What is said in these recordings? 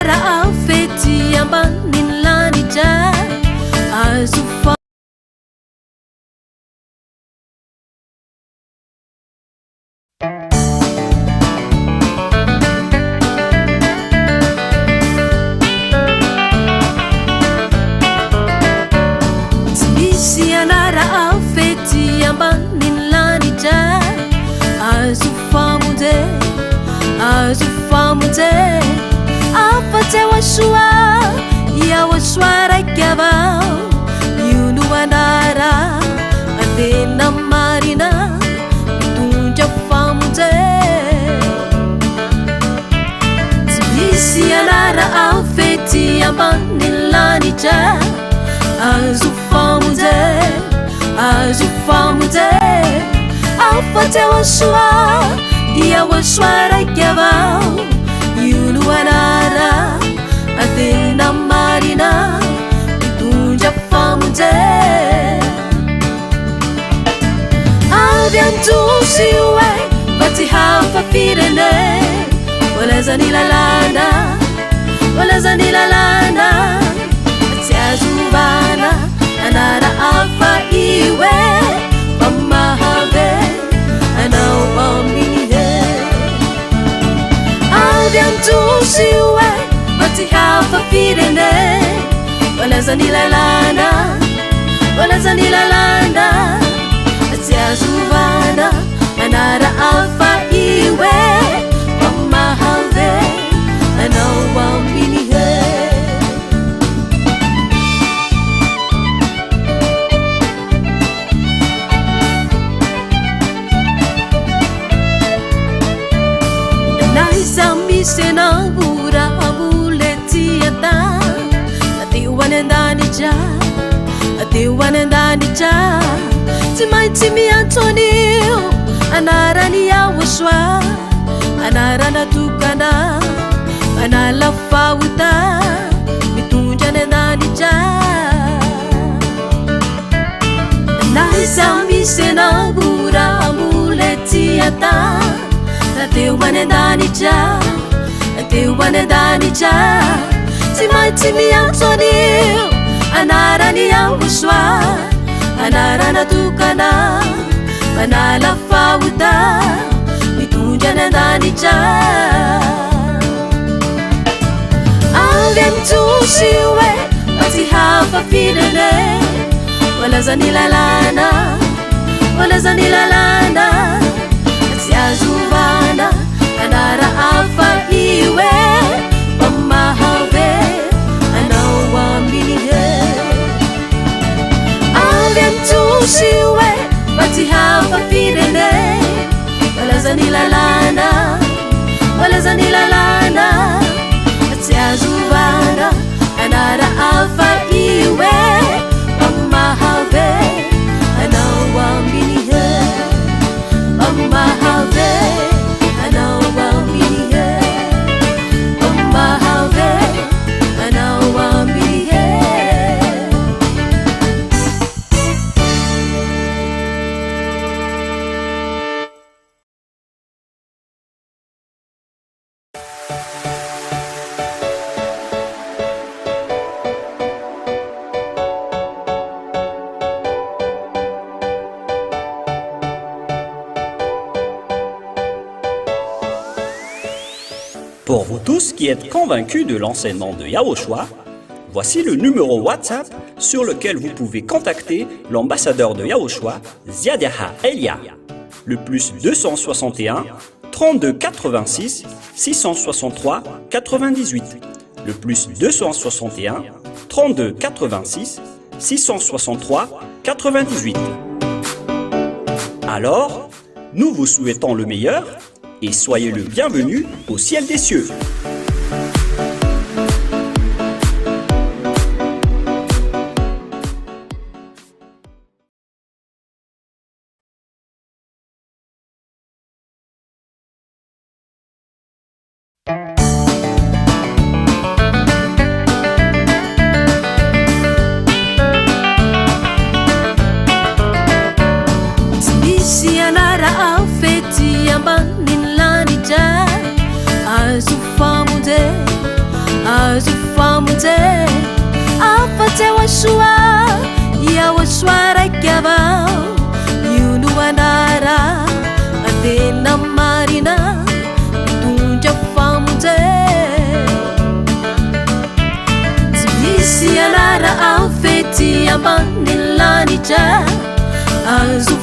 anarao fety ambanin'ny lanitra azo tsy misy anarao fety ambanin'ny lanitra azo famonjy afa-tsy aoasoa iaoasoa raiky avao io no anara atena marina mitondra famonjy tsy misy anara ao fety ambanin'ny lanitra azo famonjy afa-tsy aoasoa iaoasoa raiky avao io no anara atena marina mitondra famonjy avy anjosy oe fa tsy hafafirene olazany lalàna tsy azovana anara afa iwe fa mahave anao aminihe avy anjosy oe fa tsy hafafirene olazany lalàna tsy azovana anara afa iwe fa mahave anao aminihe naiza misy anahora amoletiata ateo any andanitra tsy maintsy miantsonio anarany aoasoa anarana tokana manala fahota mitondra any andanitra naiza misy anahora amoletiata ateo any andanitra tsy maintsy miantsonio anarany aoasoa anarana tokana manala fahota mitondra any andanitra avy aminjosy oe fa tsy hafafirene olazany lalàna tsy azovana anara afa iwe fa mahave anao aminihe avy aminjosy oe fa tsy hafafirene olazany lalàna tsy azovana anara afa iwe fa mahave anao aminihe mahave anao aminihe mahave anao aminihe Pour vous tous qui êtes convaincus de l'enseignement de Yaoshua, voici le numéro WhatsApp sur lequel vous pouvez contacter l'ambassadeur de Yaoshua, Ziadiaha Elia, le plus 261 32 86 663 98, le plus 261 32 86 663 98. Alors, nous vous souhaitons le meilleur et soyez le bienvenu au ciel des cieux. Fety ambanin'ny lanitra azo azo famonjey afa-tsy Yahosoa Yahosoa raiky avao io no anara tena marina mitondra famonjey tsy misy anara afety ambany lanitra azo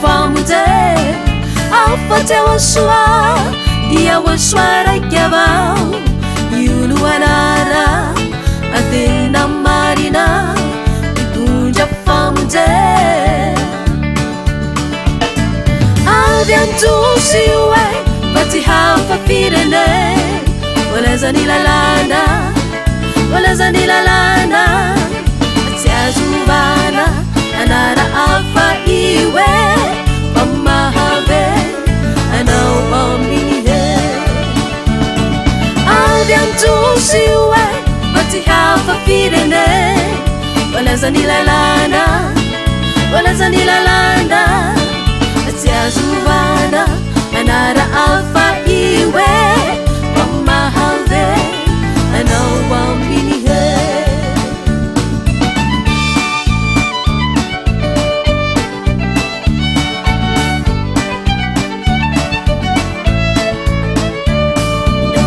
famonjey afa-tsy Yahosoa Yahosoa raiky avao io no anara tena marina mitondra famonjey avy an-tsosy oe fa tsy hafafirene walaza ny lalàna tsy azovana anara hafa iwe fa mahave anao ambiny avy an-tsosy oe fa tsy hafafirene walaza ny lalàna tsy azovana anara hafa iwe fa mahave anao ambiny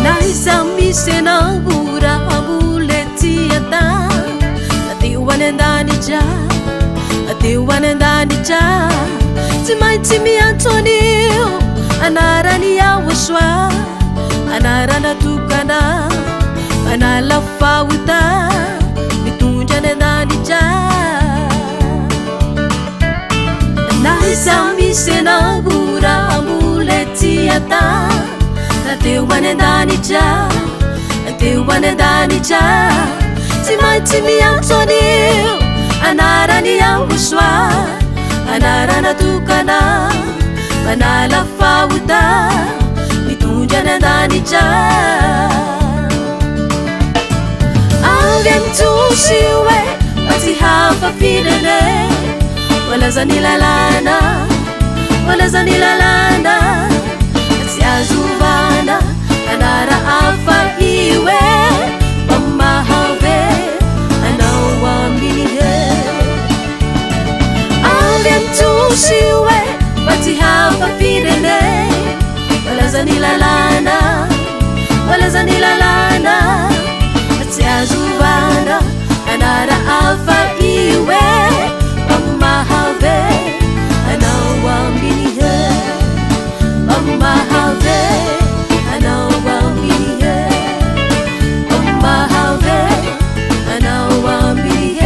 naisa misy anambora ambuletiata ateo any andanitra tsy maintsy miantsonio anarany Yahosoa anarana tokana anala fahota mitondra any andanitra naisa misy anambora ambuletiata ateo any andanitra tsy maintsy miantsonio anarany Yahosoa anarana tokana manala fahota mitondra any andanitra avy an-tsosy oe fa tsy hafafirene walaza ny lalàna tsy azovana anara hafa iwe fa mahave anao ambiny avy an-tsosy oe fa tsy hafafirene walaza ny lalàna tsy azovana anara hafa iwe fa mahave anao ambiny fa mahave anao ambiny fa mahave anao ambiny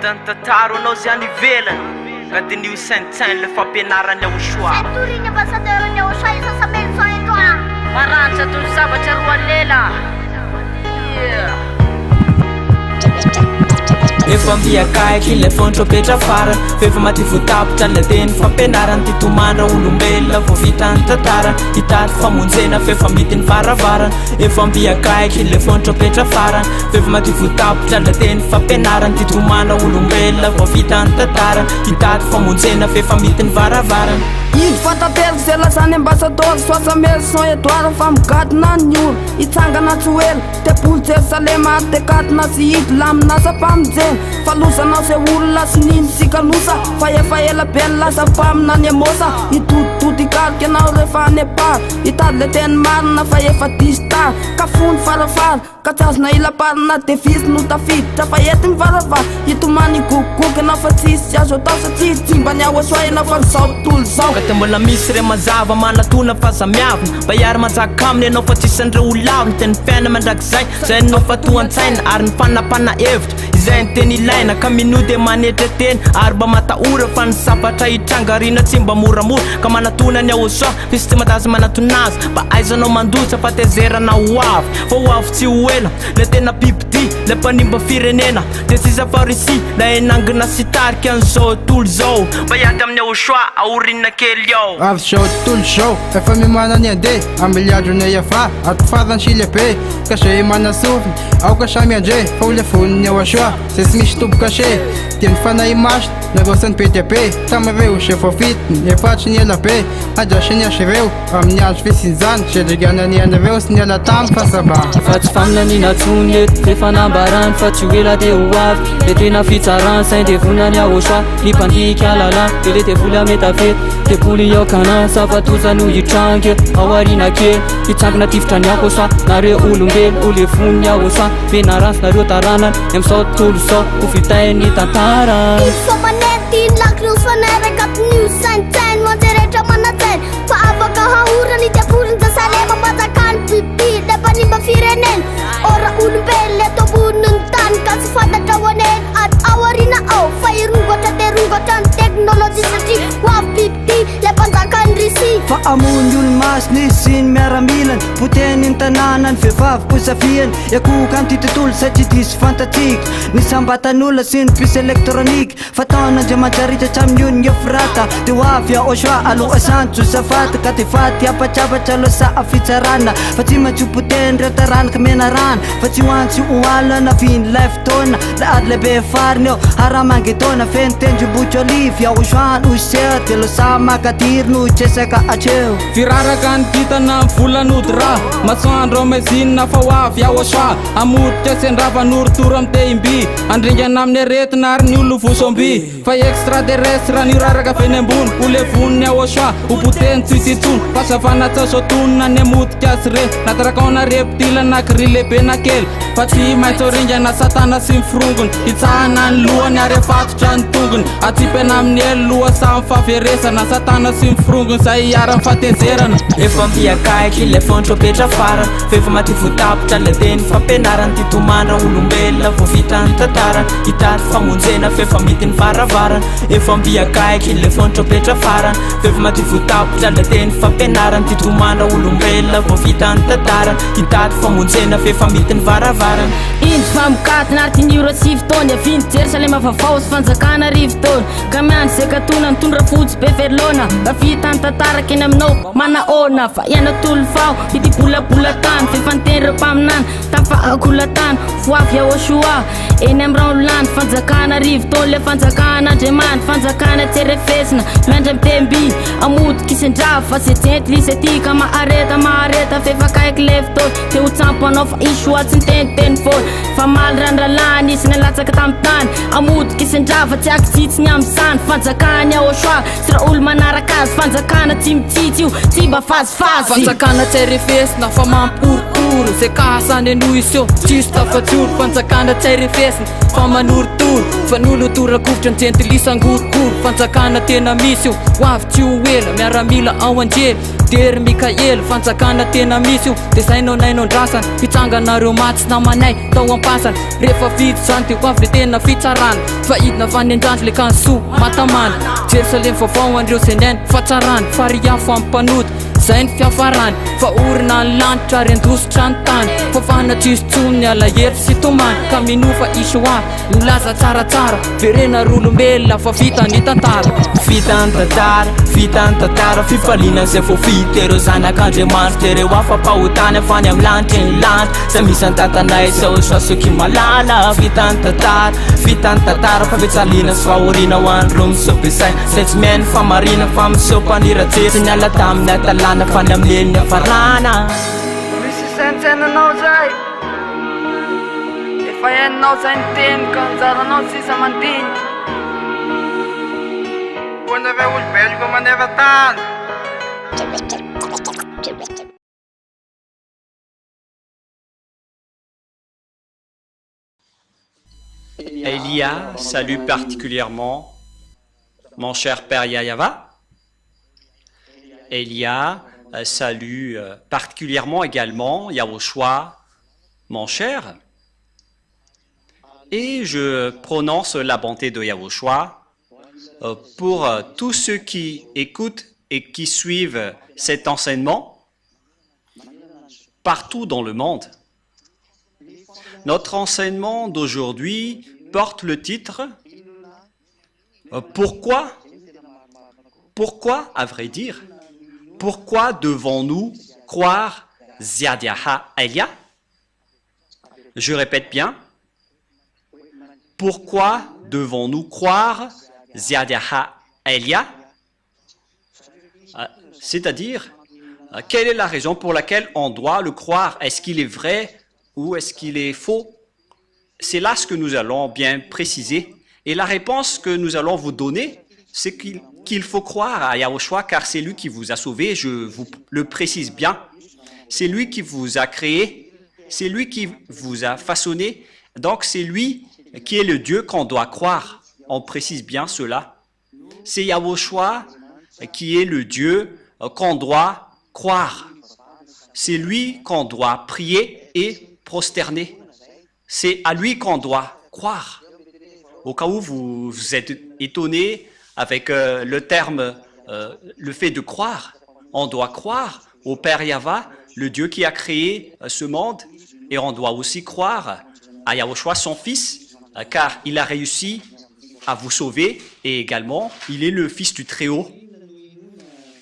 tantaro anao zany ivelany ka dinio saint-saint le fampianarany Yahosoa Setturine ambassadeur Yahosoa isasamento etoa marantsa toy zavatra roa lela efa mbiakaiky le fontropetra farany fefa maty votapitra le teny fampianarany ty tomandra olombelona vo vitany tantara hitady famonjena fefa mitiny varavarana efa mbiakaiky le fontropetra farany fefa maty votapitra le teny fampianarany ty tomandra olombelona vo vitany tantara hitady famonjena fefa mitiny varavarana Izy fantapeliko zay lazany ambassador soasa maison Edouard fa migadina ny olo hitsangana tsoela tepolo Jerusalema tekatina sy hity lamina zampamonjena falozanao zay olona sy niny sikalosa fa efa ela be ny lazam-pamina ny amosa hitoditody ikalika anao rehefa nepar hitady le teny marina fa efa distar ka fony farafara ka tsy azona ilaparina devisy no tafiditra fa ety mivaravara hitomany gogogoky anao fa tsisy azo atao satria tsimba ny Yahosoa ianao fa mizao tontolo zao te mbola misy re mazava manatona fa zamiavina mba manjaka aminy anao fa tsisy andre olavina teny fiaina mandrakizay zay anao fa toan-tsaina ary ny fanapana hevitra izay ny teny ilaina ka minody manetra teny ary mba mataora fa ny safatra hitrangarina tsy mba moramora ka manatona ny Yahosoa fisy tsy matazy manatonazy mba aizanao mandosa fa tezerana ho avy fa ho avy tsy hoe ela le tena bibidy le mpanimba firenena de sisa farisi la enangina sy tarika an'izao tolo zao mba hiady amin'ny ahosoa aorinina kely ao avy zao tolo zao efa mimana ny ande ambiliadrony efa aty farany sy lehibe ka zay manasofiny aoka samy andre fa ho le voniny ao asoa zay sy misy tombo kase dia mifanahy masina nareo sany be dia be tamin'ireo zay voafitiny efatry ny ela be adrasiny azy ireo amin'ny andro fisinzany zay driganany anareo sy ny ela tamy fasabana fa tsy faminanina tsony eto efa nambarany fa tsy hoela de ho avy le tena fitsarany sain de vonany ahosoa ny mpandika alala de le tevoly ametafety tepoly iokana safatosany ho hitrangy aoarina kely hitsangina tifitra ny ahosoa nareo olombelo ole voniny ahosoa menaransy nareo taranany am'izao tontolo zao ho vitainy tantara Fa manety lakireo fanaraka new saintain manjeretra manatain fa afaka hahorany teporiny jasalema mbajakany bibi le mpanimba firenena ora olombelo le tomboniny tany ka tsy fantatra hoaneny ady aoarina ao fa irongatra de rongatra ny teknôlôjia satria hoavy bibi le mpanjakany risi fa amony olo-masiny sy ny miaramilany poteniny tanànany vehivavy kosafiany iakoka ny ty tontolo satria disy fantatsika ny sambatan'olona sy ny puce elektrônika fataon'andriamantsaritra hatramin'io ny efirata de ho avy ahosoa aloha santso safata ka te faty apatrapatra losa afitsarana fa tsy maintsy poteny reo taranaka mena rana fa tsy hoantsy hoalana viny lay fotoana la ady lehibe fariny eo aramangetona feny tendrombotsy olivy ahosoany osea de losa makatiry no tresaka atreo firaraka ny kitana volanody raha masoandro amazinina fa ho avy ahosoa amoditra sendrava norotoro amy teimby andringana amin'ny aretina ary ny olo vosomby fa extraterrestre ny raraka feny ambony ho le voniny ahosoa ho poteny tsy titsony fa savana tsasotonina ny amodika azy re natarakaona reptile anakiri lehibe na kely fa tsy maintsy oringana satana sy mifirongony hitsahana ny lohany ary afatotra ny tongony atsipena amin'ny elo loha samy faveresana satana sy mifirongony zay iara mifatezerana efa mpiakaiky le fontropetra farany fefa maty votapotra le teny fampianarany ty tomandra olombelona vo vitany tantara hitady famonjena fefa mity ny faravarana efa mpiakaiky le fontropetra farany fefa maty votapotra le teny fampianarany ty tomandra olombelona vo vitany tantara hitady famonjena fefa mity ny faravarana indro famokatiny ary ty niora sy fotoana aviny jerusalema vaovao sy fanjakana rivotaona ka miandry zay katona ny tondra fotsy be verlona fa vitany tantaraka eny aminao manaona fa iana tolo fao ity bolabola tany fefanteny reo mpaminany tafa akolatany voavy ahosoa eny amy raolany fanjakana rivotaona le fanjakana andriamanitra fanjakana tserefesina miandry mitemby amodiky isendrava fa zay jenty lisy atika mahareta fefakaiky le fotoana te ho tsampo anao fa isoa tsy niteniteny foana fa maly randralany isy nalatsaka tamy tany amodiky isendrava tsy akitsitsiny amy sany fanjakany ahosoa sy raha olo manaraka azy fanjakana tsy mitsitsy io tsy mba fazifazy fanjakana tsairefesina fa mampiorokoro zay kahasany anoho izy eo tsisy tafatsolo fanjakana tsairefesina fa manoritoro fa nolo torakovitra ny jenty lisangorokoro fanjakana tena misy io hoavy tsy ho ela miaramila ao anjely dery mikaela fanjakana tena misy io de zay naonainao ndrasany hitsanganareo matsy namanay tao ampasany rehefa vity zany de hoavy le tena fitsarana fa hidina vany andranjo le kanso matamana jerusalem vaovao andreo zenany fatsarany fariafo ampanody zay ny fiafarany fa orina ny lanitra ary andositra ny tany fa fanatsisy tsony alahery sy tomany ka minofa isoa milaza tsaratsara verena rolombelona fa vita ny tantara vita ny tantara fifaliana zay vo vita ereo zanak'andriamanitra tereo afampahotany afany amy lanitra ny lanitra zay misy antatanay zao soasoky malala vita ny tantara fa vetsaliana sy fahorina ho andro misobesaina zay tsy meny famarina fa misopaniratsetsy ny ala taminy atalana fa ny amleliny afarana misy saintsainanao zay efa hainao zay ny teny ka anjaranao tsisa mandinika hoanareo olombelo ko maneran-tany Elia salue particulièrement mon cher père Yayava. Elia salue particulièrement également Yahushua, mon cher. Et je prononce la bonté de Yahushua pour tous ceux qui écoutent et qui suivent cet enseignement partout dans le monde. Notre enseignement d'aujourd'hui porte le titre « Pourquoi, à vrai dire, pourquoi devons-nous croire Ziadiaha Elia ?» Je répète bien, pourquoi devons-nous croire Ziadiaha Elia? C'est-à-dire, quelle est la raison pour laquelle on doit le croire? Est-ce qu'il est vrai ou est-ce qu'il est faux? C'est là ce que nous allons bien préciser. Et la réponse que nous allons vous donner, c'est qu'il faut croire à Yahushua car c'est lui qui vous a sauvé, je vous le précise bien. C'est lui qui vous a créé, c'est lui qui vous a façonné, donc c'est lui qui est le Dieu qu'on doit croire. On précise bien cela. C'est Yahushua qui est le Dieu qu'on doit croire. C'est lui qu'on doit prier et prosterner. C'est à lui qu'on doit croire. Au cas où vous êtes étonné avec le terme, le fait de croire, on doit croire au Père Yahva, le Dieu qui a créé ce monde, et on doit aussi croire à Yahushua, son Fils, car il a réussi à vous sauver, et également, il est le Fils du Très-Haut.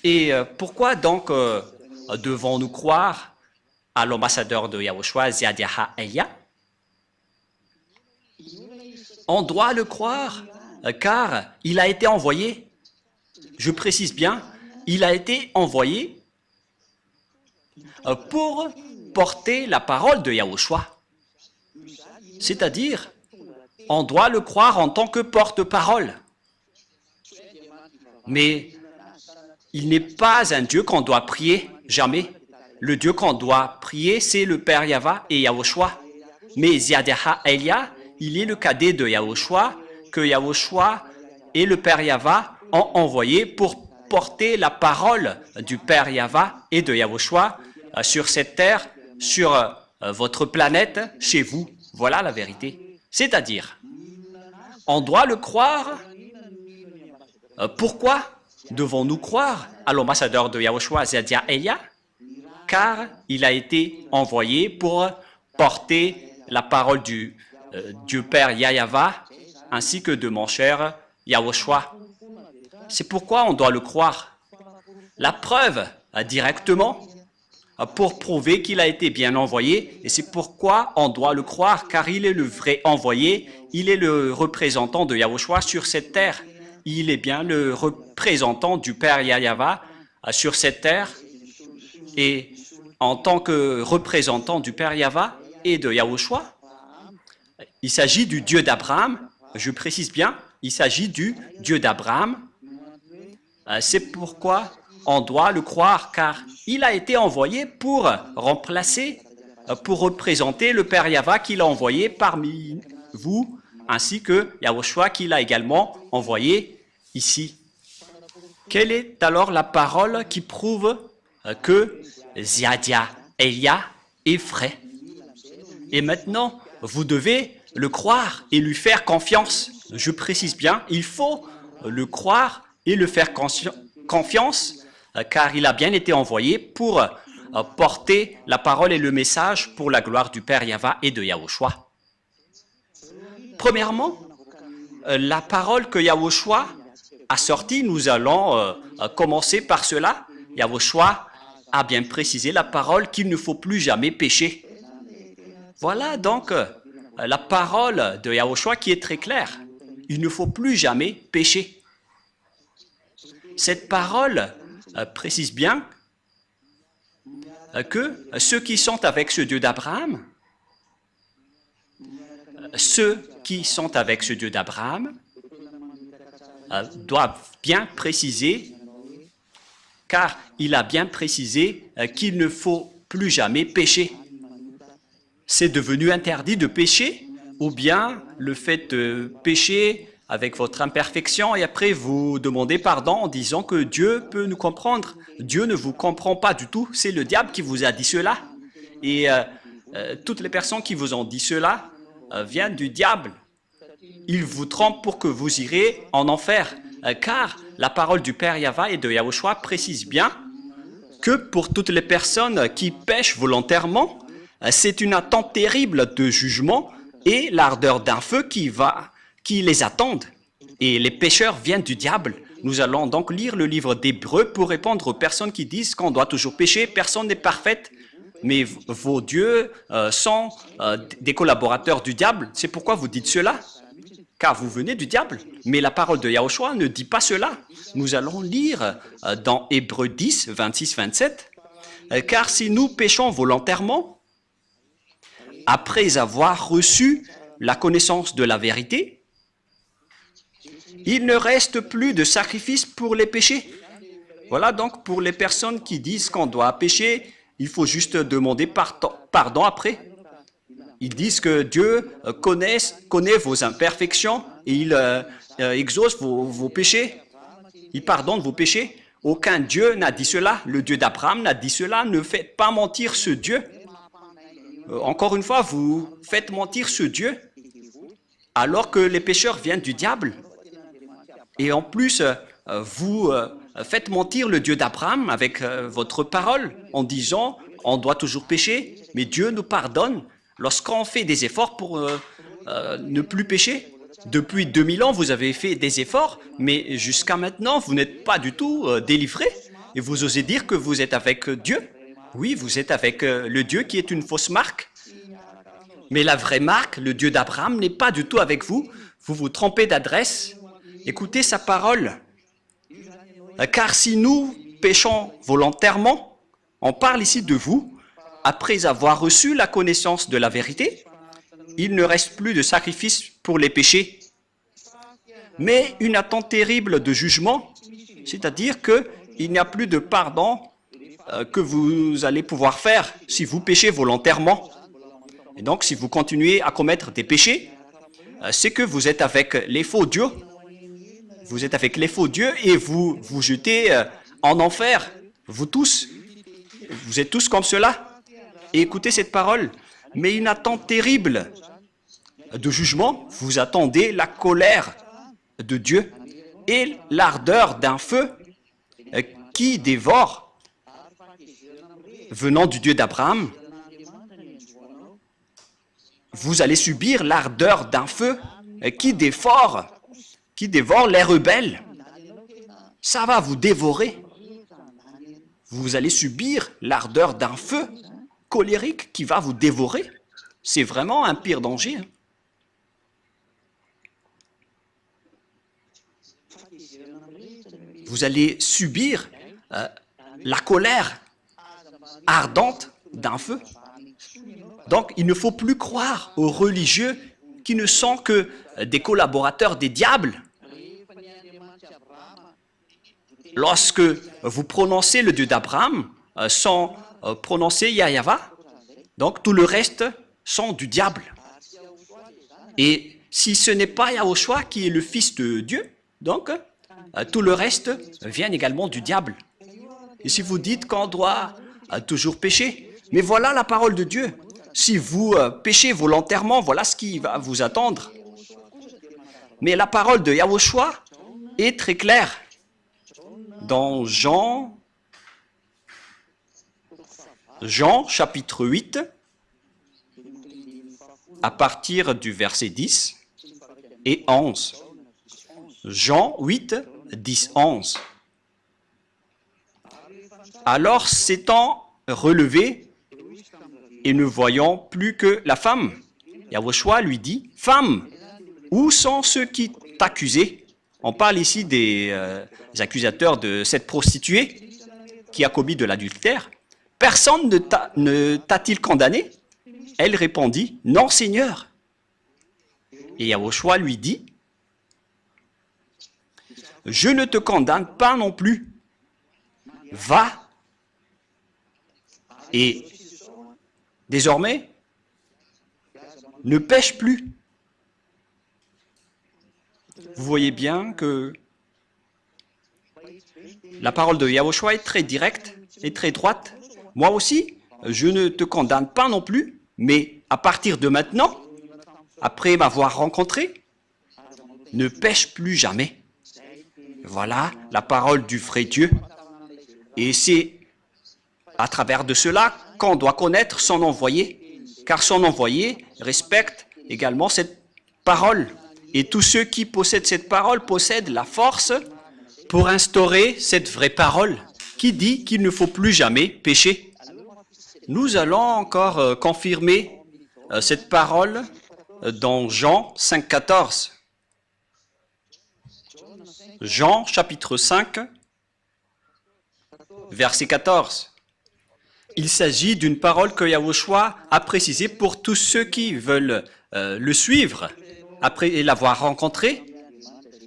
Et pourquoi donc devons-nous croire à l'ambassadeur de Yahushua, Ziadiaha Elia? On doit le croire car il a été envoyé. Je précise bien, il a été envoyé pour porter la parole de Yahushua. C'est-à-dire, on doit le croire en tant que porte-parole. Mais il n'est pas un Dieu qu'on doit prier, jamais. Le Dieu qu'on doit prier, c'est le Père Yahva et Yahushua. Mais Ziadiaha Elia, il est le cadet de Yahushua, que Yahushua et le Père Yahva ont envoyé pour porter la parole du Père Yahva et de Yahushua sur cette terre, sur votre planète, chez vous. Voilà la vérité. C'est-à-dire, on doit le croire. Pourquoi devons-nous croire à l'ambassadeur de Yahushua, Ziadiaha Elia? Car il a été envoyé pour porter la parole du Dieu Père Yahva, ainsi que de mon cher Yahushua. C'est pourquoi on doit le croire. La preuve, directement, pour prouver qu'il a été bien envoyé, et c'est pourquoi on doit le croire, car il est le vrai envoyé, il est le représentant de Yahushua sur cette terre. Il est bien le représentant du Père Yahva sur cette terre, et en tant que représentant du Père Yahva et de Yahushua, il s'agit du Dieu d'Abraham, je précise bien, il s'agit du Dieu d'Abraham. C'est pourquoi on doit le croire, car il a été envoyé pour remplacer, pour représenter le Père Yahva qu'il a envoyé parmi vous, ainsi que Yahushua qu'il a également envoyé ici. Quelle est alors la parole qui prouve que Ziadiaha Elia est vrai? Et maintenant, vous devez le croire et lui faire confiance. Je précise bien, il faut le croire et le faire confiance, car il a bien été envoyé pour porter la parole et le message pour la gloire du Père Yahva et de Yahushua. Premièrement, la parole que Yahushua a sortie, nous allons commencer par cela. Yahushua a bien précisé la parole qu'il ne faut plus jamais pécher. Voilà donc la parole de Yahushua qui est très claire. Il ne faut plus jamais pécher. Cette parole précise bien que ceux qui sont avec ce Dieu d'Abraham, doivent bien préciser, car il a bien précisé qu'il ne faut plus jamais pécher. C'est devenu interdit de pécher, ou bien le fait de pécher avec votre imperfection et après vous demandez pardon en disant que Dieu peut nous comprendre. Dieu ne vous comprend pas du tout, c'est le diable qui vous a dit cela. Et toutes les personnes qui vous ont dit cela viennent du diable. Il vous trompe pour que vous irez en enfer, car la parole du Père Yahva et de Yahushua précise bien que pour toutes les personnes qui pêchent volontairement, c'est une attente terrible de jugement et l'ardeur d'un feu qui les attendent. Et les pécheurs viennent du diable. Nous allons donc lire le livre d'Hébreux pour répondre aux personnes qui disent qu'on doit toujours pécher. Personne n'est parfaite, mais vos dieux sont des collaborateurs du diable. C'est pourquoi vous dites cela, car vous venez du diable. Mais la parole de Yahushua ne dit pas cela. Nous allons lire dans Hébreux 10, 26-27. Car si nous péchons volontairement, après avoir reçu la connaissance de la vérité, il ne reste plus de sacrifice pour les péchés. Voilà donc pour les personnes qui disent qu'on doit pécher, il faut juste demander pardon après. Ils disent que Dieu connaît vos imperfections et il exauce vos péchés. Il pardonne vos péchés. Aucun Dieu n'a dit cela. Le Dieu d'Abraham n'a dit cela. Ne faites pas mentir ce Dieu. Encore une fois, vous faites mentir ce Dieu alors que les pécheurs viennent du diable. Et en plus, vous faites mentir le Dieu d'Abraham avec votre parole en disant on doit toujours pécher, mais Dieu nous pardonne lorsqu'on fait des efforts pour ne plus pécher. Depuis 2000 ans, vous avez fait des efforts, mais jusqu'à maintenant, vous n'êtes pas du tout délivré. Et vous osez dire que vous êtes avec Dieu. Oui, vous êtes avec le Dieu qui est une fausse marque. Mais la vraie marque, le Dieu d'Abraham, n'est pas du tout avec vous. Vous vous trompez d'adresse. Écoutez sa parole. Car si nous péchons volontairement, on parle ici de vous, après avoir reçu la connaissance de la vérité, il ne reste plus de sacrifice pour les péchés, mais une attente terrible de jugement, c'est-à-dire qu'il n'y a plus de pardon que vous allez pouvoir faire si vous péchez volontairement. Et donc, si vous continuez à commettre des péchés, c'est que vous êtes avec les faux dieux. Vous êtes avec les faux dieux et vous vous jetez en enfer. Vous tous, vous êtes tous comme cela. Et écoutez cette parole. Mais une attente terrible de jugement, vous attendez la colère de Dieu et l'ardeur d'un feu qui dévore, venant du Dieu d'Abraham. Vous allez subir l'ardeur d'un feu qui dévore les rebelles. Ça va vous dévorer. Vous allez subir l'ardeur d'un feu colérique qui va vous dévorer. C'est vraiment un pire danger. Vous allez subir la colère ardente d'un feu. Donc, il ne faut plus croire aux religieux qui ne sont que des collaborateurs des diables. Lorsque vous prononcez le Dieu d'Abraham sans prononcer Yahva, donc tout le reste sont du diable. Et si ce n'est pas Yahushua qui est le Fils de Dieu, donc tout le reste vient également du diable. Et si vous dites qu'on doit toujours pécher, mais voilà la parole de Dieu. Si vous péchez volontairement, voilà ce qui va vous attendre. Mais la parole de Yahushua est très claire. Dans Jean chapitre 8, à partir du verset 10 et 11. Jean 8, 10, 11. Alors s'étant relevé et ne voyant plus que la femme, Yahushua lui dit, « Femme, où sont ceux qui t'accusaient » On parle ici des accusateurs de cette prostituée qui a commis de l'adultère. « Personne ne t'a-t-il condamné » Elle répondit, « Non, Seigneur. » Et Yahushua lui dit, « Je ne te condamne pas non plus. Va. Et désormais, ne pêche plus. » Vous voyez bien que la parole de Yahushua est très directe et très droite. Moi aussi, je ne te condamne pas non plus, mais à partir de maintenant, après m'avoir rencontré, ne pêche plus jamais. Voilà la parole du vrai Dieu. Et c'est à travers de cela qu'on doit connaître son envoyé. car son envoyé respecte également cette parole. Et tous ceux qui possèdent cette parole possèdent la force pour instaurer cette vraie parole qui dit qu'il ne faut plus jamais pécher. Nous allons encore confirmer cette parole dans Jean 5,14. Jean chapitre 5, verset 14. Il s'agit d'une parole que Yahushua a précisée pour tous ceux qui veulent le suivre après l'avoir rencontré.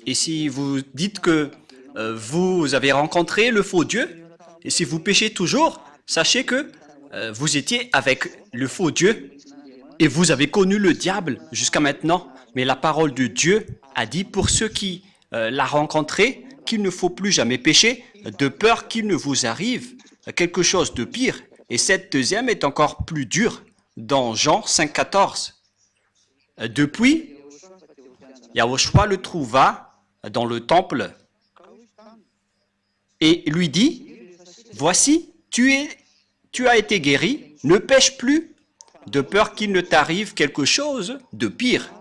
Et si vous dites que vous avez rencontré le faux Dieu, et si vous péchez toujours, sachez que vous étiez avec le faux Dieu et vous avez connu le diable jusqu'à maintenant. Mais la parole de Dieu a dit pour ceux qui l'a rencontré qu'il ne faut plus jamais pécher de peur qu'il ne vous arrive quelque chose de pire. Et cette deuxième est encore plus dure dans Jean 5,14. Depuis, Yahushua le trouva dans le temple et lui dit, « Voici, tu as été guéri, ne pêche plus, de peur qu'il ne t'arrive quelque chose de pire. »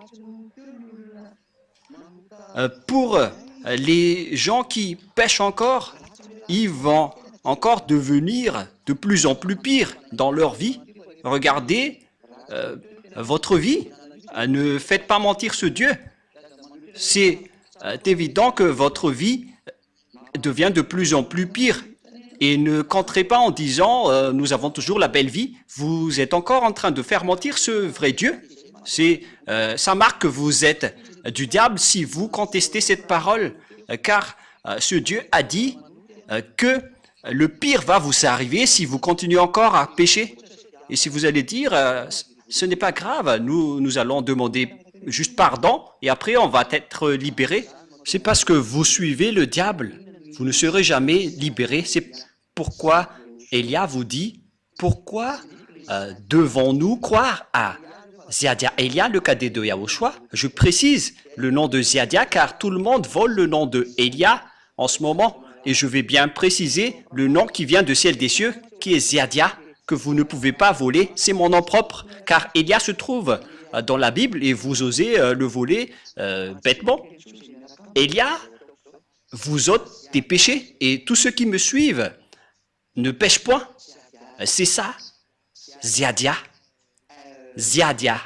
Pour les gens qui pêchent encore, ils vont encore devenir de plus en plus pire dans leur vie. Regardez votre vie. Ne faites pas mentir ce Dieu. C'est évident que votre vie devient de plus en plus pire. Et ne comptez pas en disant nous avons toujours la belle vie. Vous êtes encore en train de faire mentir ce vrai Dieu. Ça marque que vous êtes du diable si vous contestez cette parole. Car ce Dieu a dit que le pire va vous arriver si vous continuez encore à pécher. Et si vous allez dire, ce n'est pas grave, nous allons demander juste pardon et après on va être libéré. C'est parce que vous suivez le diable, vous ne serez jamais libéré. C'est pourquoi Elia vous dit, pourquoi devons-nous croire à Ziadia Elia, le cadet de Yahushua? Je précise le nom de Ziadia car tout le monde vole le nom de Elia en ce moment. Et je vais bien préciser le nom qui vient de ciel des cieux, qui est Ziadia, que vous ne pouvez pas voler. C'est mon nom propre, car Elia se trouve dans la Bible et vous osez le voler bêtement. Elia vous ôte des péchés et tous ceux qui me suivent ne pêchent point. C'est ça, Ziadia, Ziadia,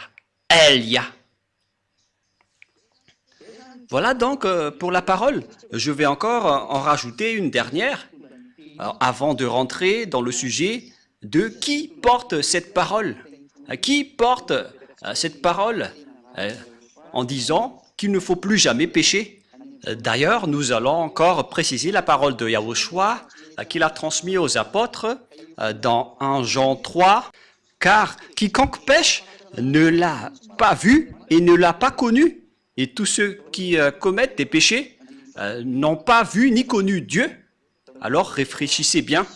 Elia. Voilà donc pour la parole. Je vais encore en rajouter une dernière avant de rentrer dans le sujet de qui porte cette parole. Qui porte cette parole en disant qu'il ne faut plus jamais pécher. D'ailleurs, nous allons encore préciser la parole de Yahushua qu'il a transmise aux apôtres dans 1 Jean 3. Car quiconque pêche ne l'a pas vu et ne l'a pas connu. Et tous ceux qui commettent des péchés n'ont pas vu ni connu Dieu. Alors réfléchissez bien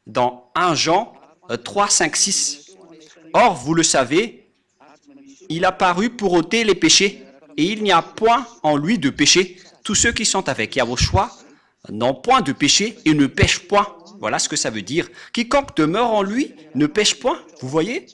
dans 1 Jean 3, 5, 6. Or, vous le savez, il a paru pour ôter les péchés, et il n'y a point en lui de péché. Tous ceux qui sont avec Yahushua n'ont point de péché et ne pêchent point. Voilà ce que ça veut dire. Quiconque demeure en lui ne pêche point. Vous voyez?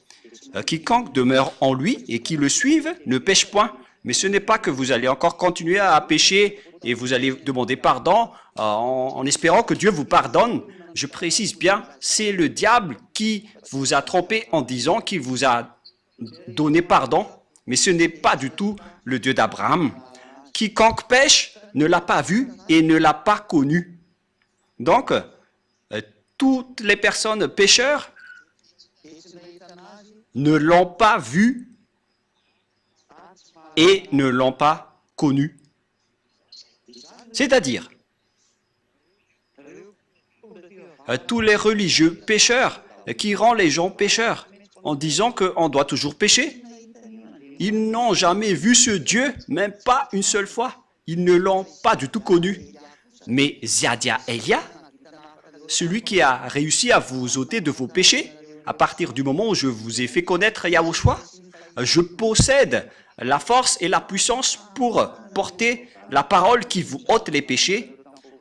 Quiconque demeure en lui et qui le suive ne pêche point. Mais ce n'est pas que vous allez encore continuer à pécher et vous allez demander pardon en espérant que Dieu vous pardonne. Je précise bien, c'est le diable qui vous a trompé en disant qu'il vous a donné pardon. Mais ce n'est pas du tout le Dieu d'Abraham. Quiconque pêche ne l'a pas vu et ne l'a pas connu. Donc, toutes les personnes pécheurs ne l'ont pas vu et ne l'ont pas connu. C'est-à-dire, tous les religieux pécheurs qui rendent les gens pécheurs en disant qu'on doit toujours pécher, ils n'ont jamais vu ce Dieu, même pas une seule fois. Ils ne l'ont pas du tout connu. Mais Ziadia Elia, celui qui a réussi à vous ôter de vos péchés, à partir du moment où je vous ai fait connaître Yahushua, je possède la force et la puissance pour porter la parole qui vous ôte les péchés.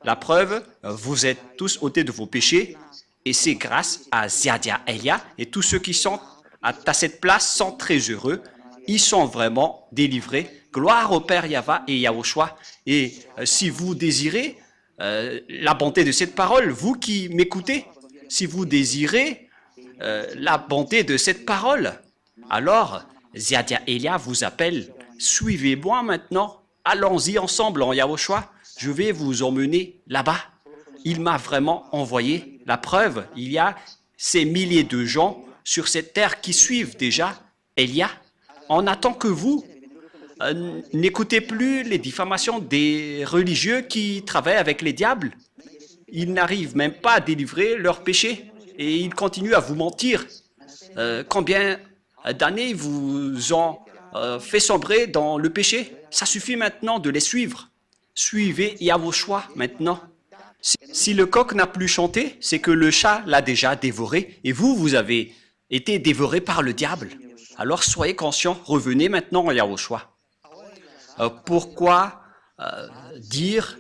La preuve, vous êtes tous ôtés de vos péchés et c'est grâce à Ziadia Elia et tous ceux qui sont à cette place sont très heureux. Ils sont vraiment délivrés. Gloire au Père Yahva et Yahushua. Et si vous désirez la bonté de cette parole, vous qui m'écoutez, si vous désirez la bonté de cette parole, alors Ziadia Elia vous appelle. Suivez-moi maintenant. Allons-y ensemble en Yahushua. Je vais vous emmener là-bas. Il m'a vraiment envoyé. La preuve, il y a ces milliers de gens sur cette terre qui suivent déjà Elia. On attend que vous n'écoutez plus les diffamations des religieux qui travaillent avec les diables. Ils n'arrivent même pas à délivrer leurs péchés et ils continuent à vous mentir. Combien d'années vous ont fait sombrer dans le péché? Ça suffit maintenant de les suivre. Suivez Yahushua maintenant. Si le coq n'a plus chanté, c'est que le chat l'a déjà dévoré et vous avez été dévoré par le diable. Alors soyez conscients, revenez maintenant à Yahushua. Pourquoi dire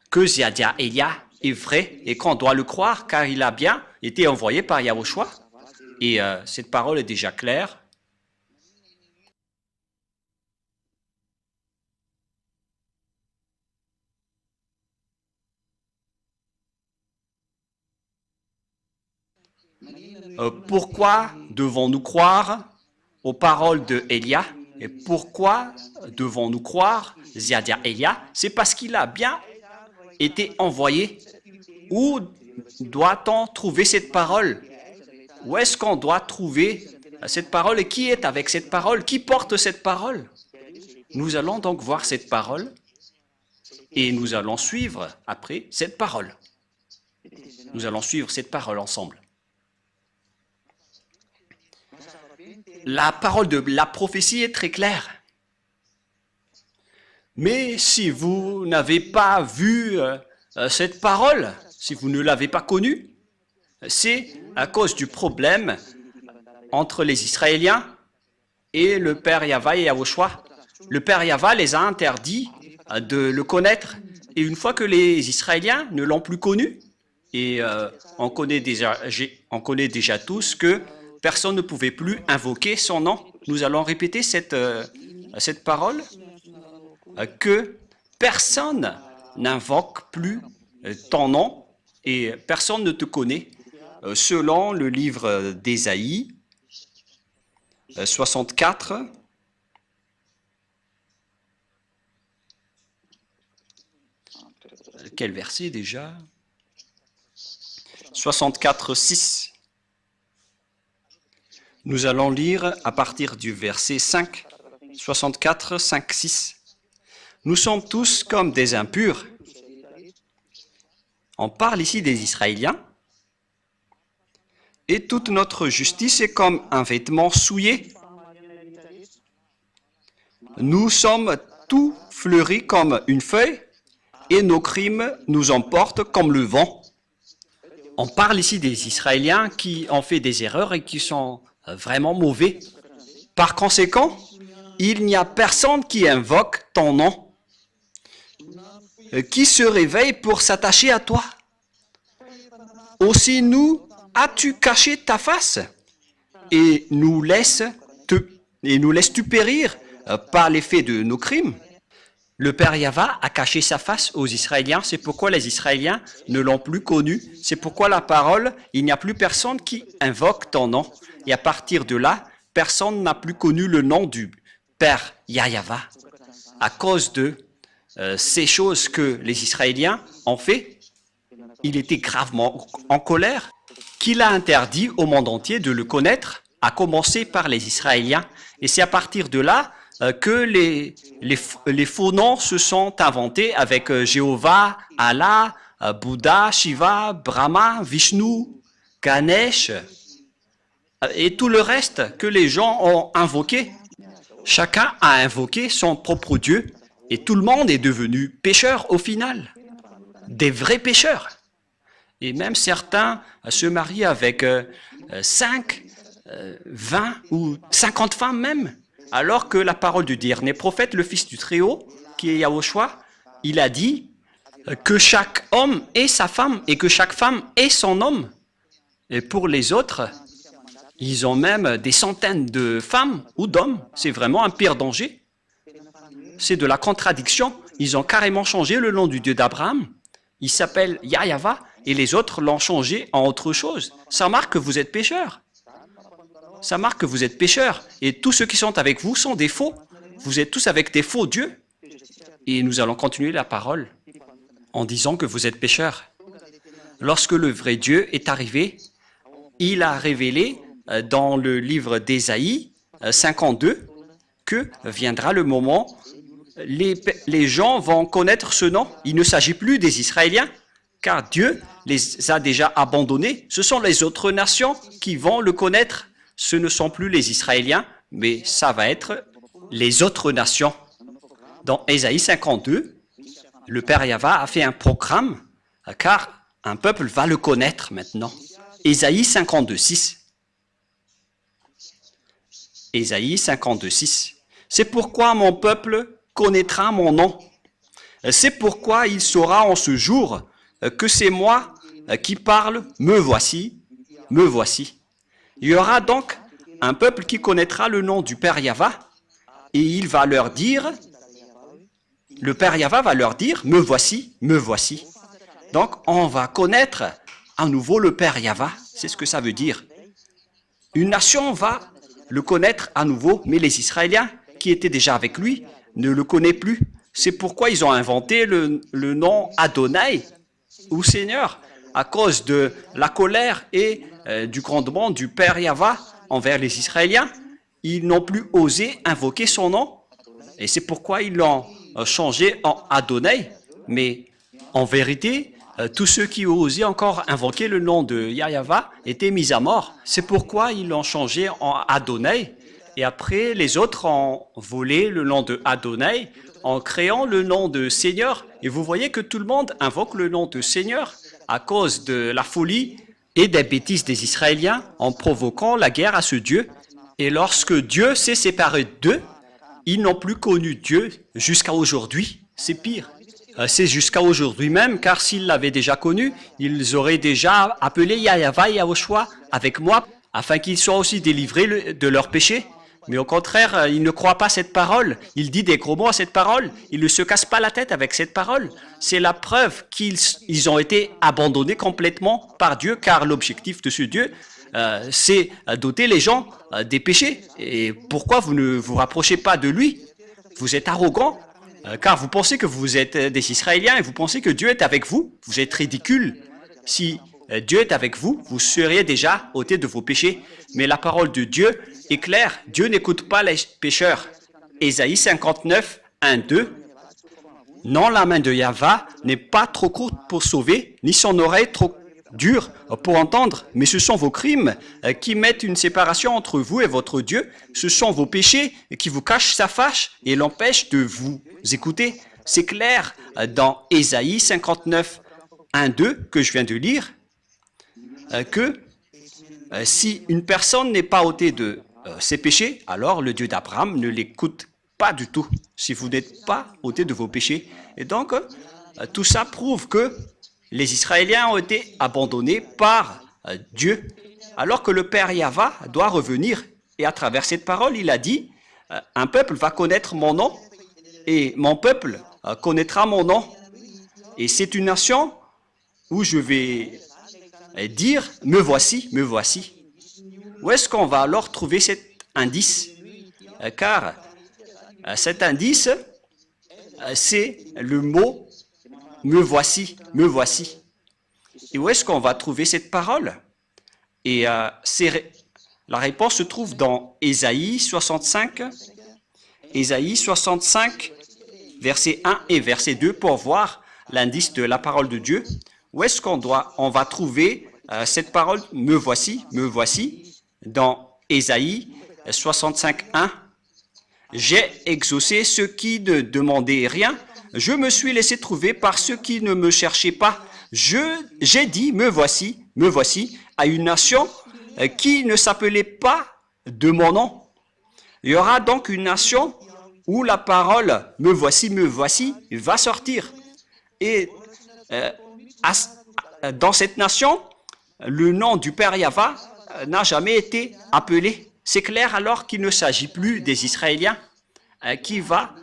que Ziadia Elia est vrai et qu'on doit le croire car il a bien été envoyé par Yahushua? Et cette parole est déjà claire. Pourquoi devons-nous croire aux paroles de Elia? Et pourquoi devons-nous croire Ziadia Elia? C'est parce qu'il a bien été envoyé. Où doit-on trouver cette parole? Où est-ce qu'on doit trouver cette parole? Et qui est avec cette parole? Qui porte cette parole? Nous allons donc voir cette parole et nous allons suivre après cette parole. Nous allons suivre cette parole ensemble. La parole de la prophétie est très claire. Mais si vous n'avez pas vu cette parole, si vous ne l'avez pas connue, c'est à cause du problème entre les Israéliens et le Père Yahva et Yahushua. Le Père Yahva les a interdits de le connaître. Et une fois que les Israéliens ne l'ont plus connu, et on connaît déjà tous que personne ne pouvait plus invoquer son nom. Nous allons répéter cette parole, que personne n'invoque plus ton nom et personne ne te connaît. Selon le livre d'Ésaïe 64, quel verset déjà? 64, 6. Nous allons lire à partir du verset 5, 64, 5, 6. Nous sommes tous comme des impurs. On parle ici des Israéliens. Et toute notre justice est comme un vêtement souillé. Nous sommes tout fleuris comme une feuille et nos crimes nous emportent comme le vent. On parle ici des Israéliens qui ont fait des erreurs et qui sont vraiment mauvais. Par conséquent, il n'y a personne qui invoque ton nom, qui se réveille pour s'attacher à toi. Aussi nous, as-tu caché ta face et nous laisses-tu périr par l'effet de nos crimes? Le Père Yahva a caché sa face aux Israéliens, c'est pourquoi les Israéliens ne l'ont plus connu, c'est pourquoi la parole, il n'y a plus personne qui invoque ton nom. Et à partir de là, personne n'a plus connu le nom du Père Yahva. À cause de ces choses que les Israéliens ont fait, il était gravement en colère, qu'il a interdit au monde entier de le connaître, à commencer par les Israéliens. Et c'est à partir de là que les faux noms se sont inventés avec Jéhovah, Allah, Bouddha, Shiva, Brahma, Vishnu, Ganesh et tout le reste que les gens ont invoqué. Chacun a invoqué son propre Dieu et tout le monde est devenu pécheur au final, des vrais pécheurs. Et même certains se marient avec 5, 20 ou 50 femmes même. Alors que la parole du dernier prophète, le Fils du Très-Haut, qui est Yahushua, il a dit que chaque homme ait sa femme et que chaque femme ait son homme. Et pour les autres, Ils ont même des centaines de femmes ou d'hommes. C'est vraiment un pire danger. C'est de la contradiction. Ils ont carrément changé le nom du Dieu d'Abraham. Il s'appelle Yahva et les autres l'ont changé en autre chose. Ça marque que vous êtes pécheurs. Ça marque que vous êtes pécheurs. Et tous ceux qui sont avec vous sont des faux. Vous êtes tous avec des faux dieux. Et nous allons continuer la parole en disant que vous êtes pécheurs. Lorsque le vrai Dieu est arrivé, il a révélé dans le livre d'Ésaïe 52 que viendra le moment, les gens vont connaître ce nom. Il ne s'agit plus des Israéliens, car Dieu les a déjà abandonnés. Ce sont les autres nations qui vont le connaître. Ce ne sont plus les Israéliens, mais ça va être les autres nations. Dans Ésaïe 52, le Père Yahva a fait un programme, car un peuple va le connaître maintenant. Ésaïe 52, 6. Ésaïe 52, 6. C'est pourquoi mon peuple connaîtra mon nom. C'est pourquoi il saura en ce jour que c'est moi qui parle, me voici, me voici. Il y aura donc un peuple qui connaîtra le nom du Père Yahva et il va leur dire, le Père Yahva va leur dire, me voici, me voici. Donc on va connaître à nouveau le Père Yahva, c'est ce que ça veut dire. Une nation va le connaître à nouveau, mais les Israéliens qui étaient déjà avec lui ne le connaissent plus. C'est pourquoi ils ont inventé le nom Adonai, ou Seigneur, à cause de la colère et du grondement du Père Yahva envers les Israéliens. Ils n'ont plus osé invoquer son nom, et c'est pourquoi ils l'ont changé en Adonai. Mais en vérité, tous ceux qui osaient encore invoquer le nom de Yahva étaient mis à mort. C'est pourquoi ils l'ont changé en Adonai. Et après, les autres ont volé le nom de Adonai en créant le nom de Seigneur. Et vous voyez que tout le monde invoque le nom de Seigneur à cause de la folie et des bêtises des Israéliens en provoquant la guerre à ce Dieu. Et lorsque Dieu s'est séparé d'eux, ils n'ont plus connu Dieu jusqu'à aujourd'hui. C'est pire. C'est jusqu'à aujourd'hui même, car s'ils l'avaient déjà connu, ils auraient déjà appelé Yahva et Yahushua avec moi, afin qu'ils soient aussi délivrés de leurs péchés. Mais au contraire, ils ne croient pas cette parole. Il dit des gros mots à cette parole. Il ne se casse pas la tête avec cette parole. C'est la preuve qu'ils ont été abandonnés complètement par Dieu, car l'objectif de ce Dieu, c'est d'ôter les gens des péchés. Et pourquoi vous ne vous rapprochez pas de lui? Vous êtes arrogant, car vous pensez que vous êtes des Israéliens et vous pensez que Dieu est avec vous. Vous êtes ridicule. Si Dieu est avec vous, vous seriez déjà ôtés de vos péchés. Mais la parole de Dieu est claire. Dieu n'écoute pas les pécheurs. Ésaïe 59, 1, 2. Non, la main de Yahva n'est pas trop courte pour sauver, ni son oreille trop dure pour entendre, mais ce sont vos crimes qui mettent une séparation entre vous et votre Dieu. Ce sont vos péchés qui vous cachent sa face et l'empêchent de vous écouter. C'est clair dans Ésaïe 59, 1, 2 que je viens de lire, que si une personne n'est pas ôtée de ses péchés, alors le Dieu d'Abraham ne l'écoute pas du tout, si vous n'êtes pas ôté de vos péchés. Et donc, tout ça prouve que les Israéliens ont été abandonnés par Dieu, alors que le Père Yahva doit revenir. Et à travers cette parole, il a dit, un peuple va connaître mon nom, et mon peuple connaîtra mon nom. Et c'est une nation où je vais dire, me voici, me voici. Où est-ce qu'on va alors trouver cet indice? Car cet indice, c'est le mot me voici, me voici. Et où est-ce qu'on va trouver cette parole? Et la réponse se trouve dans Ésaïe 65, verset 1 et verset 2 pour voir l'indice de la parole de Dieu. Où est-ce qu'on va trouver cette parole me voici, dans Ésaïe 65, 1. J'ai exaucé ceux qui ne demandaient rien. Je me suis laissé trouver par ceux qui ne me cherchaient pas. J'ai dit, me voici, à une nation qui ne s'appelait pas de mon nom. Il y aura donc une nation où la parole me voici, va sortir. Et dans cette nation, le nom du Père Yahva n'a jamais été appelé. C'est clair alors qu'il ne s'agit plus des Israéliens qui va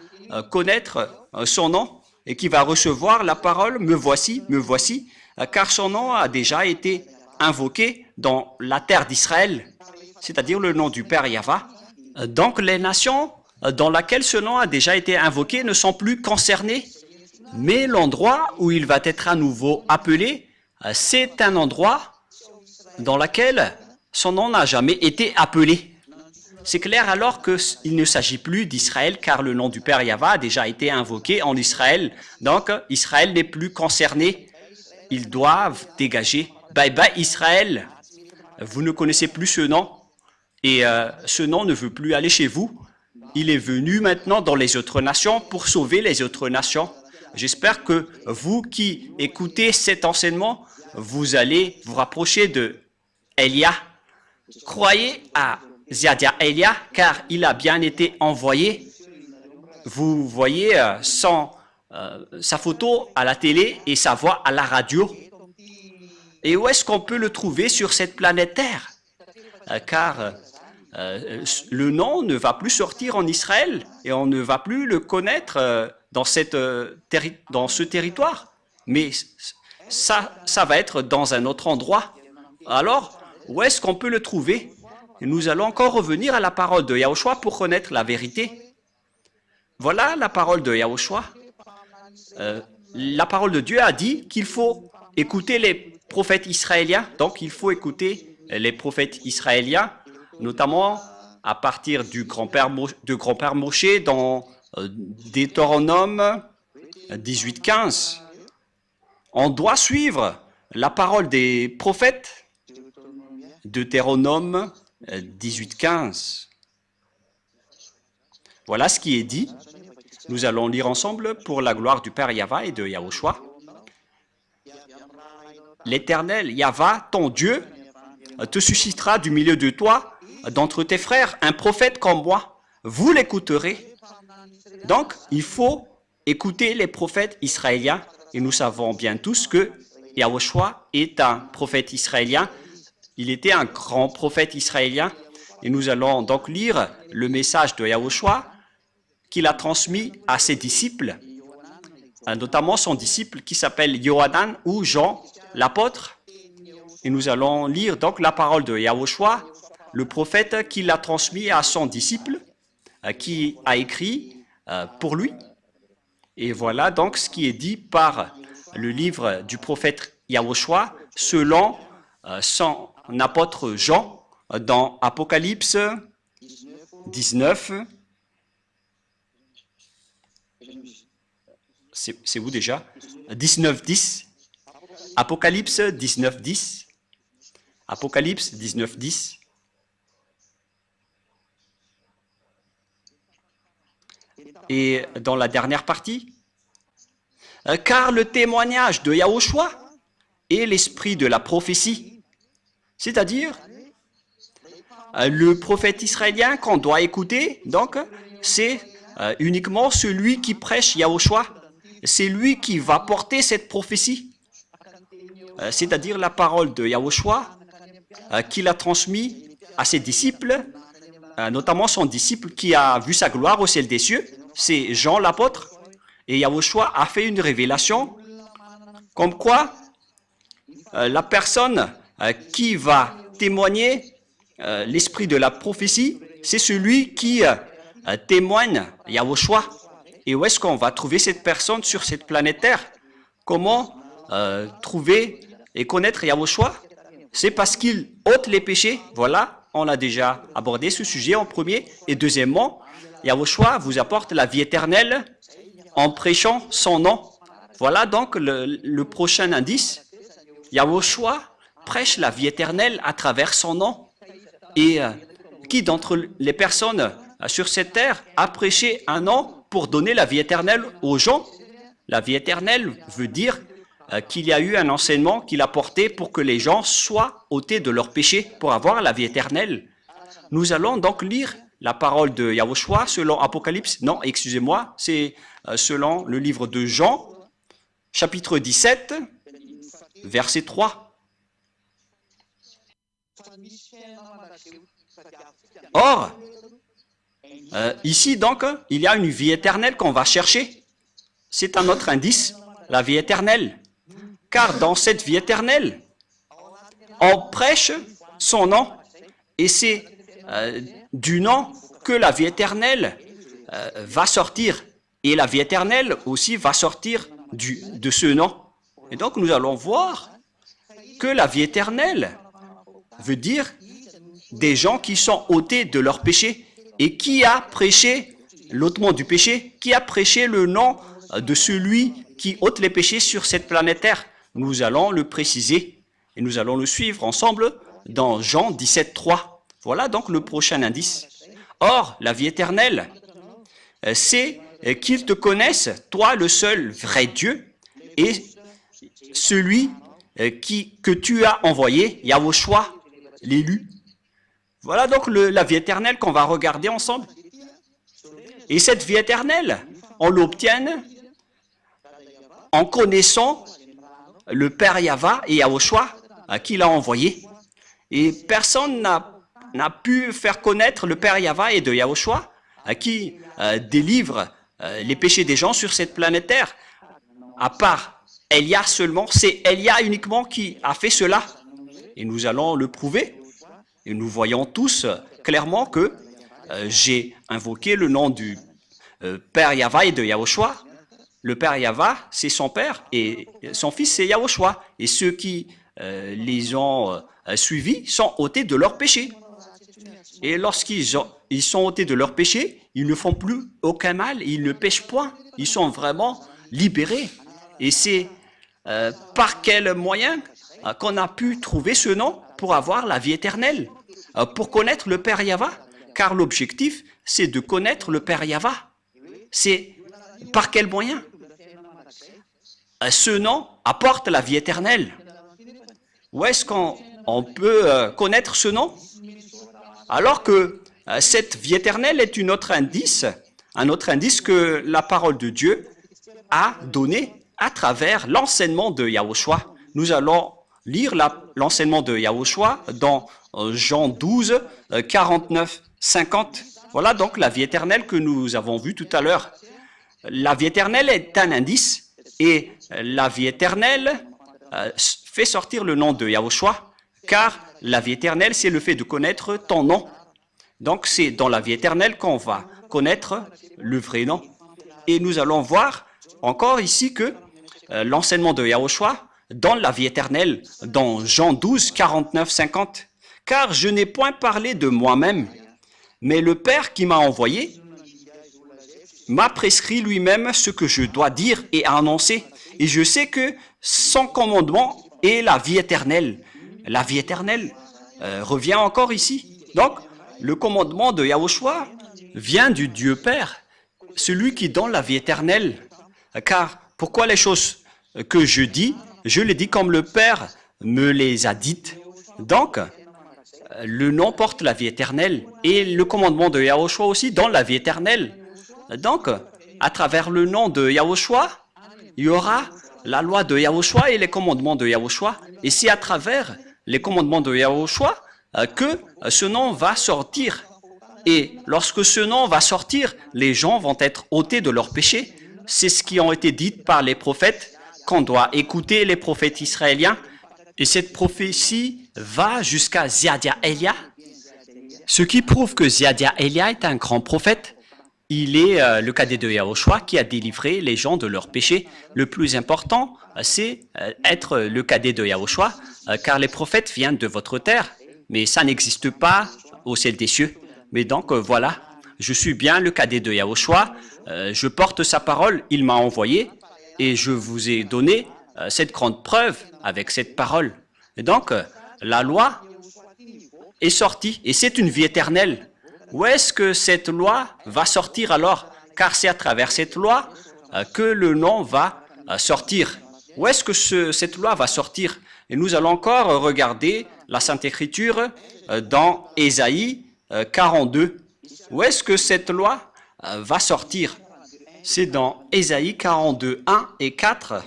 connaître son nom et qui va recevoir la parole « me voici », car son nom a déjà été invoqué dans la terre d'Israël, c'est-à-dire le nom du Père Yahva. Donc les nations dans lesquelles ce nom a déjà été invoqué ne sont plus concernées, mais l'endroit où il va être à nouveau appelé, c'est un endroit dans lequel son nom n'a jamais été appelé. C'est clair alors qu'il ne s'agit plus d'Israël, car le nom du Père Yahva a déjà été invoqué en Israël. Donc Israël n'est plus concerné. Ils doivent dégager. Bye bye Israël, vous ne connaissez plus ce nom. Et ce nom ne veut plus aller chez vous. Il est venu maintenant dans les autres nations pour sauver les autres nations. J'espère que vous qui écoutez cet enseignement, vous allez vous rapprocher de Elia. Croyez à Ziadia Elia, car il a bien été envoyé. Vous voyez sa photo à la télé et sa voix à la radio. Et où est-ce qu'on peut le trouver sur cette planète Terre? Car le nom ne va plus sortir en Israël et on ne va plus le connaître dans ce territoire. Mais ça va être dans un autre endroit. Alors, où est-ce qu'on peut le trouver? Et nous allons encore revenir à la parole de Yahushua pour connaître la vérité. Voilà la parole de Yahushua. La parole de Dieu a dit qu'il faut écouter les prophètes israéliens. Donc, il faut écouter les prophètes israéliens, notamment à partir du grand-père Moshe dans Deutéronome 18:15. On doit suivre la parole des prophètes. Deutéronome 18:15. Voilà ce qui est dit. Nous allons lire ensemble pour la gloire du Père Yahva et de Yahushua. L'Éternel Yahva, ton Dieu, te suscitera du milieu de toi, d'entre tes frères, un prophète comme moi. Vous l'écouterez. Donc, il faut écouter les prophètes israéliens. Et nous savons bien tous que Yahushua est un prophète israélien. Il était un grand prophète israélien. Et nous allons donc lire le message de Yahushua qu'il a transmis à ses disciples, notamment son disciple qui s'appelle Yohanan ou Jean, l'apôtre. Et nous allons lire donc la parole de Yahushua, le prophète qu'il a transmis à son disciple, qui a écrit pour lui. Et voilà donc ce qui est dit par le livre du prophète Yahushua selon son apôtre Jean dans Apocalypse 19. C'est où déjà? 19:10. Apocalypse 19:10. Apocalypse 19:10. Et dans la dernière partie, car le témoignage de Yahushua est l'esprit de la prophétie, c'est-à-dire le prophète israélien qu'on doit écouter, donc c'est uniquement celui qui prêche Yahushua, c'est lui qui va porter cette prophétie, c'est-à-dire la parole de Yahushua qu'il a transmis à ses disciples, notamment son disciple qui a vu sa gloire au ciel des cieux, c'est Jean l'apôtre. Et Yahushua a fait une révélation comme quoi la personne qui va témoigner l'esprit de la prophétie, c'est celui qui témoigne Yahushua. Et où est-ce qu'on va trouver cette personne sur cette planète Terre? Comment trouver et connaître Yahushua? C'est parce qu'il ôte les péchés. Voilà, on a déjà abordé ce sujet en premier. Et deuxièmement, Yahushua vous apporte la vie éternelle en prêchant son nom. Voilà donc le prochain indice. Yahushua prêche la vie éternelle à travers son nom. Et qui d'entre les personnes sur cette terre a prêché un nom pour donner la vie éternelle aux gens? La vie éternelle veut dire qu'il y a eu un enseignement qu'il a porté pour que les gens soient ôtés de leurs péchés pour avoir la vie éternelle. Nous allons donc lire la parole de Yahushua selon Apocalypse, non, excusez-moi, c'est selon le livre de Jean, chapitre 17, verset 3. Or, ici donc, il y a une vie éternelle qu'on va chercher. C'est un autre indice, la vie éternelle. Car dans cette vie éternelle, on prêche son nom. Et c'est du nom que la vie éternelle va sortir. Et la vie éternelle aussi va sortir de ce nom. Et donc nous allons voir que la vie éternelle veut dire des gens qui sont ôtés de leur péché. Et qui a prêché l'ôtement du péché? Qui a prêché le nom de celui qui ôte les péchés sur cette planète Terre? Nous allons le préciser et nous allons le suivre ensemble dans Jean 17, 3. Voilà donc le prochain indice. Or, la vie éternelle, c'est qu'ils te connaissent, toi le seul vrai Dieu, et celui que tu as envoyé, Yahushua, l'élu. Voilà donc la vie éternelle qu'on va regarder ensemble. Et cette vie éternelle, on l'obtient en connaissant le Père Yahva et Yahushua qui l'a envoyé. Et personne n'a pu faire connaître le Père Yahva et de Yahushua qui délivre les péchés des gens sur cette planète Terre. À part Elia seulement, c'est Elia uniquement qui a fait cela. Et nous allons le prouver. Et nous voyons tous clairement que j'ai invoqué le nom du Père Yahva et de Yahushua. Le Père Yahva, c'est son Père, et son Fils, c'est Yahushua. Et ceux qui les ont suivis sont ôtés de leur péché. Et lorsqu'ils sont ôtés de leur péché, ils ne font plus aucun mal, ils ne pêchent point. Ils sont vraiment libérés. Et c'est par quel moyen qu'on a pu trouver ce nom pour avoir la vie éternelle, pour connaître le Père Yahva, car l'objectif, c'est de connaître le Père Yahva. C'est par quel moyen? Ce nom apporte la vie éternelle. Où est-ce qu'on peut connaître ce nom? Alors que cette vie éternelle est un autre indice que la parole de Dieu a donné à travers l'enseignement de Yahushua. Nous allons lire l'enseignement de Yahushua dans Jean 12, 49, 50. Voilà donc la vie éternelle que nous avons vue tout à l'heure. La vie éternelle est un indice et la vie éternelle fait sortir le nom de Yahushua, car la vie éternelle, c'est le fait de connaître ton nom. Donc c'est dans la vie éternelle qu'on va connaître le vrai nom. Et nous allons voir encore ici que l'enseignement de Yahushua dans la vie éternelle, dans Jean 12, 49, 50. Car je n'ai point parlé de moi-même, mais le Père qui m'a envoyé m'a prescrit lui-même ce que je dois dire et annoncer. Et je sais que son commandement est la vie éternelle. La vie éternelle revient encore ici. Donc, le commandement de Yahushua vient du Dieu Père, celui qui donne la vie éternelle. Car pourquoi les choses que je dis, je les dis comme le Père me les a dites. Donc, le nom porte la vie éternelle et le commandement de Yahushua aussi donne la vie éternelle. Donc, à travers le nom de Yahushua, il y aura la loi de Yahushua et les commandements de Yahushua. Et c'est à travers les commandements de Yahushua que ce nom va sortir. Et lorsque ce nom va sortir, les gens vont être ôtés de leurs péchés. C'est ce qui a été dit par les prophètes, qu'on doit écouter les prophètes israéliens. Et cette prophétie va jusqu'à Ziadia Elia, ce qui prouve que Ziadia Elia est un grand prophète. Il est le cadet de Yahushua qui a délivré les gens de leurs péchés. Le plus important, c'est être le cadet de Yahushua, car les prophètes viennent de votre terre, mais ça n'existe pas au ciel des cieux. Mais donc voilà, je suis bien le cadet de Yahushua, je porte sa parole, il m'a envoyé, et je vous ai donné cette grande preuve avec cette parole. Et donc, la loi est sortie, et c'est une vie éternelle. Où est-ce que cette loi va sortir alors? Car c'est à travers cette loi que le nom va sortir. Où est-ce que cette loi va sortir? Et nous allons encore regarder la Sainte Écriture dans Ésaïe 42. Où est-ce que cette loi va sortir? C'est dans Ésaïe 42, 1 et 4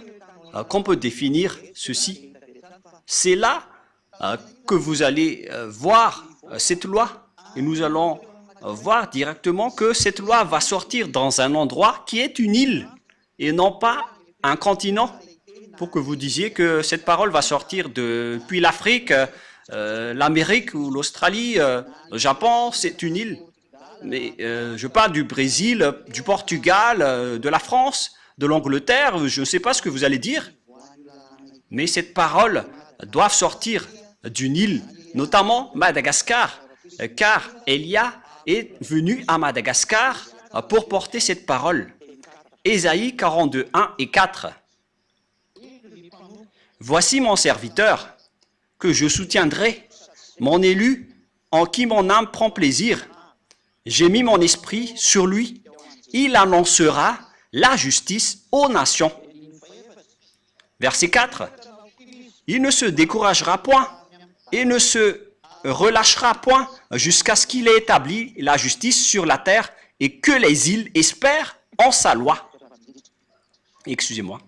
qu'on peut définir ceci. C'est là que vous allez voir cette loi et nous allons voir directement que cette loi va sortir dans un endroit qui est une île et non pas un continent, pour que vous disiez que cette parole va sortir depuis l'Afrique, l'Amérique ou l'Australie, le Japon, c'est une île. Mais je parle du Brésil, du Portugal, de la France, de l'Angleterre, je ne sais pas ce que vous allez dire, mais cette parole doit sortir d'une île, notamment Madagascar, car Élia est venu à Madagascar pour porter cette parole. Ésaïe 42, 1 et 4. Voici mon serviteur, que je soutiendrai, mon élu, en qui mon âme prend plaisir. J'ai mis mon esprit sur lui. Il annoncera la justice aux nations. Verset 4. Il ne se découragera point et ne se relâchera point jusqu'à ce qu'il ait établi la justice sur la terre et que les îles espèrent en sa loi. Excusez-moi.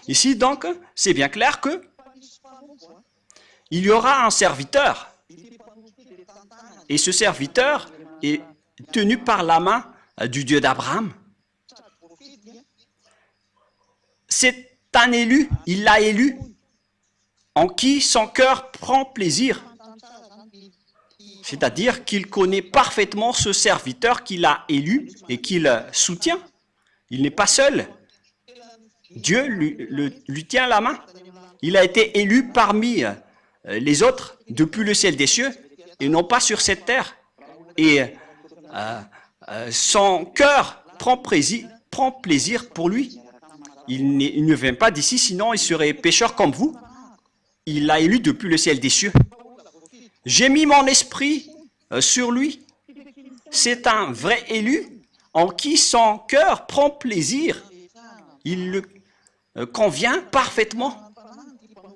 Ici, donc, c'est bien clair que il y aura un serviteur. Et ce serviteur est tenu par la main du Dieu d'Abraham. C'est un élu, il l'a élu, en qui son cœur prend plaisir. C'est-à-dire qu'il connaît parfaitement ce serviteur qu'il a élu et qu'il soutient. Il n'est pas seul. Dieu lui tient la main. Il a été élu parmi les autres depuis le ciel des cieux et non pas sur cette terre. Et son cœur prend plaisir pour lui. Il ne vient pas d'ici, sinon il serait pécheur comme vous. Il l'a élu depuis le ciel des cieux. J'ai mis mon esprit sur lui. C'est un vrai élu en qui son cœur prend plaisir. Il le convient parfaitement.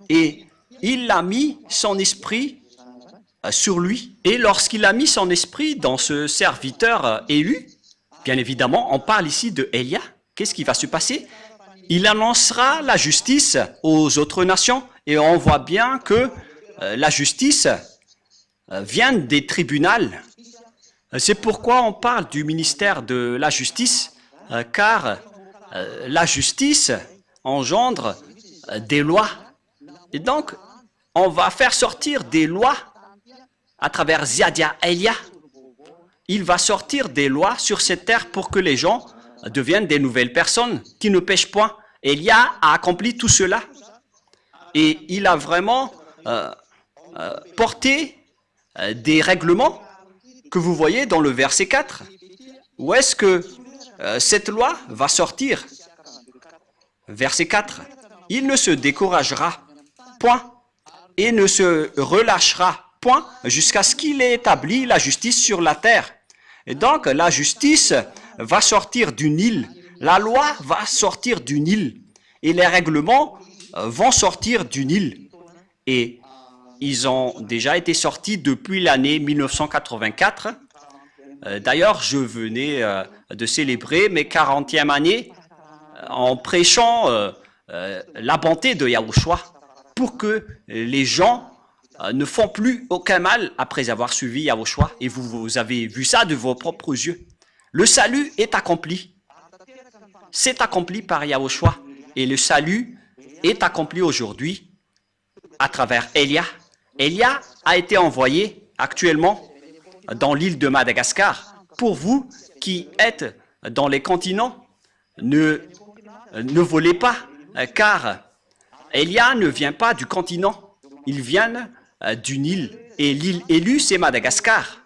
Et il a mis son esprit sur lui. Et lorsqu'il a mis son esprit dans ce serviteur élu, bien évidemment, on parle ici de Élia. Qu'est-ce qui va se passer? Il annoncera la justice aux autres nations. Et on voit bien que la justice vient des tribunaux. C'est pourquoi on parle du ministère de la justice, car la justice engendre des lois. Et donc, on va faire sortir des lois à travers Ziadia Elia. Il va sortir des lois sur cette terre pour que les gens deviennent des nouvelles personnes qui ne pêchent point. Elia a accompli tout cela. Et il a vraiment porté des règlements que vous voyez dans le verset 4. Où est-ce que cette loi va sortir? Verset 4. Il ne se découragera point et ne se relâchera point jusqu'à ce qu'il ait établi la justice sur la terre. Et donc, la justice va sortir d'une île. La loi va sortir d'une île. Et les règlements vont sortir d'une île. Et ils ont déjà été sortis depuis l'année 1984. D'ailleurs, je venais de célébrer mes 40e années en prêchant la bonté de Yahushua pour que les gens ne font plus aucun mal après avoir suivi Yahushua. Et vous avez vu ça de vos propres yeux. Le salut est accompli. C'est accompli par Yahushua. Et le salut est accompli aujourd'hui à travers Élia. Élia a été envoyé actuellement dans l'île de Madagascar. Pour vous qui êtes dans les continents, ne volez pas, car Élia ne vient pas du continent, il vient d'une île. Et l'île élue, c'est Madagascar.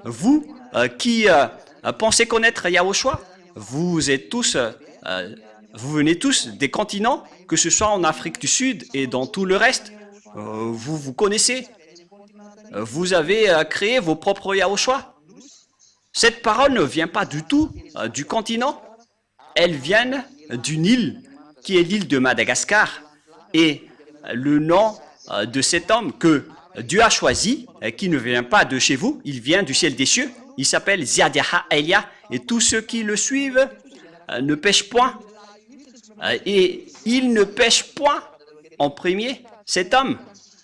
Vous qui pensez connaître Yahushua, vous êtes tous, vous venez tous des continents, que ce soit en Afrique du Sud et dans tout le reste. Vous connaissez. Vous avez créé vos propres Yahushua. Cette parole ne vient pas du tout du continent. Elle vient d'une île qui est l'île de Madagascar. Et le nom de cet homme que Dieu a choisi, qui ne vient pas de chez vous, il vient du ciel des cieux. Il s'appelle Ziadia Elia. Et tous ceux qui le suivent ne pêchent point. Et il ne pêche point en premier. Cet homme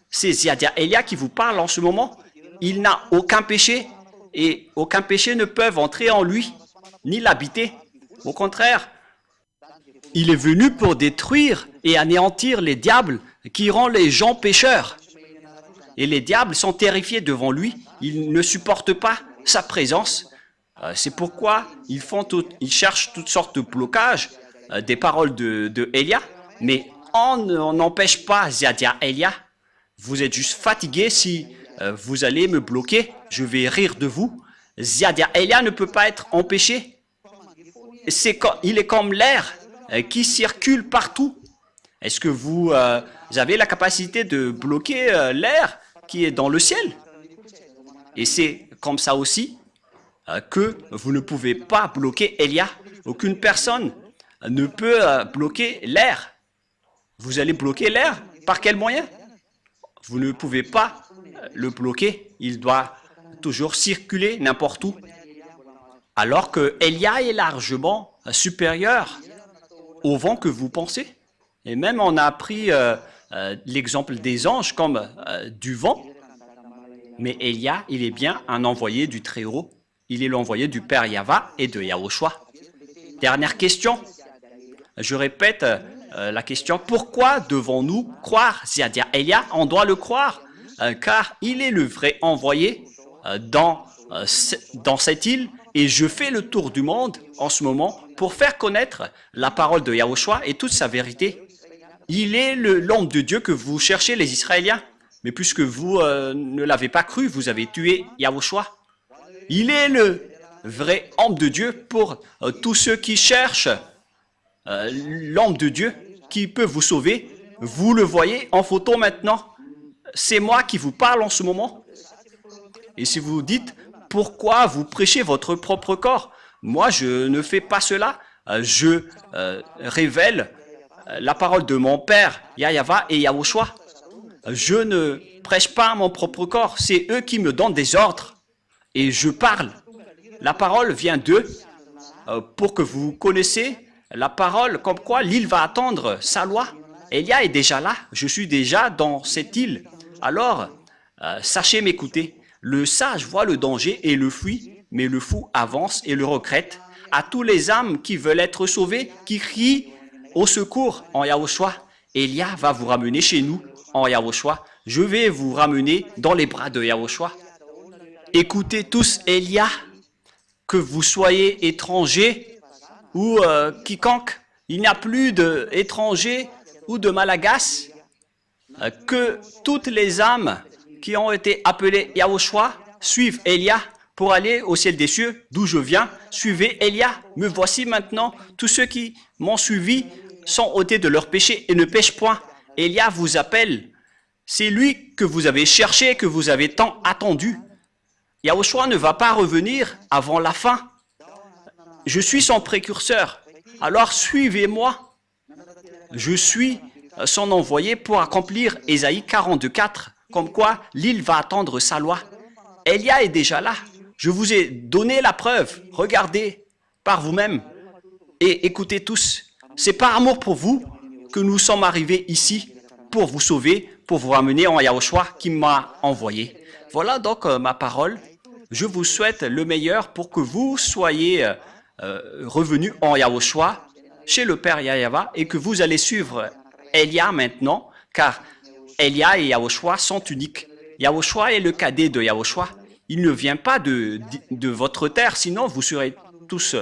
c'est Ziadia Elia qui vous parle en ce moment. Il n'a aucun péché et aucun péché ne peut entrer en lui, ni l'habiter. Au contraire, il est venu pour détruire et anéantir les diables qui rendent les gens pécheurs. Et les diables sont terrifiés devant lui. Ils ne supportent pas sa présence. C'est pourquoi ils cherchent toutes sortes de blocages des paroles de Elia. Mais on n'empêche pas Ziadia Elia. Vous êtes juste fatigué si vous allez me bloquer. Je vais rire de vous. Ziadia Elia ne peut pas être empêché. Il est comme l'air qui circule partout. Est-ce que vous avez la capacité de bloquer l'air qui est dans le ciel? Et c'est comme ça aussi que vous ne pouvez pas bloquer Elia. Aucune personne ne peut bloquer l'air. Vous allez bloquer l'air? Par quel moyen? Vous ne pouvez pas le bloquer. Il doit toujours circuler n'importe où. Alors que Elia est largement supérieur au vent que vous pensez. Et même on a pris l'exemple des anges comme du vent. Mais Elia, il est bien un envoyé du Très-Haut. Il est l'envoyé du Père Yahva et de Yahushua. Dernière question. Je répète la question. Pourquoi devons-nous croire Ziadia Elia? On doit le croire car il est le vrai envoyé dans cette île. Et je fais le tour du monde en ce moment pour faire connaître la parole de Yahushua et toute sa vérité. Il est l'homme de Dieu que vous cherchez, les Israéliens. Mais puisque vous ne l'avez pas cru, vous avez tué Yahushua. Il est le vrai homme de Dieu pour tous ceux qui cherchent l'homme de Dieu qui peut vous sauver. Vous le voyez en photo maintenant. C'est moi qui vous parle en ce moment. Et si vous dites, pourquoi vous prêchez votre propre corps? Moi, je ne fais pas cela. Je révèle la parole de mon Père, Yahva et Yahushua. Je ne prêche pas mon propre corps. C'est eux qui me donnent des ordres. Et je parle. La parole vient d'eux pour que vous connaissiez la parole comme quoi l'île va attendre sa loi. Elia est déjà là. Je suis déjà dans cette île. Alors, sachez m'écouter. Le sage voit le danger et le fuit, mais le fou avance et le regrette. À tous les âmes qui veulent être sauvées, qui crient au secours en Yahushua, Elia va vous ramener chez nous en Yahushua. Je vais vous ramener dans les bras de Yahushua. Écoutez tous Elia, que vous soyez étrangers ou quiconque. Il n'y a plus d'étrangers ou de malagasy. Que toutes les âmes qui ont été appelées Yahushua suivent Elia pour aller au ciel des cieux, d'où je viens. Suivez Elia. Me voici maintenant. Tous ceux qui m'ont suivi sont ôtés de leurs péchés et ne pêchent point. Elia vous appelle. C'est lui que vous avez cherché, que vous avez tant attendu. Yahushua ne va pas revenir avant la fin. Je suis son précurseur. Alors suivez-moi. Je suis son envoyé pour accomplir Ésaïe 42:4, comme quoi l'île va attendre sa loi. Elia est déjà là. Je vous ai donné la preuve. Regardez par vous-même et écoutez tous. C'est par amour pour vous que nous sommes arrivés ici pour vous sauver, pour vous ramener en Yahushua qui m'a envoyé. Voilà donc ma parole. Je vous souhaite le meilleur pour que vous soyez revenus en Yahushua chez le Père Yahva et que vous allez suivre Elia maintenant, car Elia et Yahushua sont uniques. Yahushua est le cadet de Yahushua. Il ne vient pas de votre terre, sinon vous serez tous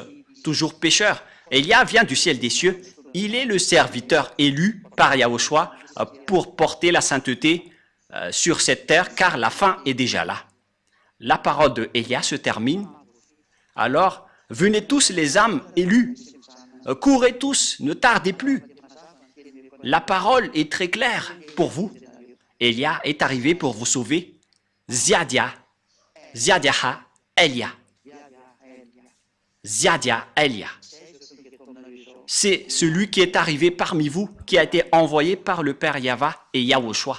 toujours pécheurs. Elia vient du ciel des cieux. Il est le serviteur élu par Yahushua pour porter la sainteté sur cette terre, car la fin est déjà là. La parole de Elia se termine. Alors, venez tous les âmes élues. Courez tous, ne tardez plus. La parole est très claire pour vous. Elia est arrivé pour vous sauver. Ziadia Elia. Ziadia Elia. C'est celui qui est arrivé parmi vous, qui a été envoyé par le Père Yahva et Yahushua.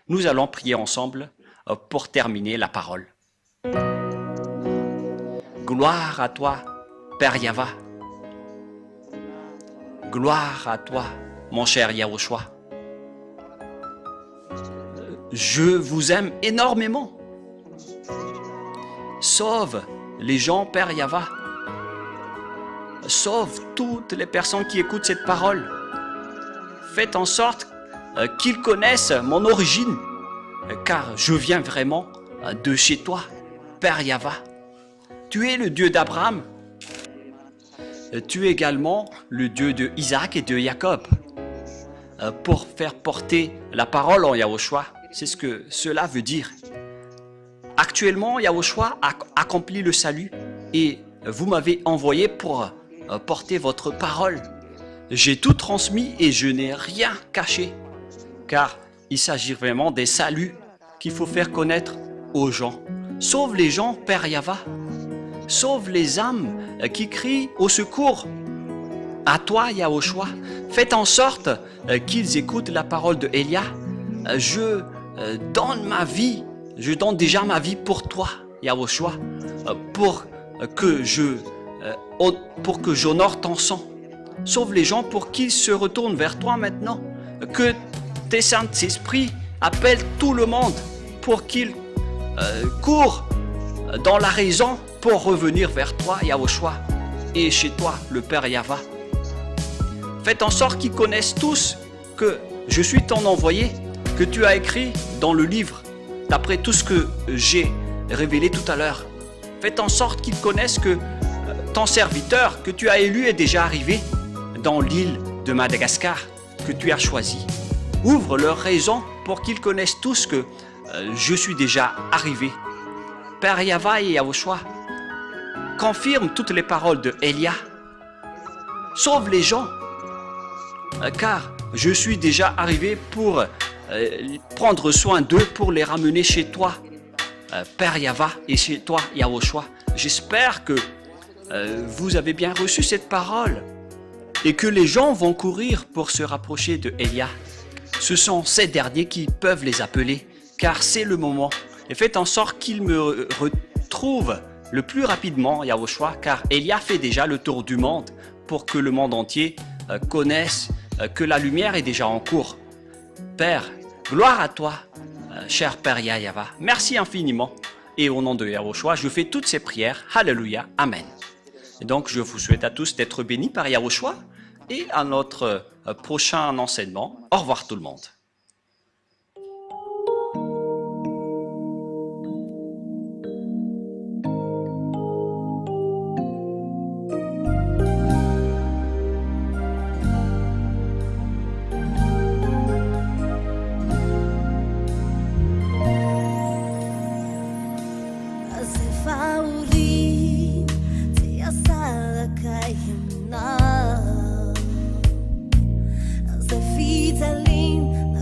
Nous allons prier ensemble pour terminer la parole. Gloire à toi, Père Yahva. Gloire à toi, mon cher Yahushua. je vous aime énormément. Sauve les gens, Père Yahva. Sauve toutes les personnes qui écoutent cette parole. Faites en sorte qu'ils connaissent mon origine, car je viens vraiment de chez toi, Père Yahva. Tu es le Dieu d'Abraham. Tu es également le Dieu de Isaac et de Jacob. Pour faire porter la parole en Yahushua, c'est ce que cela veut dire. Actuellement, Yahushua a accompli le salut et vous m'avez envoyé pour porter votre parole. J'ai tout transmis et je n'ai rien caché, car il s'agit vraiment des saluts qu'il faut faire connaître aux gens. Sauve les gens, Père Yahva. Sauve les âmes qui crient au secours. À toi, Yahushua, faites en sorte qu'ils écoutent la parole de Elia. Je donne ma vie, je donne déjà ma vie pour toi, Yahushua, pour que j'honore ton sang. Sauve les gens pour qu'ils se retournent vers toi maintenant. Que tes Saint-Esprits appellent tout le monde pour qu'ils courent dans la raison pour revenir vers toi, Yahushua, et chez toi, le Père Yahva. Faites en sorte qu'ils connaissent tous que je suis ton envoyé, que tu as écrit dans le livre, d'après tout ce que j'ai révélé tout à l'heure. Faites en sorte qu'ils connaissent que ton serviteur que tu as élu est déjà arrivé dans l'île de Madagascar que tu as choisi. Ouvre leur raison pour qu'ils connaissent tous que je suis déjà arrivé. Père Yahva et Yahushua, confirme toutes les paroles de Elia. Sauve les gens, car je suis déjà arrivé pour prendre soin d'eux, pour les ramener chez toi, Père Yahva, et chez toi, Yahushua. J'espère que vous avez bien reçu cette parole et que les gens vont courir pour se rapprocher de Elia. Ce sont ces derniers qui peuvent les appeler, car c'est le moment. Et faites en sorte qu'ils me retrouvent le plus rapidement, Yahushua, car Elia fait déjà le tour du monde pour que le monde entier connaisse que la lumière est déjà en cours. Père, gloire à toi, cher Père Yahva. Merci infiniment. Et au nom de Yahushua, je fais toutes ces prières. Alléluia. Amen. Et donc, je vous souhaite à tous d'être bénis par Yahushua et à notre prochain enseignement. Au revoir tout le monde. Fitaling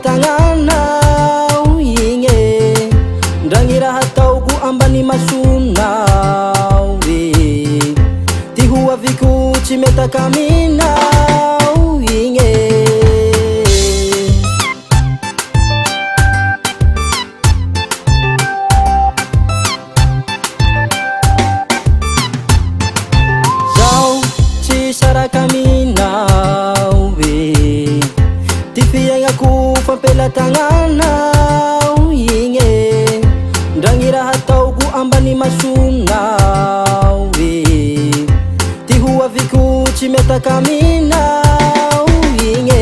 Tagnanao igny ndragny raha ataoko ambany masonao ty ho aviko tsy metaka aminao igny zaho tsy saraka aminao ty fiaignako fampela tagnanao igny ndragny raha ataoko ambany masonao ty ho aviko tsy metaka aminao igny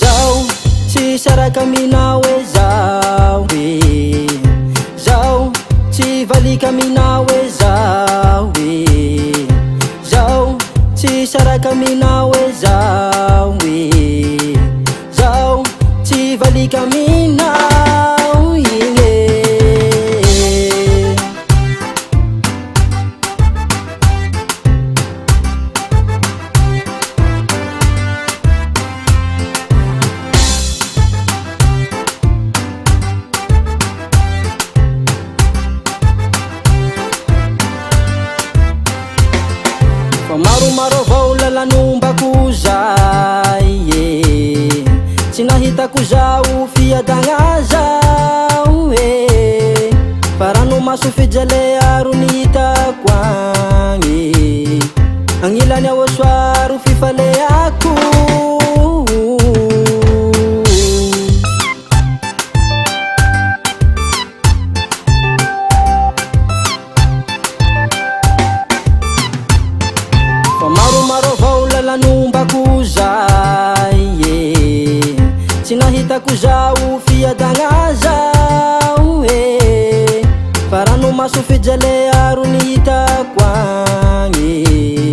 zaho tsy saraka aminao zaho zaho tsy valika aminao zaho zaho tsy saraka aminao zaho zaho tsy valika aminao igny maromaro avao lalanombako zay tsy nahitako zao fiadagna zao fa ranomaso fijale aro nihitako agny agnilany ao soaro fifaleako zao fiadagna zao e fa rano maso fijalea ro ny hitako agny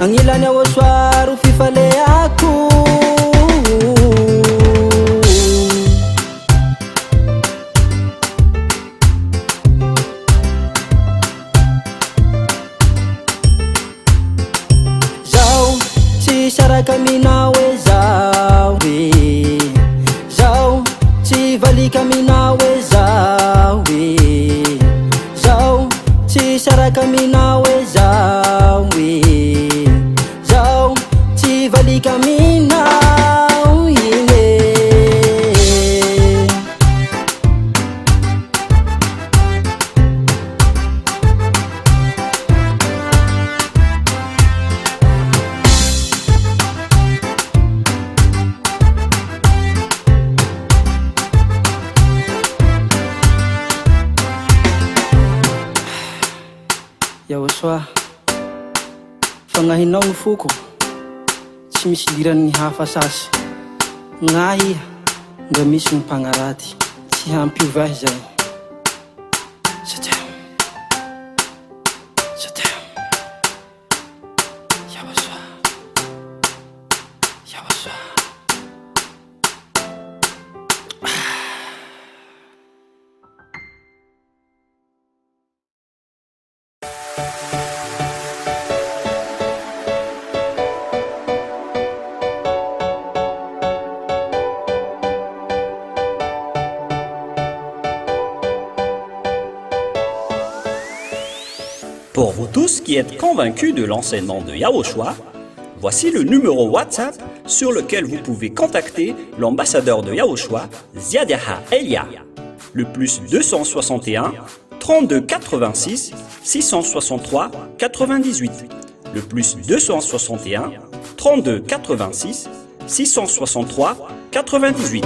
agnilany ao soaro fifaleako zao tsy saraka aminao e zao e zao tsy valika aminao e zao e zao tsy saraka aminao e zao e zao tsy valika aminao igny Yawa soa fagnahinao ny foko tsy misy dirany ny hafa sasy gnahy mba misy ny mpagnaraty tsy hampiovay zay satria yawa soa Pour vous tous qui êtes convaincus de l'enseignement de Yaoshua, voici le numéro WhatsApp sur lequel vous pouvez contacter l'ambassadeur de Yaoshua, Ziadiaha Elia, le plus 261 32 86 663 98, le plus 261 32 86 663 98.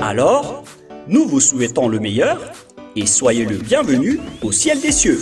Alors, nous vous souhaitons le meilleur et soyez le bienvenu au ciel des cieux.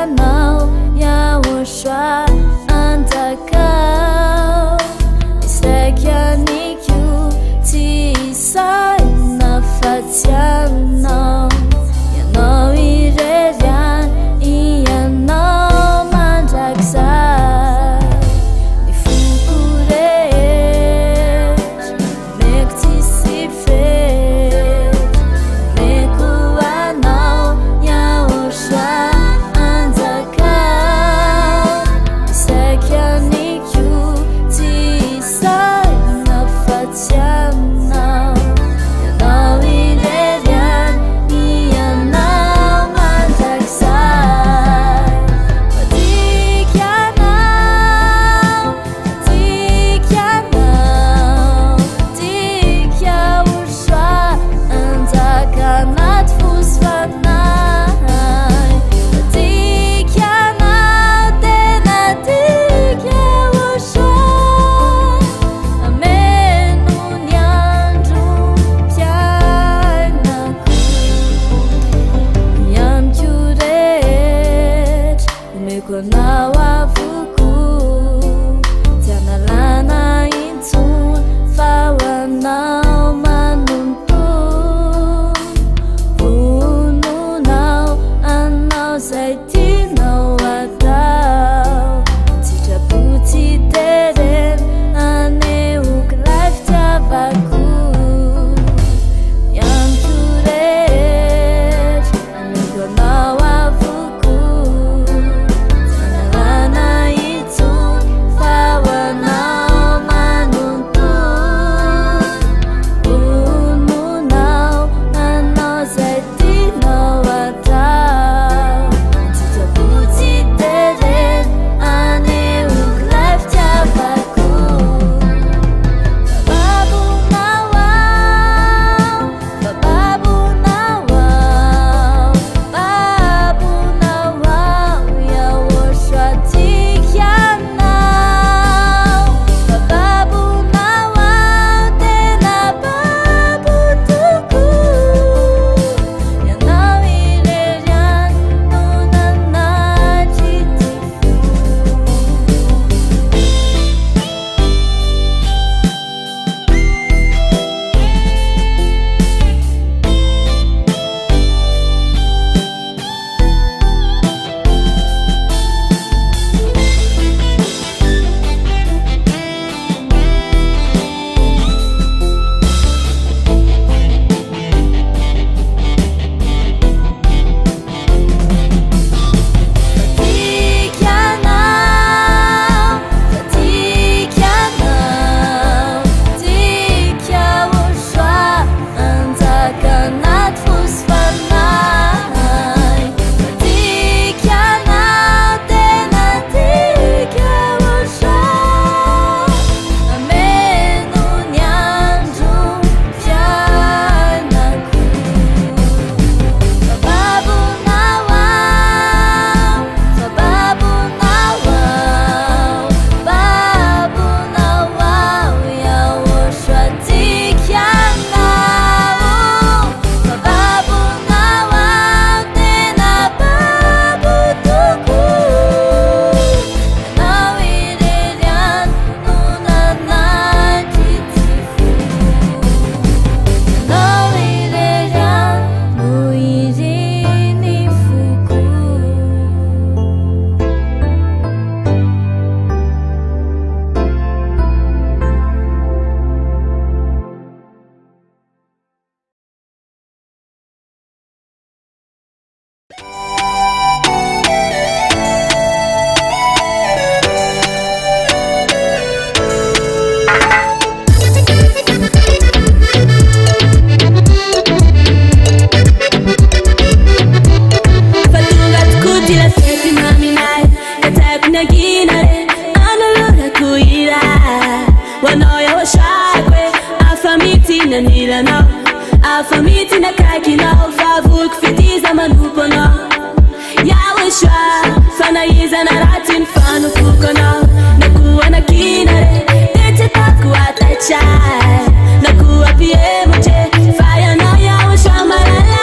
Now mity nakaikinao favoko fitiza manomponao Yahoshua fanaizana raty ny fanofokonao nakoa nakinare de tsy atako atachai nakoa piemotre fa ianao Yahoshua marala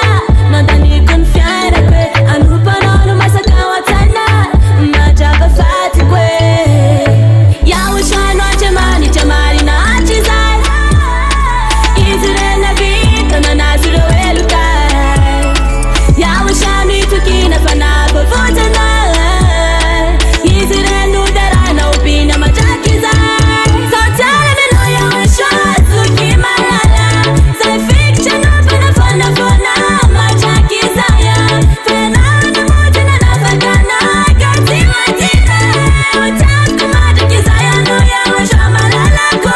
nandaniko ny fiainako e anomponao no masaka ao an-tsaina mandrapa fatiko e Yahoshua no andriamanitra marina hatrizay izy rena vita nanazy ireo elokay Yahoshua mitokina fanapavotana izy reno darana ompina mandrakizay zao tiara menao Yahoshua zoky malala zay fikitra nampanafônafôna mandrakizaya fenao namotina nafakana katsimatina otiako mandrakizay anao Yahoshua malalako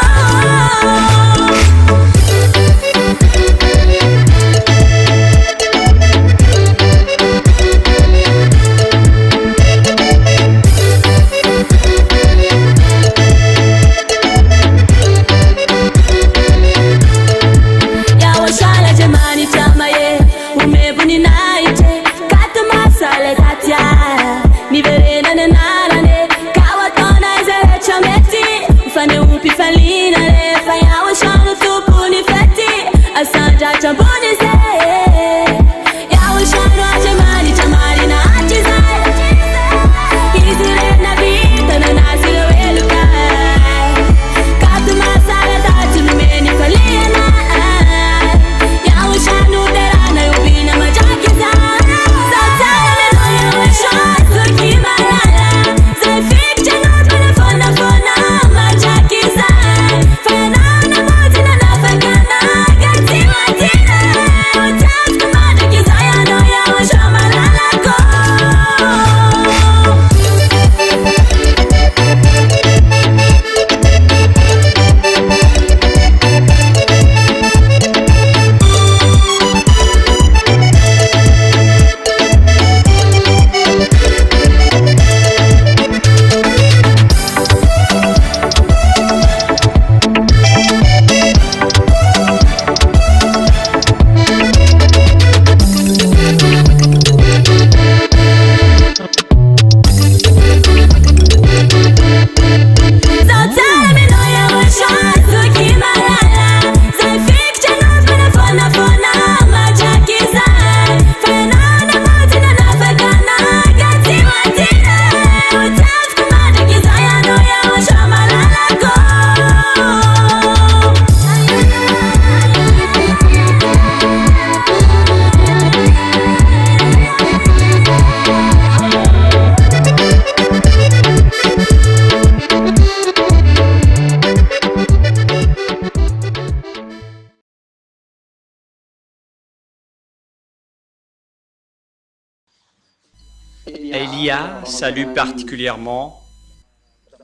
Elia salue particulièrement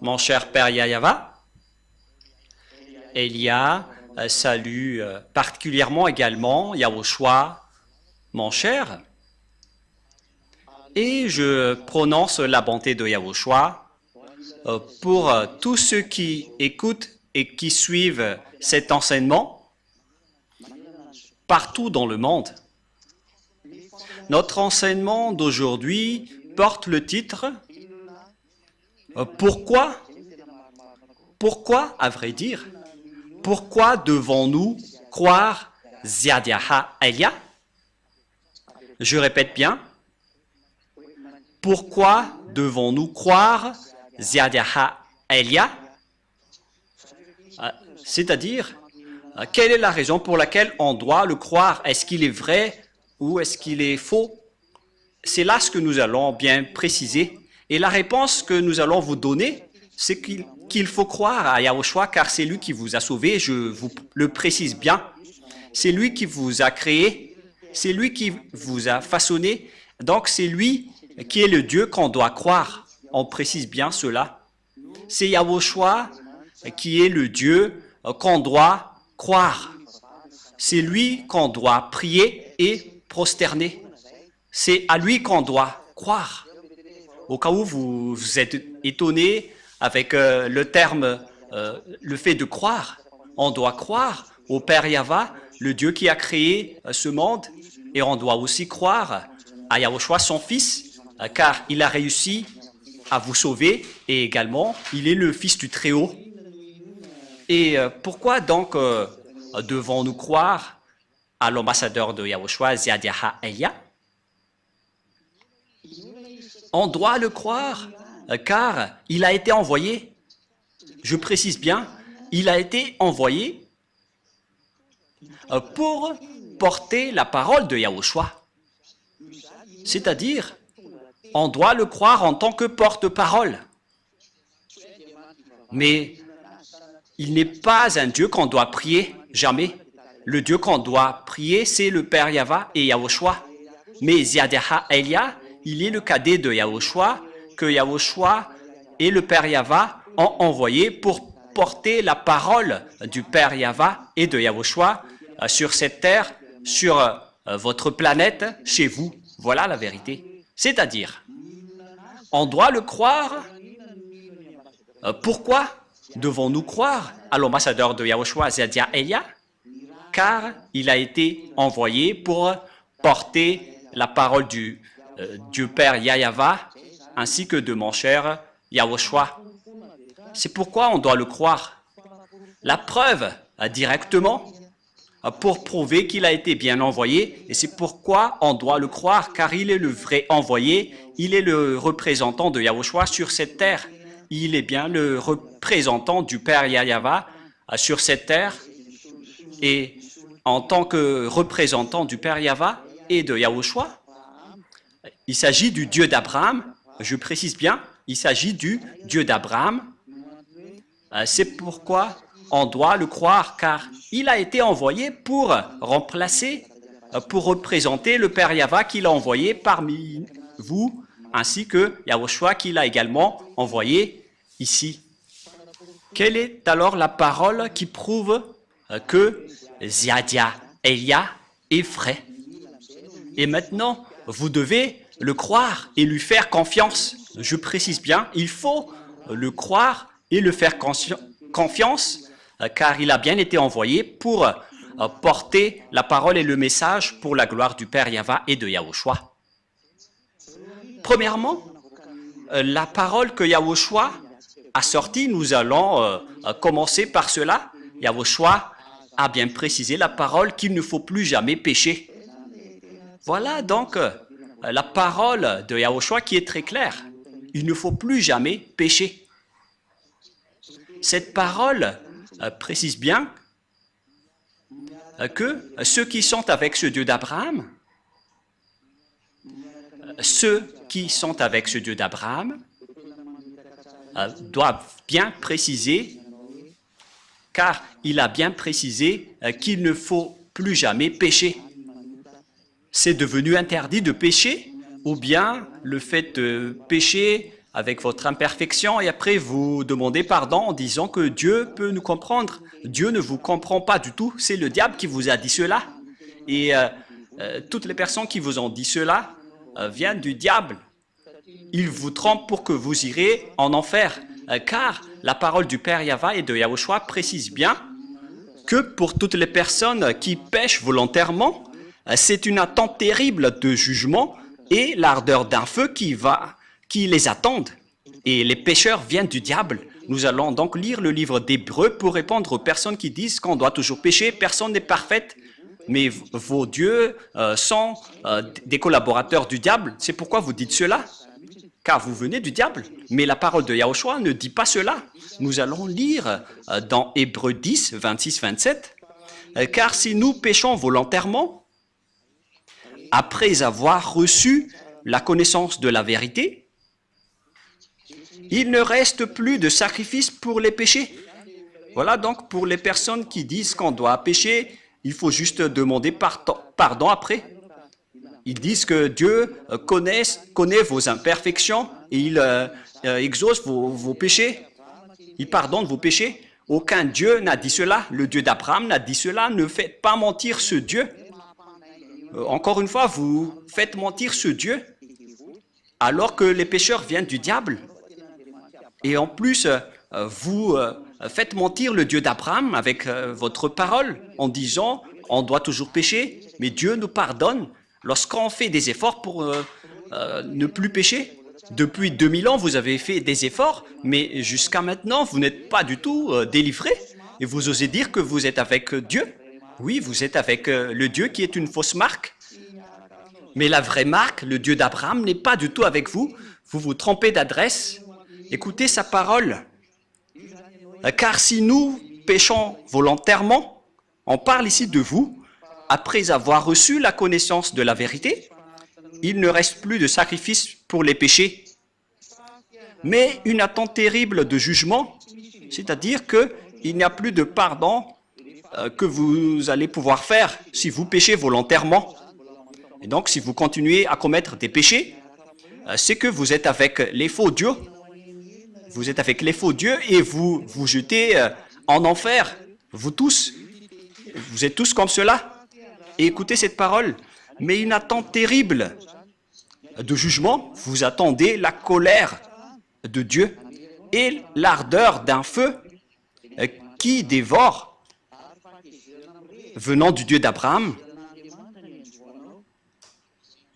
mon cher père Yayava. Elia salue particulièrement également Yahushua, mon cher. Et je prononce la bonté de Yahushua pour tous ceux qui écoutent et qui suivent cet enseignement partout dans le monde. Notre enseignement d'aujourd'hui porte le titre « Pourquoi, à vrai dire, pourquoi devons-nous croire Ziadiaha Elia ?» Je répète bien, « Pourquoi devons-nous croire Ziadiaha Elia ?» C'est-à-dire, quelle est la raison pour laquelle on doit le croire? Est-ce qu'il est vrai ou est-ce qu'il est faux? C'est là ce que nous allons bien préciser. Et la réponse que nous allons vous donner, c'est qu'il faut croire à Yahushua car c'est lui qui vous a sauvé, je vous le précise bien. C'est lui qui vous a créé, c'est lui qui vous a façonné, donc c'est lui qui est le Dieu qu'on doit croire. On précise bien cela. C'est Yahushua qui est le Dieu qu'on doit croire. C'est lui qu'on doit prier et prosterner. C'est à lui qu'on doit croire. Au cas où vous êtes étonné avec le terme, le fait de croire, on doit croire au Père Yahva le Dieu qui a créé ce monde, et on doit aussi croire à Yahushua, son Fils, car il a réussi à vous sauver, et également, il est le Fils du Très-Haut. Et pourquoi donc devons-nous croire à l'ambassadeur de Yahushua, Ziadia Elia? On doit le croire, car il a été envoyé. Je précise bien, il a été envoyé pour porter la parole de Yahushua. C'est-à-dire, on doit le croire en tant que porte-parole. Mais il n'est pas un Dieu qu'on doit prier, jamais. Le Dieu qu'on doit prier, c'est le Père Yahva et Yahushua. Mais Ziadia Elia, il est le cadet de Yahushua, que Yahushua et le Père Yahva ont envoyé pour porter la parole du Père Yahva et de Yahushua sur cette terre, sur votre planète, chez vous. Voilà la vérité. C'est-à-dire, on doit le croire. Pourquoi devons-nous croire à l'ambassadeur de Yahushua, Ziadia Elia? Car il a été envoyé pour porter la parole du Père Yahva ainsi que de mon cher Yahushua. C'est pourquoi on doit le croire. La preuve, directement, pour prouver qu'il a été bien envoyé, et c'est pourquoi on doit le croire, car il est le vrai envoyé, il est le représentant de Yahushua sur cette terre. Il est bien le représentant du Père Yahva sur cette terre, et en tant que représentant du Père Yahva et de Yahushua, il s'agit du Dieu d'Abraham, je précise bien, il s'agit du Dieu d'Abraham. C'est pourquoi on doit le croire, car il a été envoyé pour remplacer, pour représenter le Père Yahva qu'il a envoyé parmi vous, ainsi que Yahushua qu'il a également envoyé ici. Quelle est alors la parole qui prouve que Ziadia Elia est vrai? Et maintenant, vous devez le croire et lui faire confiance. Je précise bien, il faut le croire et le faire confiance, car il a bien été envoyé pour porter la parole et le message pour la gloire du Père Yahva et de Yahushua. Premièrement, la parole que Yahushua a sortie, nous allons commencer par cela. Yahushua a bien précisé la parole qu'il ne faut plus jamais pécher. Voilà donc la parole de Yahushua qui est très claire. Il ne faut plus jamais pécher. Cette parole précise bien que ceux qui sont avec ce Dieu d'Abraham, doivent bien préciser, car il a bien précisé qu'il ne faut plus jamais pécher. C'est devenu interdit de pécher, ou bien le fait de pécher avec votre imperfection et après vous demandez pardon en disant que Dieu peut nous comprendre. Dieu ne vous comprend pas du tout, c'est le diable qui vous a dit cela. Et toutes les personnes qui vous ont dit cela viennent du diable. Il vous trompe pour que vous irez en enfer, car la parole du Père Yahva et de Yahushua précise bien que pour toutes les personnes qui pêchent volontairement, c'est une attente terrible de jugement et l'ardeur d'un feu qui les attendent. Et les pécheurs viennent du diable. Nous allons donc lire le livre d'Hébreux pour répondre aux personnes qui disent qu'on doit toujours pécher. Personne n'est parfaite, mais vos dieux sont des collaborateurs du diable. C'est pourquoi vous dites cela, car vous venez du diable. Mais la parole de Yahushua ne dit pas cela. Nous allons lire dans Hébreux 10, 26-27. Car si nous péchons volontairement, après avoir reçu la connaissance de la vérité, il ne reste plus de sacrifice pour les péchés. Voilà donc pour les personnes qui disent qu'on doit pécher, il faut juste demander pardon après. Ils disent que Dieu connaît vos imperfections et il exauce vos péchés. Il pardonne vos péchés. Aucun Dieu n'a dit cela. Le Dieu d'Abraham n'a dit cela. Ne faites pas mentir ce Dieu. Encore une fois, vous faites mentir ce Dieu alors que les pécheurs viennent du diable. Et en plus, vous faites mentir le Dieu d'Abraham avec votre parole en disant on doit toujours pécher, mais Dieu nous pardonne lorsqu'on fait des efforts pour ne plus pécher. Depuis 2000 ans, vous avez fait des efforts, mais jusqu'à maintenant, vous n'êtes pas du tout délivrés. Et vous osez dire que vous êtes avec Dieu. Oui, vous êtes avec le Dieu qui est une fausse marque. Mais la vraie marque, le Dieu d'Abraham, n'est pas du tout avec vous. Vous vous trompez d'adresse. Écoutez sa parole. Car si nous péchons volontairement, on parle ici de vous, après avoir reçu la connaissance de la vérité, il ne reste plus de sacrifice pour les péchés, mais une attente terrible de jugement, c'est-à-dire qu'il n'y a plus de pardon que vous allez pouvoir faire si vous péchez volontairement. Et donc, si vous continuez à commettre des péchés, c'est que vous êtes avec les faux dieux. Vous êtes avec les faux dieux et vous vous jetez en enfer. Vous tous, vous êtes tous comme cela. Et écoutez cette parole. Mais une attente terrible de jugement, vous attendez la colère de Dieu et l'ardeur d'un feu qui dévore, venant du Dieu d'Abraham.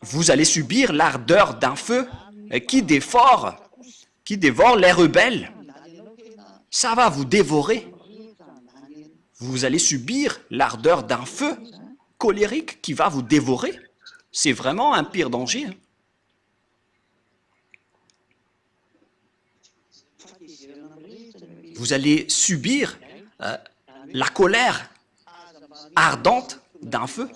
Vous allez subir l'ardeur d'un feu qui dévore les rebelles. Ça va vous dévorer. Vous allez subir l'ardeur d'un feu colérique qui va vous dévorer. C'est vraiment un pire danger. Vous allez subir la colère ardente d'un feu.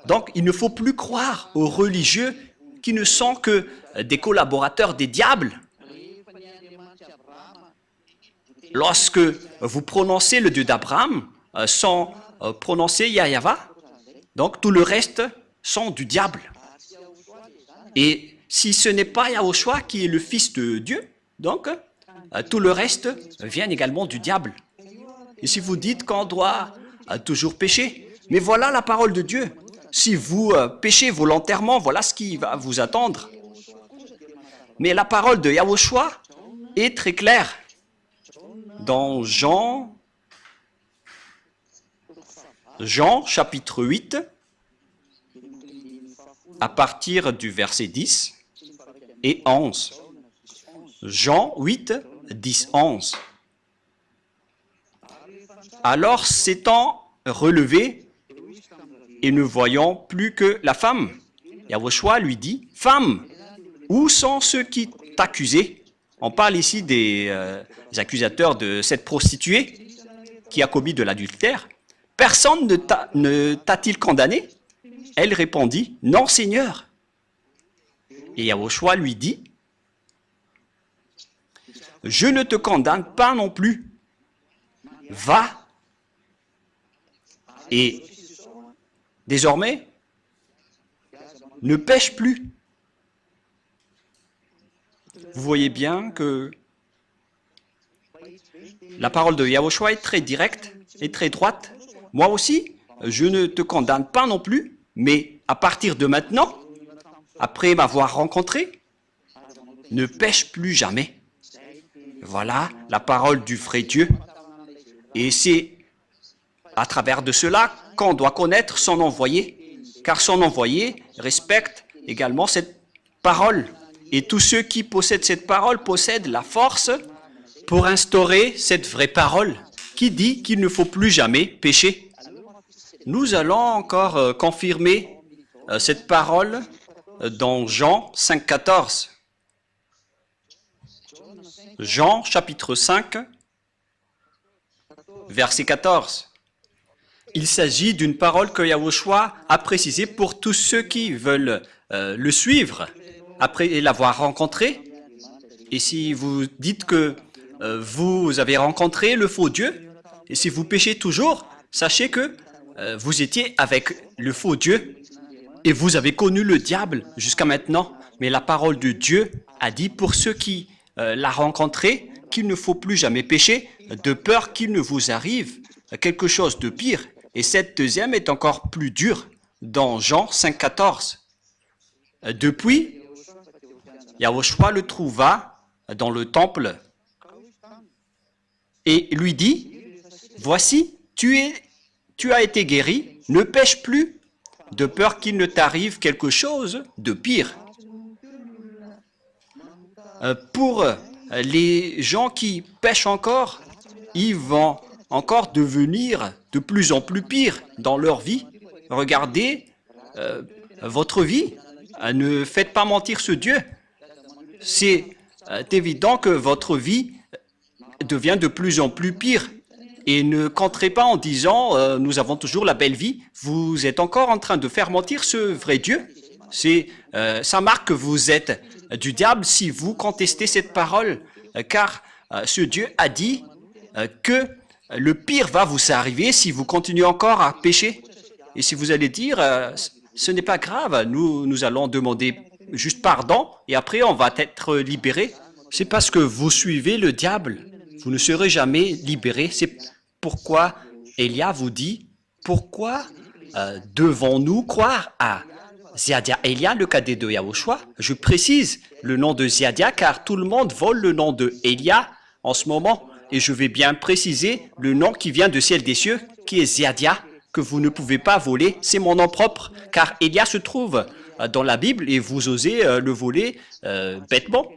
Donc, il ne faut plus croire aux religieux qui ne sont que des collaborateurs des diables. Lorsque vous prononcez le Dieu d'Abraham sans prononcer Yahweh, donc tout le reste sont du diable. Et si ce n'est pas Yahushua qui est le Fils de Dieu, donc tout le reste vient également du diable. Et si vous dites qu'on doit toujours pécher, mais voilà la parole de Dieu. Si vous péchez volontairement, voilà ce qui va vous attendre. Mais la parole de Yahushua est très claire. Dans Jean chapitre 8, à partir du verset 10 et 11. Jean 8, 10, 11. Alors s'étant relevé, et ne voyant plus que la femme, Yahushua lui dit, « Femme, où sont ceux qui t'accusaient » On parle ici des accusateurs de cette prostituée qui a commis de l'adultère. « Personne ne t'a-t-il condamné » Elle répondit, « Non, Seigneur. » Et Yahushua lui dit, « Je ne te condamne pas non plus. Va et désormais, ne pêche plus. » Vous voyez bien que la parole de Yahushua est très directe et très droite. Moi aussi, je ne te condamne pas non plus, mais à partir de maintenant, après m'avoir rencontré, ne pêche plus jamais. Voilà la parole du vrai Dieu. Et c'est à travers de cela qu'on doit connaître son envoyé, car son envoyé respecte également cette parole. Et tous ceux qui possèdent cette parole possèdent la force pour instaurer cette vraie parole qui dit qu'il ne faut plus jamais pécher. Nous allons encore confirmer cette parole dans Jean 5, 14. Jean chapitre 5, verset 14. Il s'agit d'une parole que Yahushua a précisée pour tous ceux qui veulent le suivre après l'avoir rencontré. Et si vous dites que vous avez rencontré le faux Dieu, et si vous péchez toujours, sachez que vous étiez avec le faux Dieu et vous avez connu le diable jusqu'à maintenant. Mais la parole de Dieu a dit pour ceux qui l'a rencontré qu'il ne faut plus jamais pécher de peur qu'il ne vous arrive quelque chose de pire. Et cette deuxième est encore plus dure dans Jean 5, 14. Depuis, Yahushua le trouva dans le temple et lui dit, « Voici, tu es tu as été guéri, ne pêche plus, de peur qu'il ne t'arrive quelque chose de pire. Pour les gens qui pêchent encore, ils vont encore devenir de plus en plus pires dans leur vie. Regardez votre vie. Ne faites pas mentir ce Dieu. C'est évident que votre vie devient de plus en plus pire. Et ne comptez pas en disant nous avons toujours la belle vie. Vous êtes encore en train de faire mentir ce vrai Dieu. Ça marque que vous êtes du diable si vous contestez cette parole, car ce Dieu a dit que le pire va vous arriver si vous continuez encore à pécher. Et si vous allez dire ce n'est pas grave, nous allons demander juste pardon et après on va être libéré. C'est parce que vous suivez le diable. Vous ne serez jamais libéré. C'est pourquoi Elia vous dit, pourquoi devons-nous croire à Ziadia Elia, le cadet de Yahushua? Je précise le nom de Ziadia car tout le monde vole le nom de Elia en ce moment. Et je vais bien préciser le nom qui vient du ciel des cieux, qui est Ziadia, que vous ne pouvez pas voler. C'est mon nom propre, car Elia se trouve dans la Bible et vous osez le voler bêtement.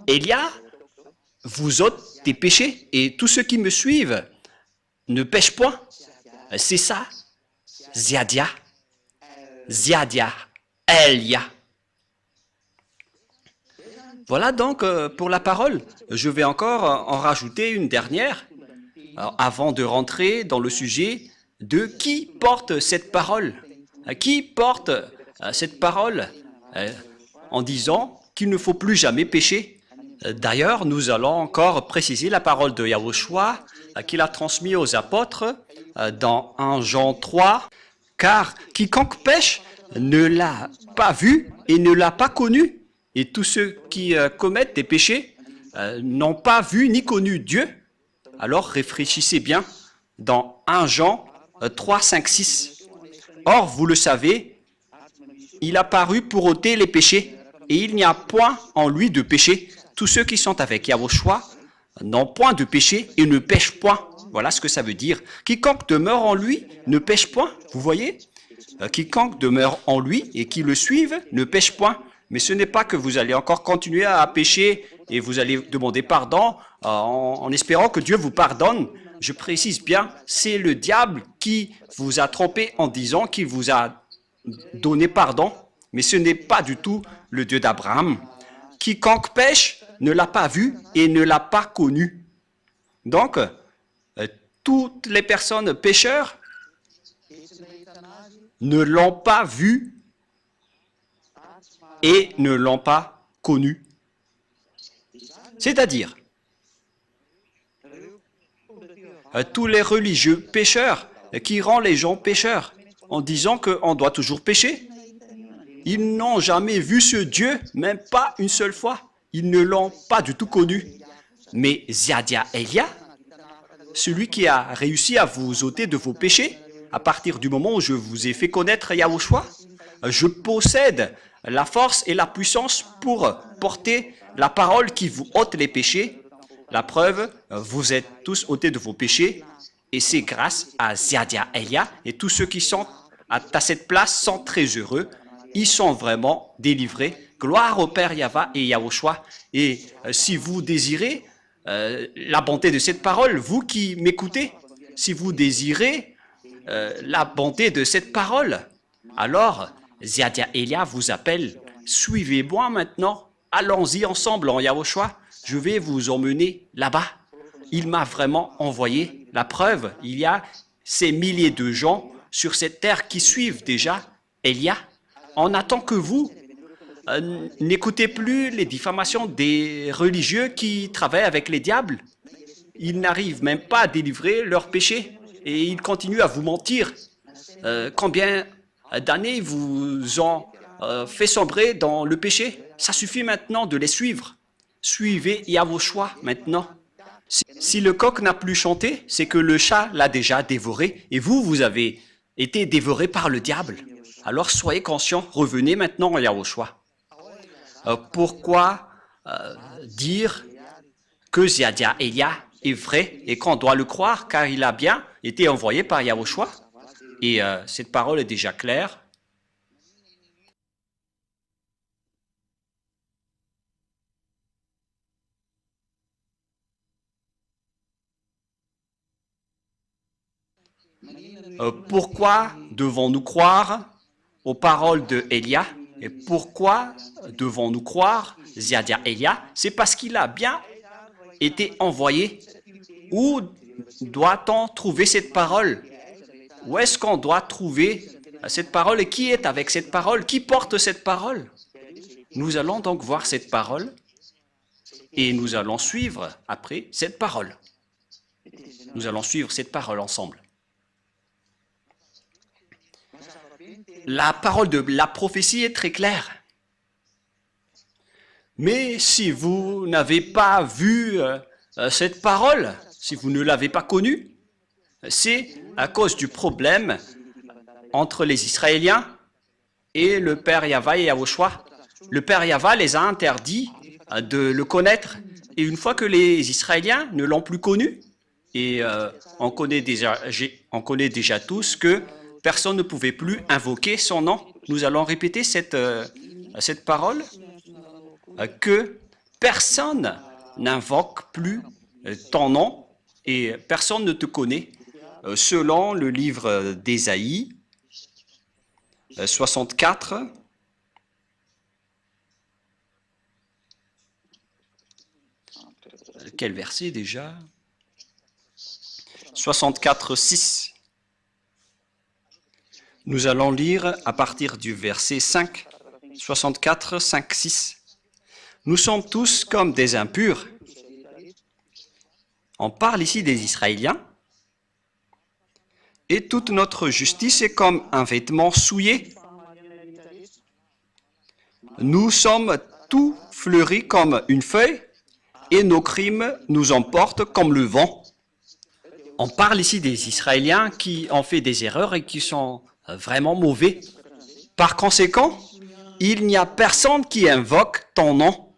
Elia vous ôte des péchés et tous ceux qui me suivent ne pêchent point. C'est ça, Ziadia. Ziadia, Elia. Voilà donc pour la parole. Je vais encore en rajouter une dernière avant de rentrer dans le sujet de qui porte cette parole. Qui porte cette parole en disant qu'il ne faut plus jamais pécher. D'ailleurs, nous allons encore préciser la parole de Yahushua qu'il a transmise aux apôtres dans 1 Jean 3. Car quiconque pêche ne l'a pas vu et ne l'a pas connu. Et tous ceux qui commettent des péchés n'ont pas vu ni connu Dieu. Alors réfléchissez bien dans 1 Jean 3, 5, 6. Or, vous le savez, il a paru pour ôter les péchés et il n'y a point en lui de péché. Tous ceux qui sont avec Yahushua n'ont point de péché et ne pêchent point. Voilà ce que ça veut dire. Quiconque demeure en lui ne pêche point. Vous voyez? Quiconque demeure en lui et qui le suive ne pêche point. Mais ce n'est pas que vous allez encore continuer à pécher et vous allez demander pardon en espérant que Dieu vous pardonne. Je précise bien, c'est le diable qui vous a trompé en disant qu'il vous a donné pardon. Mais ce n'est pas du tout le Dieu d'Abraham. Quiconque pêche ne l'a pas vu et ne l'a pas connu. Donc, toutes les personnes pécheurs ne l'ont pas vu et ne l'ont pas connu. C'est-à-dire, tous les religieux pécheurs qui rendent les gens pécheurs en disant qu'on doit toujours pécher, ils n'ont jamais vu ce Dieu, même pas une seule fois. Ils ne l'ont pas du tout connu. Mais Ziadia Elia, celui qui a réussi à vous ôter de vos péchés, à partir du moment où je vous ai fait connaître Yahushua, je possède la force et la puissance pour porter la parole qui vous ôte les péchés. La preuve, vous êtes tous ôtés de vos péchés et c'est grâce à Ziadia Elia et tous ceux qui sont à cette place sont très heureux. Ils sont vraiment délivrés. Gloire au Père Yahva et Yahushua. Et si vous désirez la bonté de cette parole, vous qui m'écoutez, si vous désirez la bonté de cette parole, alors Ziadia Elia vous appelle. Suivez-moi maintenant. Allons-y ensemble en Yahushua. Je vais vous emmener là-bas. Il m'a vraiment envoyé. La preuve, il y a ces milliers de gens sur cette terre qui suivent déjà Elia. On attend que vous n'écoutez plus les diffamations des religieux qui travaillent avec les diables. Ils n'arrivent même pas à délivrer leurs péchés et ils continuent à vous mentir. Combien d'années vous ont fait sombrer dans le péché? Ça suffit maintenant de les suivre. Suivez Yahushua maintenant. Si le coq n'a plus chanté, c'est que le chat l'a déjà dévoré et vous avez été dévoré par le diable. Alors soyez conscients, revenez maintenant à Yahushua. Pourquoi dire que Ziadia Elia est vrai et qu'on doit le croire, car il a bien été envoyé par Yahushua. Et cette parole est déjà claire. Pourquoi devons-nous croire aux paroles de Élia? Et pourquoi devons-nous croire Ziadia Élia? C'est parce qu'il a bien été envoyé. Où doit-on trouver cette parole? Où est-ce qu'on doit trouver cette parole? Et qui est avec cette parole? Qui porte cette parole? Nous allons donc voir cette parole et nous allons suivre après cette parole. Nous allons suivre cette parole ensemble. La parole de la prophétie est très claire. Mais si vous n'avez pas vu cette parole, si vous ne l'avez pas connue, c'est à cause du problème entre les Israéliens et le Père Yahva et Yahushua. Le Père Yahva les a interdits de le connaître. Et une fois que les Israéliens ne l'ont plus connu, et on connaît déjà tous que personne ne pouvait plus invoquer son nom. Nous allons répéter cette parole, que personne n'invoque plus ton nom et personne ne te connaît. Selon le livre d'Ésaïe 64, quel verset déjà? 64, 6. Nous allons lire à partir du verset 5, 64, 5, 6. Nous sommes tous comme des impurs. On parle ici des Israéliens. Et toute notre justice est comme un vêtement souillé. Nous sommes tout fleuris comme une feuille et nos crimes nous emportent comme le vent. On parle ici des Israéliens qui ont fait des erreurs et qui sont vraiment mauvais. Par conséquent, il n'y a personne qui invoque ton nom,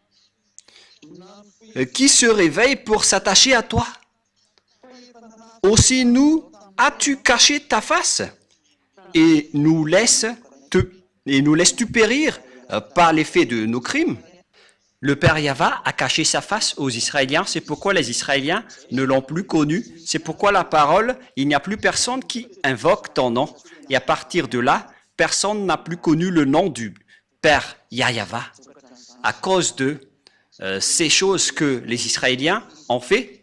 qui se réveille pour s'attacher à toi. Aussi nous, as-tu caché ta face et nous laisses-tu périr par l'effet de nos crimes? Le Père Yahva a caché sa face aux Israéliens, c'est pourquoi les Israéliens ne l'ont plus connu, c'est pourquoi la parole, il n'y a plus personne qui invoque ton nom. Et à partir de là, personne n'a plus connu le nom du Père Yahva. À cause de ces choses que les Israéliens ont fait,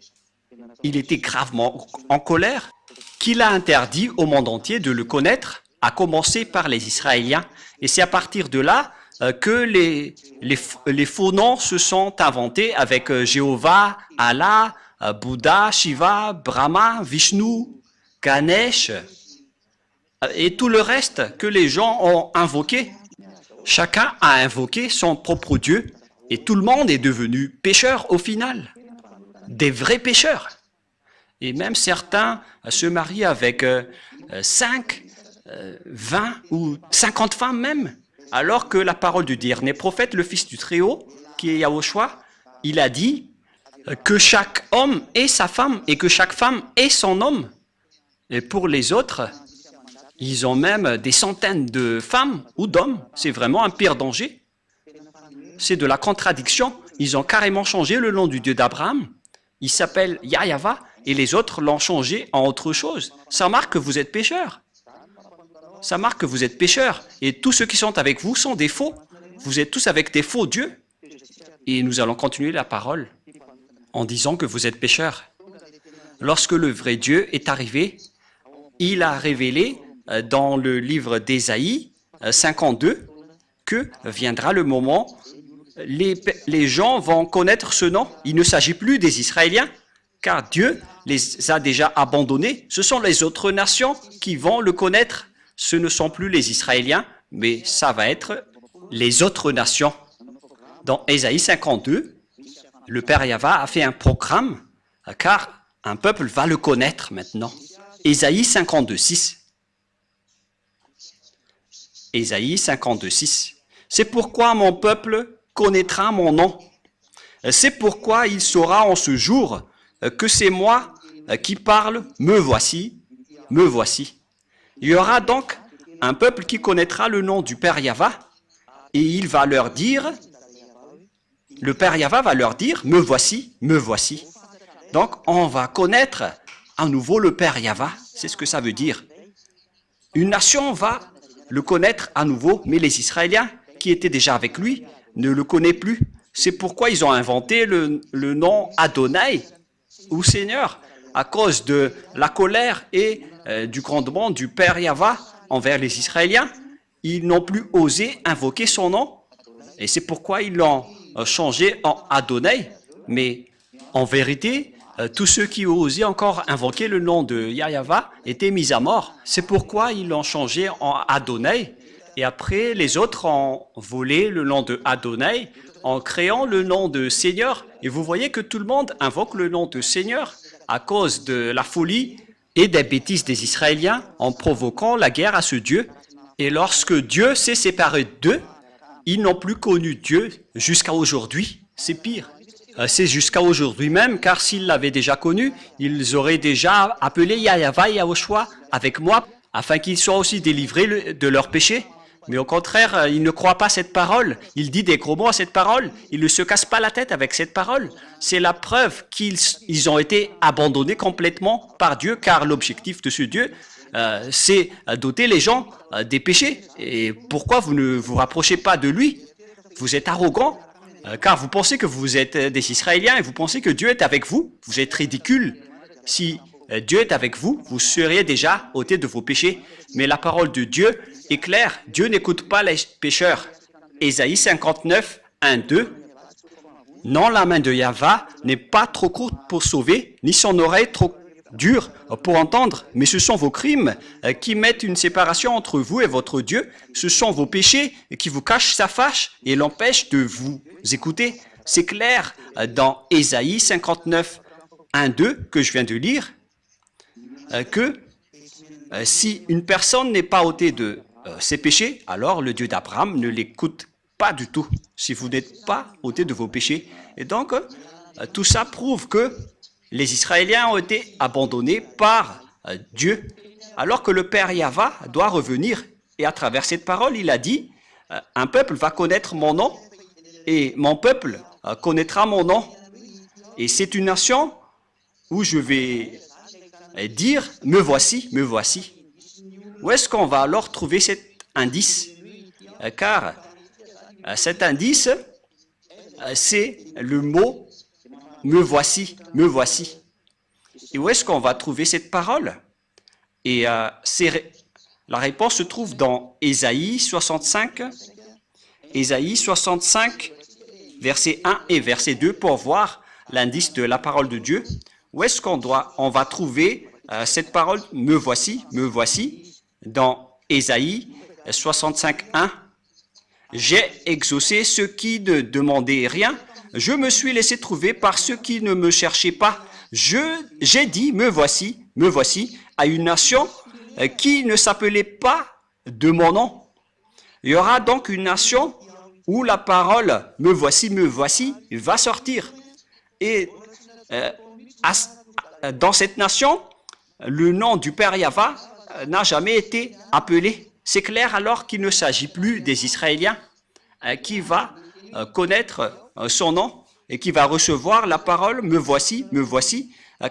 il était gravement en colère, qu'il a interdit au monde entier de le connaître, à commencer par les Israéliens. Et c'est à partir de là que les faux noms se sont inventés avec Jéhovah, Allah, Bouddha, Shiva, Brahma, Vishnu, Ganesh et tout le reste que les gens ont invoqué. Chacun a invoqué son propre Dieu et tout le monde est devenu pécheur au final, des vrais pécheurs. Et même certains se marient avec 5, 20 ou 50 femmes même. Alors que la parole du dernier prophète, le Fils du Très-Haut, qui est Yahushua, il a dit que chaque homme est sa femme et que chaque femme est son homme. Et pour les autres, ils ont même des centaines de femmes ou d'hommes. C'est vraiment un pire danger. C'est de la contradiction. Ils ont carrément changé le nom du Dieu d'Abraham. Il s'appelle Yahva et les autres l'ont changé en autre chose. Ça marque que vous êtes pécheurs. Ça marque que vous êtes pécheurs. Et tous ceux qui sont avec vous sont des faux. Vous êtes tous avec des faux dieux. Et nous allons continuer la parole en disant que vous êtes pécheurs. Lorsque le vrai Dieu est arrivé, il a révélé dans le livre d'Ésaïe 52 que viendra le moment, les gens vont connaître ce nom. Il ne s'agit plus des Israéliens, car Dieu les a déjà abandonnés. Ce sont les autres nations qui vont le connaître. Ce ne sont plus les Israéliens, mais ça va être les autres nations. Dans Ésaïe 52, le Père Yahva a fait un programme, car un peuple va le connaître maintenant. Ésaïe 52, 6. Ésaïe 52, 6. C'est pourquoi mon peuple connaîtra mon nom. C'est pourquoi il saura en ce jour que c'est moi qui parle, me voici, me voici. Il y aura donc un peuple qui connaîtra le nom du Père Yahva et il va leur dire, le Père Yahva va leur dire, me voici, me voici. Donc on va connaître à nouveau le Père Yahva, c'est ce que ça veut dire. Une nation va le connaître à nouveau, mais les Israéliens qui étaient déjà avec lui ne le connaissent plus. C'est pourquoi ils ont inventé le nom Adonai, ou Seigneur, à cause de la colère et du grondement du Père Yahva envers les Israéliens. Ils n'ont plus osé invoquer son nom, et c'est pourquoi ils l'ont changé en Adonai. Mais en vérité, tous ceux qui osaient encore invoquer le nom de Yahva étaient mis à mort. C'est pourquoi ils l'ont changé en Adonai. Et après, les autres ont volé le nom de Adonai en créant le nom de Seigneur. Et vous voyez que tout le monde invoque le nom de Seigneur à cause de la folie et des bêtises des Israéliens en provoquant la guerre à ce Dieu. Et lorsque Dieu s'est séparé d'eux, ils n'ont plus connu Dieu jusqu'à aujourd'hui. C'est pire. C'est jusqu'à aujourd'hui même, car s'ils l'avaient déjà connu, ils auraient déjà appelé Yahva et Yahushua avec moi, afin qu'ils soient aussi délivrés de leurs péchés. Mais au contraire, ils ne croient pas cette parole. Il dit des gros mots à cette parole. Ils ne se cassent pas la tête avec cette parole. C'est la preuve qu'ils ont été abandonnés complètement par Dieu, car l'objectif de ce Dieu, c'est d'ôter les gens des péchés. Et pourquoi vous ne vous rapprochez pas de lui? Vous êtes arrogant, car vous pensez que vous êtes des Israéliens et vous pensez que Dieu est avec vous. Vous êtes ridicule. Si Dieu est avec vous, vous seriez déjà ôtés de vos péchés. Mais la parole de Dieu est claire. Dieu n'écoute pas les pécheurs. Ésaïe 59, 1, 2. Non, la main de Yahva n'est pas trop courte pour sauver, ni son oreille trop dure pour entendre, mais ce sont vos crimes qui mettent une séparation entre vous et votre Dieu. Ce sont vos péchés qui vous cachent sa face et l'empêchent de vous écouter. C'est clair dans Ésaïe 59, 1, 2 que je viens de lire, que si une personne n'est pas ôtée de ses péchés, alors le Dieu d'Abraham ne l'écoute pas du tout, si vous n'êtes pas ôté de vos péchés. Et donc, tout ça prouve que les Israéliens ont été abandonnés par Dieu, alors que le Père Yahva doit revenir. Et à travers cette parole, il a dit, un peuple va connaître mon nom, et mon peuple connaîtra mon nom. Et c'est une nation où je vais dire, me voici, me voici. Où est-ce qu'on va alors trouver cet indice? Car cet indice, c'est le mot me voici, me voici. Et où est-ce qu'on va trouver cette parole? Et la réponse se trouve dans Ésaïe 65, verset 1 et verset 2 pour voir l'indice de la parole de Dieu. Où est-ce qu'on va trouver cette parole me voici, dans Ésaïe 65, 1. J'ai exaucé ceux qui ne demandaient rien. Je me suis laissé trouver par ceux qui ne me cherchaient pas. J'ai dit, me voici, à une nation qui ne s'appelait pas de mon nom. Il y aura donc une nation où la parole me voici, va sortir. Et dans cette nation, le nom du Père Yahva n'a jamais été appelé. C'est clair alors qu'il ne s'agit plus des Israéliens qui va connaître son nom et qui va recevoir la parole me voici,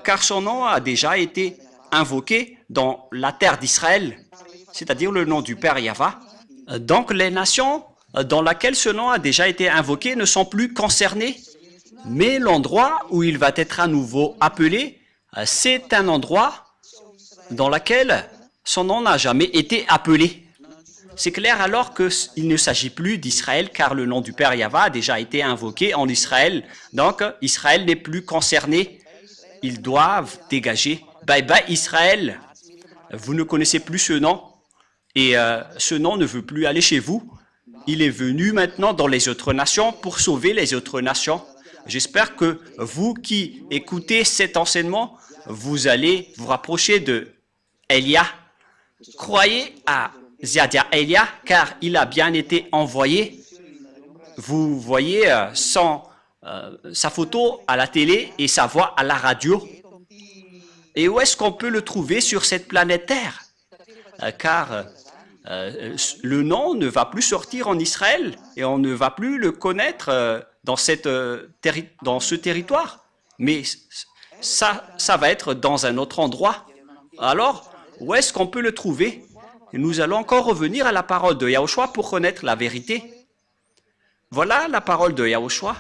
car son nom a déjà été invoqué dans la terre d'Israël, c'est-à-dire le nom du Père Yahva. Donc les nations dans lesquelles ce nom a déjà été invoqué ne sont plus concernées, mais l'endroit où il va être à nouveau appelé, c'est un endroit dans lequel son nom n'a jamais été appelé. C'est clair alors qu'il ne s'agit plus d'Israël, car le nom du Père Yahva a déjà été invoqué en Israël. Donc, Israël n'est plus concerné. Ils doivent dégager. Bye bye Israël. Vous ne connaissez plus ce nom. Et ce nom ne veut plus aller chez vous. Il est venu maintenant dans les autres nations pour sauver les autres nations. J'espère que vous qui écoutez cet enseignement, vous allez vous rapprocher de Elia. Croyez à Ziadia Elia, car il a bien été envoyé. Vous voyez sa photo à la télé et sa voix à la radio. Et où est-ce qu'on peut le trouver sur cette planète Terre? Car le nom ne va plus sortir en Israël et on ne va plus le connaître dans ce territoire. Mais ça va être dans un autre endroit. Alors, où est-ce qu'on peut le trouver? Et nous allons encore revenir à la parole de Yahushua pour connaître la vérité. Voilà la parole de Yahushua.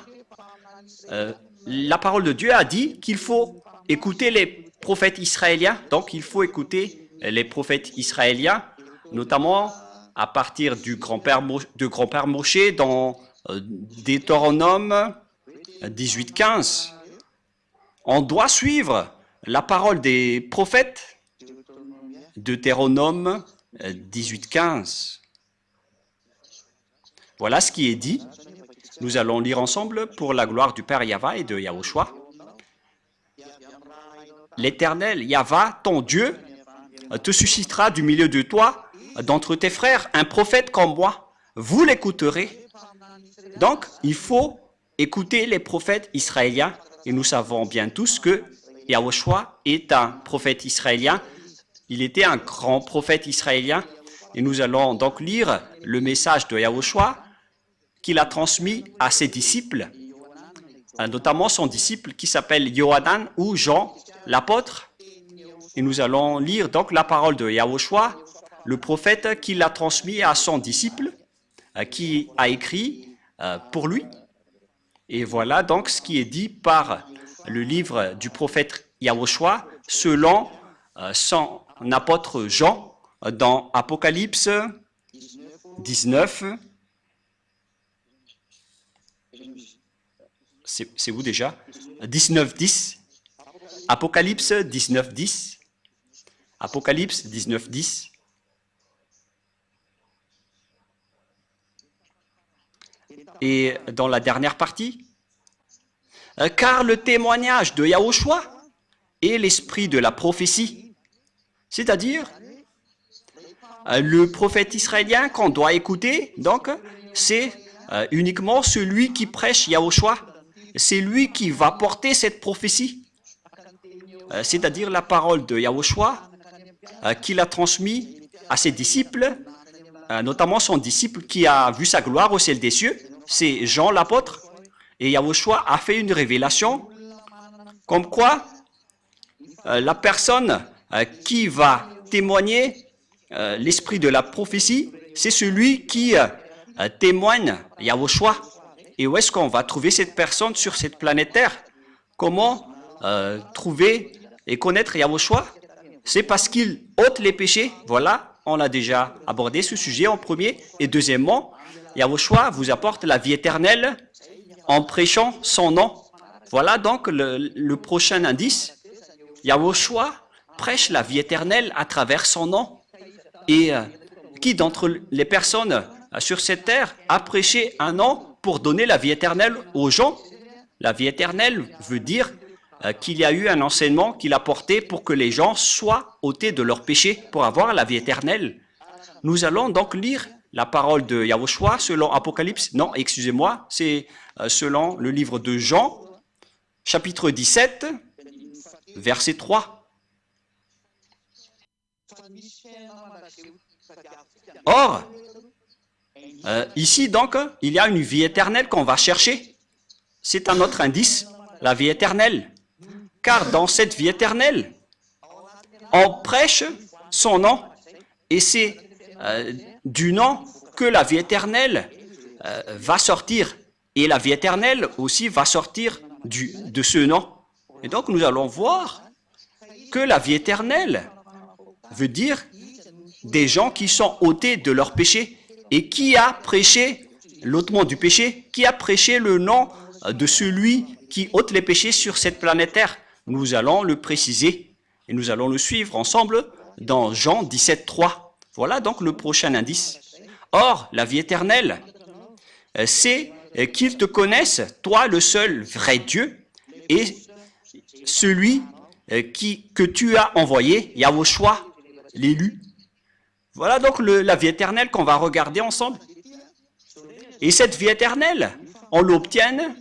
La parole de Dieu a dit qu'il faut écouter les prophètes israéliens. Donc, il faut écouter les prophètes israéliens, notamment à partir de grand-père Moshe dans Deutéronome 18:15. On doit suivre la parole des prophètes. Deutéronome 18:15. Voilà ce qui est dit. Nous allons lire ensemble pour la gloire du Père Yahva et de Yahushua. L'Éternel, Yahva, ton Dieu, te suscitera du milieu de toi, d'entre tes frères, un prophète comme moi. Vous l'écouterez. Donc, il faut écouter les prophètes israéliens. Et nous savons bien tous que Yahushua est un prophète israélien. Il était un grand prophète israélien. Et nous allons donc lire le message de Yahushua qu'il a transmis à ses disciples, notamment son disciple qui s'appelle Yohanan ou Jean, l'apôtre. Et nous allons lire donc la parole de Yahushua, le prophète qui l'a transmis à son disciple, qui a écrit pour lui. Et voilà donc ce qui est dit par le livre du prophète Yahushua selon son apôtre Jean dans Apocalypse 19. C'est où déjà? 19:10. Apocalypse 19:10. Apocalypse 19:10. Et dans la dernière partie, car le témoignage de Yahushua est l'esprit de la prophétie, c'est-à-dire le prophète israélien qu'on doit écouter, donc c'est uniquement celui qui prêche Yahushua. C'est lui qui va porter cette prophétie, c'est-à-dire la parole de Yahushua qu'il a transmis à ses disciples, notamment son disciple qui a vu sa gloire au ciel des cieux, c'est Jean l'apôtre. Et Yahushua a fait une révélation comme quoi la personne qui va témoigner l'esprit de la prophétie, c'est celui qui témoigne Yahushua. Et où est-ce qu'on va trouver cette personne sur cette planète Terre? Comment trouver et connaître Yahushua? C'est parce qu'il ôte les péchés. Voilà, on a déjà abordé ce sujet en premier. Et deuxièmement, Yahushua vous apporte la vie éternelle en prêchant son nom. Voilà donc le prochain indice. Yahushua prêche la vie éternelle à travers son nom. Et qui d'entre les personnes sur cette terre a prêché un nom pour donner la vie éternelle aux gens? La vie éternelle veut dire qu'il y a eu un enseignement qu'il a porté pour que les gens soient ôtés de leurs péchés pour avoir la vie éternelle. Nous allons donc lire la parole de Yahushua selon Apocalypse, non, excusez-moi, c'est selon le livre de Jean, chapitre 17, verset 3. Or, ici donc, il y a une vie éternelle qu'on va chercher. C'est un autre indice, la vie éternelle. Car dans cette vie éternelle, on prêche son nom. Et c'est du nom que la vie éternelle va sortir. Et la vie éternelle aussi va sortir de ce nom. Et donc nous allons voir que la vie éternelle veut dire des gens qui sont ôtés de leurs péchés. Et qui a prêché l'ôtement du péché? Qui a prêché le nom de celui qui ôte les péchés sur cette planète Terre? Nous allons le préciser et nous allons le suivre ensemble dans Jean 17, 3. Voilà donc le prochain indice. Or, la vie éternelle, c'est qu'ils te connaissent, toi le seul vrai Dieu, et celui que tu as envoyé, Yahushua, l'élu. Voilà donc la vie éternelle qu'on va regarder ensemble. Et cette vie éternelle, on l'obtient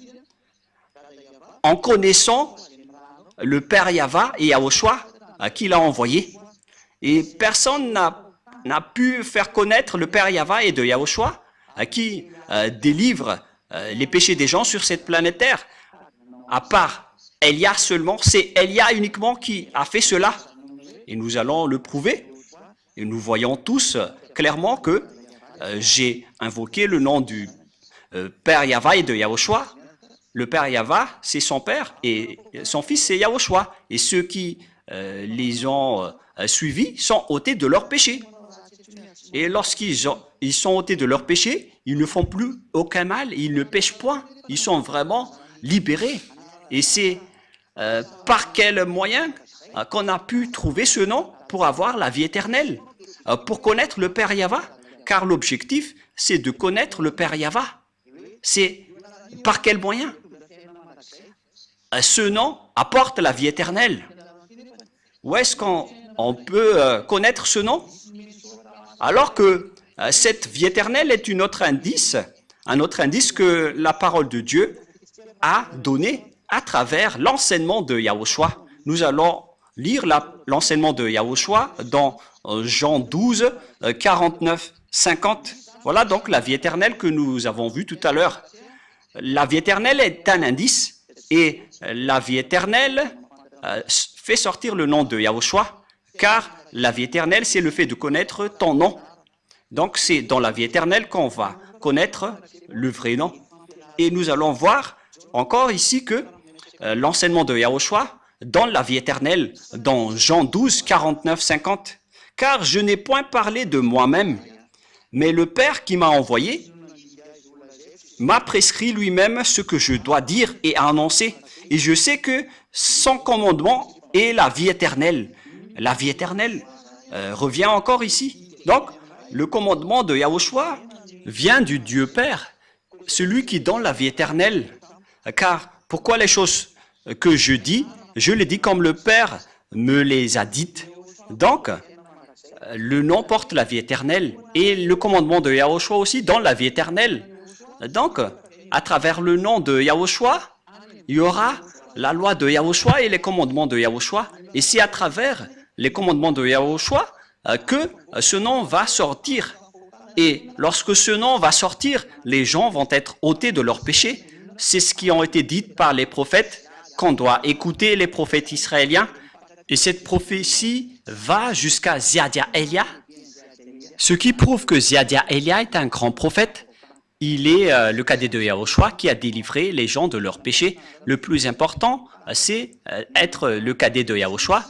en connaissant le Père Yahva et Yahushua qu'il a envoyé. Et personne n'a pu faire connaître le Père Yahva et de Yahushua qui délivre les péchés des gens sur cette planète Terre. À part Elia seulement, c'est Elia uniquement qui a fait cela. Et nous allons le prouver. Et nous voyons tous clairement que j'ai invoqué le nom du Père Yahva et de Yahushua. Le Père Yahva, c'est son Père et son Fils, c'est Yahushua. Et ceux qui les ont suivis sont ôtés de leurs péchés. Et lorsqu'ils sont ôtés de leurs péchés, ils ne font plus aucun mal, ils ne pêchent point. Ils sont vraiment libérés. Et c'est par quel moyen qu'on a pu trouver ce nom pour avoir la vie éternelle, pour connaître le Père Yahva, car l'objectif, c'est de connaître le Père Yahva. C'est par quel moyen? Ce nom apporte la vie éternelle. Où est-ce qu'on peut connaître ce nom? Alors que cette vie éternelle est un autre indice que la parole de Dieu a donné à travers l'enseignement de Yahushua. Nous allons lire l'enseignement de Yahushua dans Jean 12, 49, 50. Voilà donc la vie éternelle que nous avons vue tout à l'heure. La vie éternelle est un indice et la vie éternelle fait sortir le nom de Yahushua, car la vie éternelle, c'est le fait de connaître ton nom. Donc c'est dans la vie éternelle qu'on va connaître le vrai nom. Et nous allons voir encore ici que l'enseignement de Yahushua donne la vie éternelle dans Jean 12, 49, 50. Car je n'ai point parlé de moi-même, mais le Père qui m'a envoyé m'a prescrit lui-même ce que je dois dire et annoncer. Et je sais que son commandement est la vie éternelle. La vie éternelle revient encore ici. Donc, le commandement de Yahushua vient du Dieu Père, celui qui donne la vie éternelle. Car pourquoi les choses que je dis, je les dis comme le Père me les a dites. Donc, le nom porte la vie éternelle et le commandement de Yahushua aussi donne la vie éternelle. Donc, à travers le nom de Yahushua, il y aura la loi de Yahushua et les commandements de Yahushua. Et c'est à travers les commandements de Yahushua que ce nom va sortir. Et lorsque ce nom va sortir, les gens vont être ôtés de leurs péchés. C'est ce qui a été dit par les prophètes, qu'on doit écouter les prophètes israéliens. Et cette prophétie va jusqu'à Ziadia Elia, ce qui prouve que Ziadia Elia est un grand prophète. Il est le cadet de Yahushua qui a délivré les gens de leurs péchés. Le plus important, c'est être le cadet de Yahushua,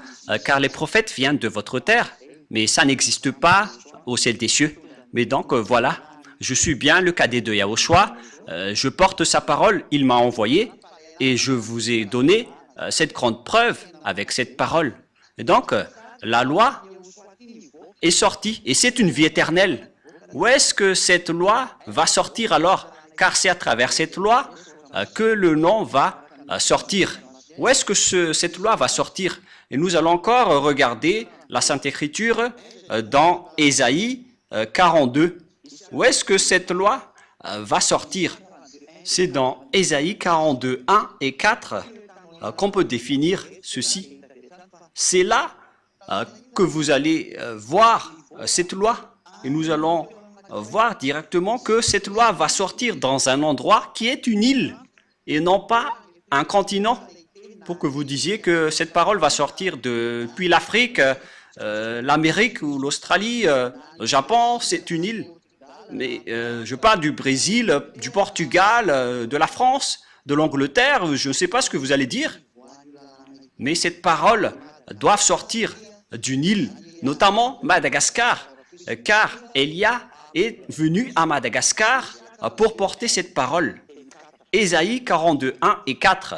car les prophètes viennent de votre terre, mais ça n'existe pas au ciel des cieux. Mais donc voilà, je suis bien le cadet de Yahushua, je porte sa parole, il m'a envoyé, et je vous ai donné cette grande preuve avec cette parole. Et donc, la loi est sortie, et c'est une vie éternelle. Où est-ce que cette loi va sortir alors? Car c'est à travers cette loi que le nom va sortir. Où est-ce que cette loi va sortir? Et nous allons encore regarder la Sainte Écriture dans Ésaïe 42. Où est-ce que cette loi va sortir? C'est dans Ésaïe 42, 1 et 4 qu'on peut définir ceci. C'est là que vous allez voir cette loi. Et nous allons voir directement que cette loi va sortir dans un endroit qui est une île et non pas un continent. Pour que vous disiez que cette parole va sortir depuis l'Afrique, l'Amérique ou l'Australie, le Japon, c'est une île. Mais je parle du Brésil, du Portugal, de la France, de l'Angleterre, je ne sais pas ce que vous allez dire. Mais cette parole doit sortir d'une île, notamment Madagascar, car Elia est venu à Madagascar pour porter cette parole. Ésaïe 42, 1 et 4.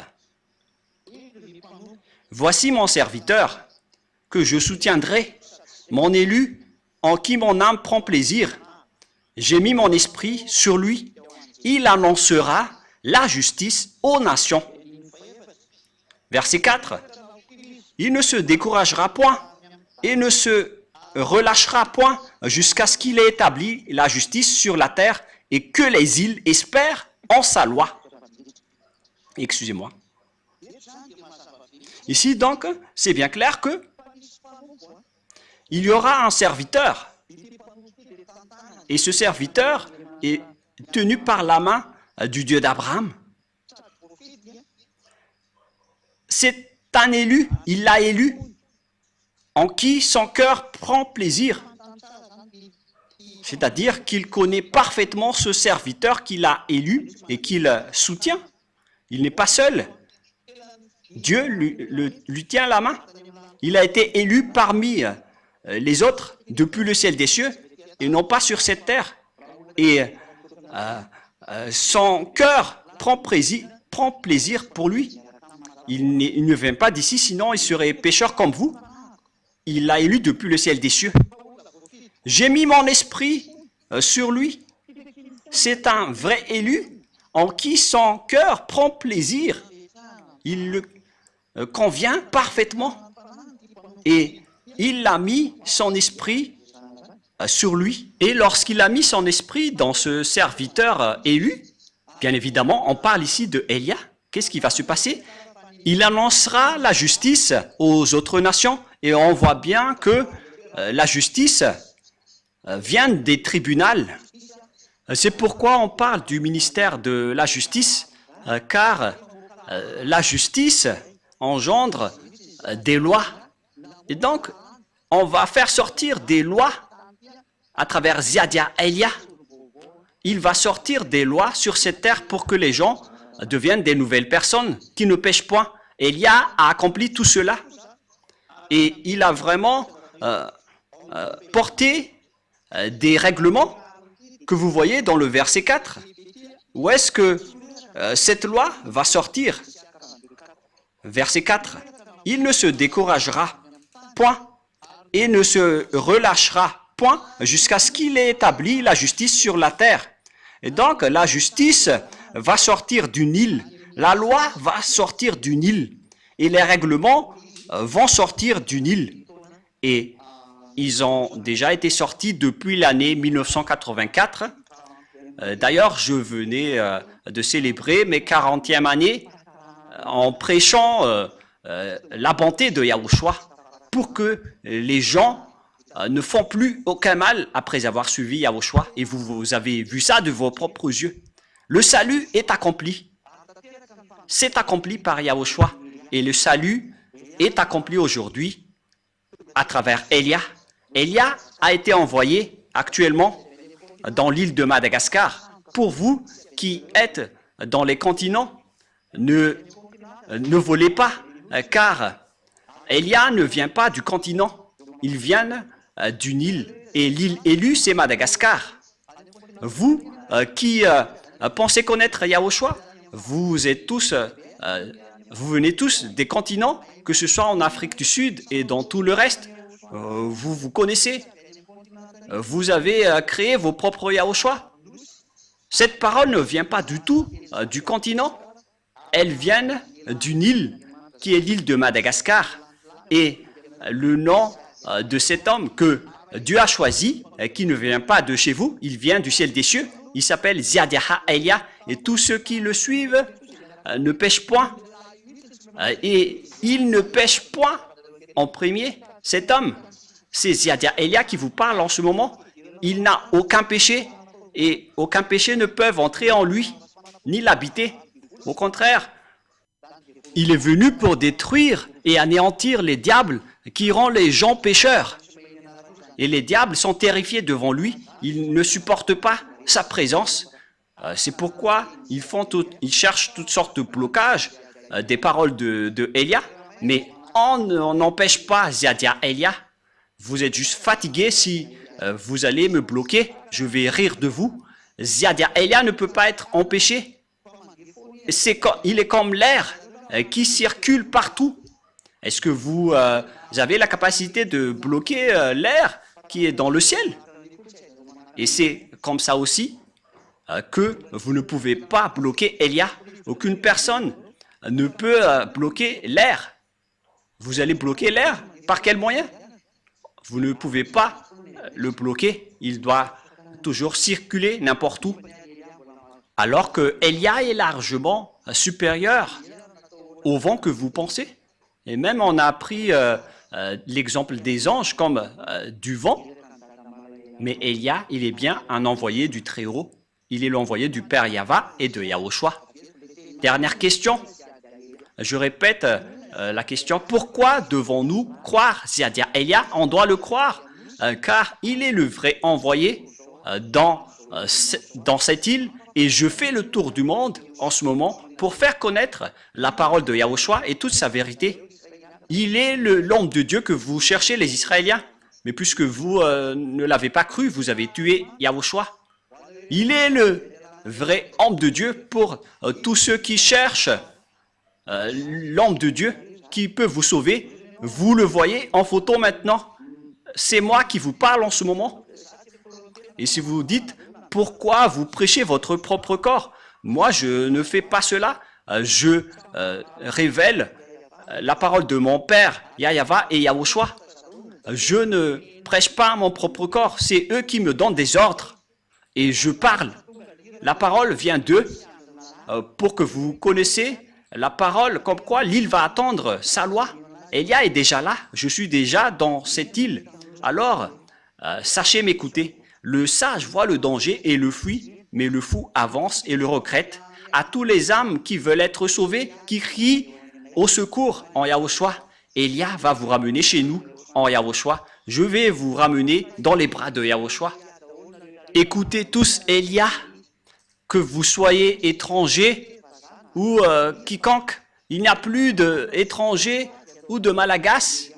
Voici mon serviteur, que je soutiendrai, mon élu, en qui mon âme prend plaisir. J'ai mis mon esprit sur lui. Il annoncera la justice aux nations. Verset 4. Il ne se découragera point et ne se relâchera point jusqu'à ce qu'il ait établi la justice sur la terre et que les îles espèrent en sa loi. Excusez-moi. Ici donc, c'est bien clair que il y aura un serviteur. Et ce serviteur est tenu par la main du Dieu d'Abraham. C'est un élu, il l'a élu, en qui son cœur prend plaisir. C'est-à-dire qu'il connaît parfaitement ce serviteur qu'il a élu et qu'il soutient. Il n'est pas seul. Dieu lui tient la main. Il a été élu parmi les autres depuis le ciel des cieux et non pas sur cette terre. Et son cœur prend plaisir pour lui. Il ne vient pas d'ici, sinon il serait pécheur comme vous. Il l'a élu depuis le ciel des cieux. J'ai mis mon esprit sur lui. C'est un vrai élu en qui son cœur prend plaisir. Il le convient parfaitement. Et il a mis son esprit sur lui. Et lorsqu'il a mis son esprit dans ce serviteur élu, bien évidemment, on parle ici de Élia. Qu'est-ce qui va se passer? Il annoncera la justice aux autres nations. Et on voit bien que la justice vient des tribunaux. C'est pourquoi on parle du ministère de la justice, car la justice engendre des lois. Et donc, on va faire sortir des lois à travers Ziadia Elia. Il va sortir des lois sur cette terre pour que les gens deviennent des nouvelles personnes qui ne pêchent point. Elia a accompli tout cela. Et il a vraiment porté des règlements que vous voyez dans le verset 4. Où est-ce que cette loi va sortir? Verset 4. Il ne se découragera point et ne se relâchera point jusqu'à ce qu'il ait établi la justice sur la terre. Et donc la justice va sortir du Nil. La loi va sortir du Nil. Et les règlements vont sortir du Nil. Et ils ont déjà été sortis depuis l'année 1984. D'ailleurs, je venais de célébrer mes 40e année en prêchant la bonté de Yahushua pour que les gens ne font plus aucun mal après avoir suivi Yahushua. Et vous avez vu ça de vos propres yeux. Le salut est accompli. C'est accompli par Yahushua. Et le salut est accompli aujourd'hui à travers Elia. Elia a été envoyé actuellement dans l'île de Madagascar. Pour vous qui êtes dans les continents, ne volez pas, car Elia ne vient pas du continent, il vient du Nil. Et l'île élue, c'est Madagascar. Vous qui pensez connaître Yahushua, vous venez tous des continents, que ce soit en Afrique du Sud et dans tout le reste. Vous connaissez. Vous avez créé vos propres Yahushua. Cette parole ne vient pas du tout du continent. Elle vient du Nil, qui est l'île de Madagascar. Et le nom de cet homme que Dieu a choisi, qui ne vient pas de chez vous, il vient du ciel des cieux. Il s'appelle Ziadia Elia. Et tous ceux qui le suivent ne pêchent point. Et il ne pêche point en premier. Cet homme, c'est Ziadia Elia qui vous parle en ce moment. Il n'a aucun péché et aucun péché ne peut entrer en lui, ni l'habiter. Au contraire, il est venu pour détruire et anéantir les diables qui rendent les gens pécheurs. Et les diables sont terrifiés devant lui. Ils ne supportent pas sa présence. C'est pourquoi ils cherchent toutes sortes de blocages des paroles de Elia. Mais on n'empêche pas Ziadia Elia. Vous êtes juste fatigué si vous allez me bloquer. Je vais rire de vous. Ziadia Elia ne peut pas être empêché. Il est comme l'air qui circule partout. Est-ce que vous avez la capacité de bloquer l'air qui est dans le ciel? Et c'est comme ça aussi que vous ne pouvez pas bloquer Elia. Aucune personne ne peut bloquer l'air. Vous allez bloquer l'air? Par quel moyen? Vous ne pouvez pas le bloquer. Il doit toujours circuler n'importe où. Alors que Elia est largement supérieur au vent que vous pensez. Et même on a appris l'exemple des anges comme du vent. Mais Elia, il est bien un envoyé du Très-Haut. Il est l'envoyé du Père Yahva et de Yahushua. Dernière question. Je répète la question. Pourquoi devons-nous croire Ziadia Elia? On doit le croire, car il est le vrai envoyé dans cette île. Et je fais le tour du monde en ce moment pour faire connaître la parole de Yahushua et toute sa vérité. Il est l'homme de Dieu que vous cherchez, les Israéliens. Mais puisque vous ne l'avez pas cru, vous avez tué Yahushua. Il est le vrai homme de Dieu pour tous ceux qui cherchent l'homme de Dieu qui peut vous sauver. Vous le voyez en photo maintenant. C'est moi qui vous parle en ce moment. Et si vous dites, pourquoi vous prêchez votre propre corps? Moi, je ne fais pas cela. Je révèle la parole de mon Père, Yahva et Yahushua. Je ne prêche pas mon propre corps. C'est eux qui me donnent des ordres. Et je parle. La parole vient d'eux pour que vous connaissiez la parole comme quoi l'île va attendre sa loi. Elia est déjà là. Je suis déjà dans cette île. Alors, sachez m'écouter. Le sage voit le danger et le fuit, mais le fou avance et le regrette. À tous les âmes qui veulent être sauvées, qui crient au secours en Yahushua, Elia va vous ramener chez nous en Yahushua. Je vais vous ramener dans les bras de Yahushua. Écoutez tous Elia, que vous soyez étrangers ou quiconque, il n'y a plus d'étrangers ou de malagas,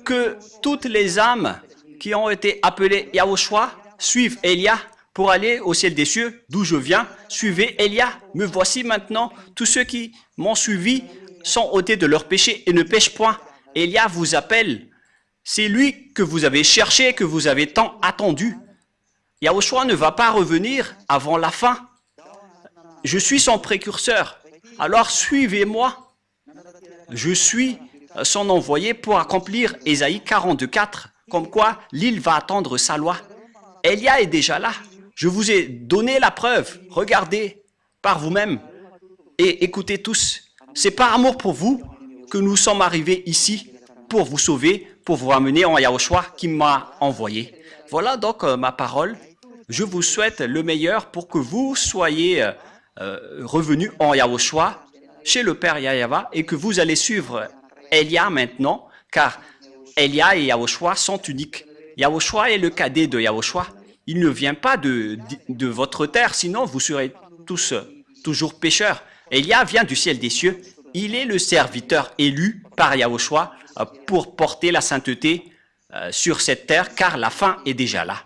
que toutes les âmes qui ont été appelées Yahushua suivent Elia pour aller au ciel des cieux, d'où je viens. Suivez Elia, me voici maintenant. Tous ceux qui m'ont suivi sont ôtés de leurs péchés et ne pêchent point. Elia vous appelle. C'est lui que vous avez cherché, que vous avez tant attendu. Yahushua ne va pas revenir avant la fin. Je suis son précurseur. Alors suivez-moi. Je suis son envoyé pour accomplir Ésaïe 42:4, comme quoi l'île va attendre sa loi. Elia est déjà là. Je vous ai donné la preuve. Regardez par vous-même et écoutez tous. C'est par amour pour vous que nous sommes arrivés ici pour vous sauver, pour vous ramener en Yahushua qui m'a envoyé. Voilà donc ma parole. Je vous souhaite le meilleur pour que vous soyez revenus en Yahushua chez le Père Yahva et que vous allez suivre Elia maintenant, car Elia et Yahushua sont uniques. Yahushua est le cadet de Yahushua. Il ne vient pas de votre terre, sinon vous serez tous toujours pécheurs. Elia vient du ciel des cieux. Il est le serviteur élu par Yahushua pour porter la sainteté sur cette terre, car la fin est déjà là.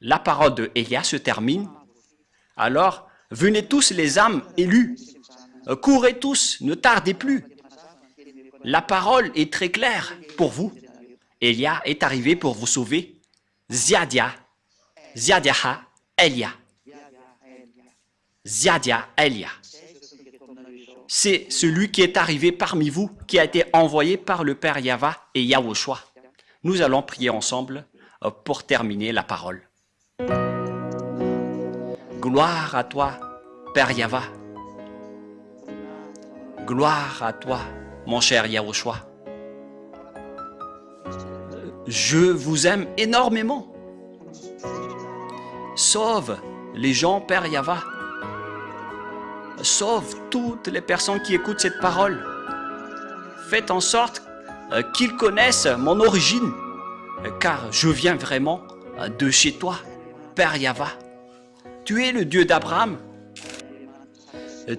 La parole de Elia se termine. Alors, venez tous les âmes élues. Courez tous, ne tardez plus. La parole est très claire pour vous. Elia est arrivé pour vous sauver. Ziadia Elia. Ziadia Elia. C'est celui qui est arrivé parmi vous, qui a été envoyé par le Père Yahva et Yahushua. Nous allons prier ensemble pour terminer la parole. Gloire à toi, Père Yahva. Gloire à toi, mon cher Yahushua. Je vous aime énormément. Sauve les gens, Père Yahva. Sauve toutes les personnes qui écoutent cette parole. Faites en sorte qu'ils connaissent mon origine, car je viens vraiment de chez toi, Père Yahva. Tu es le Dieu d'Abraham.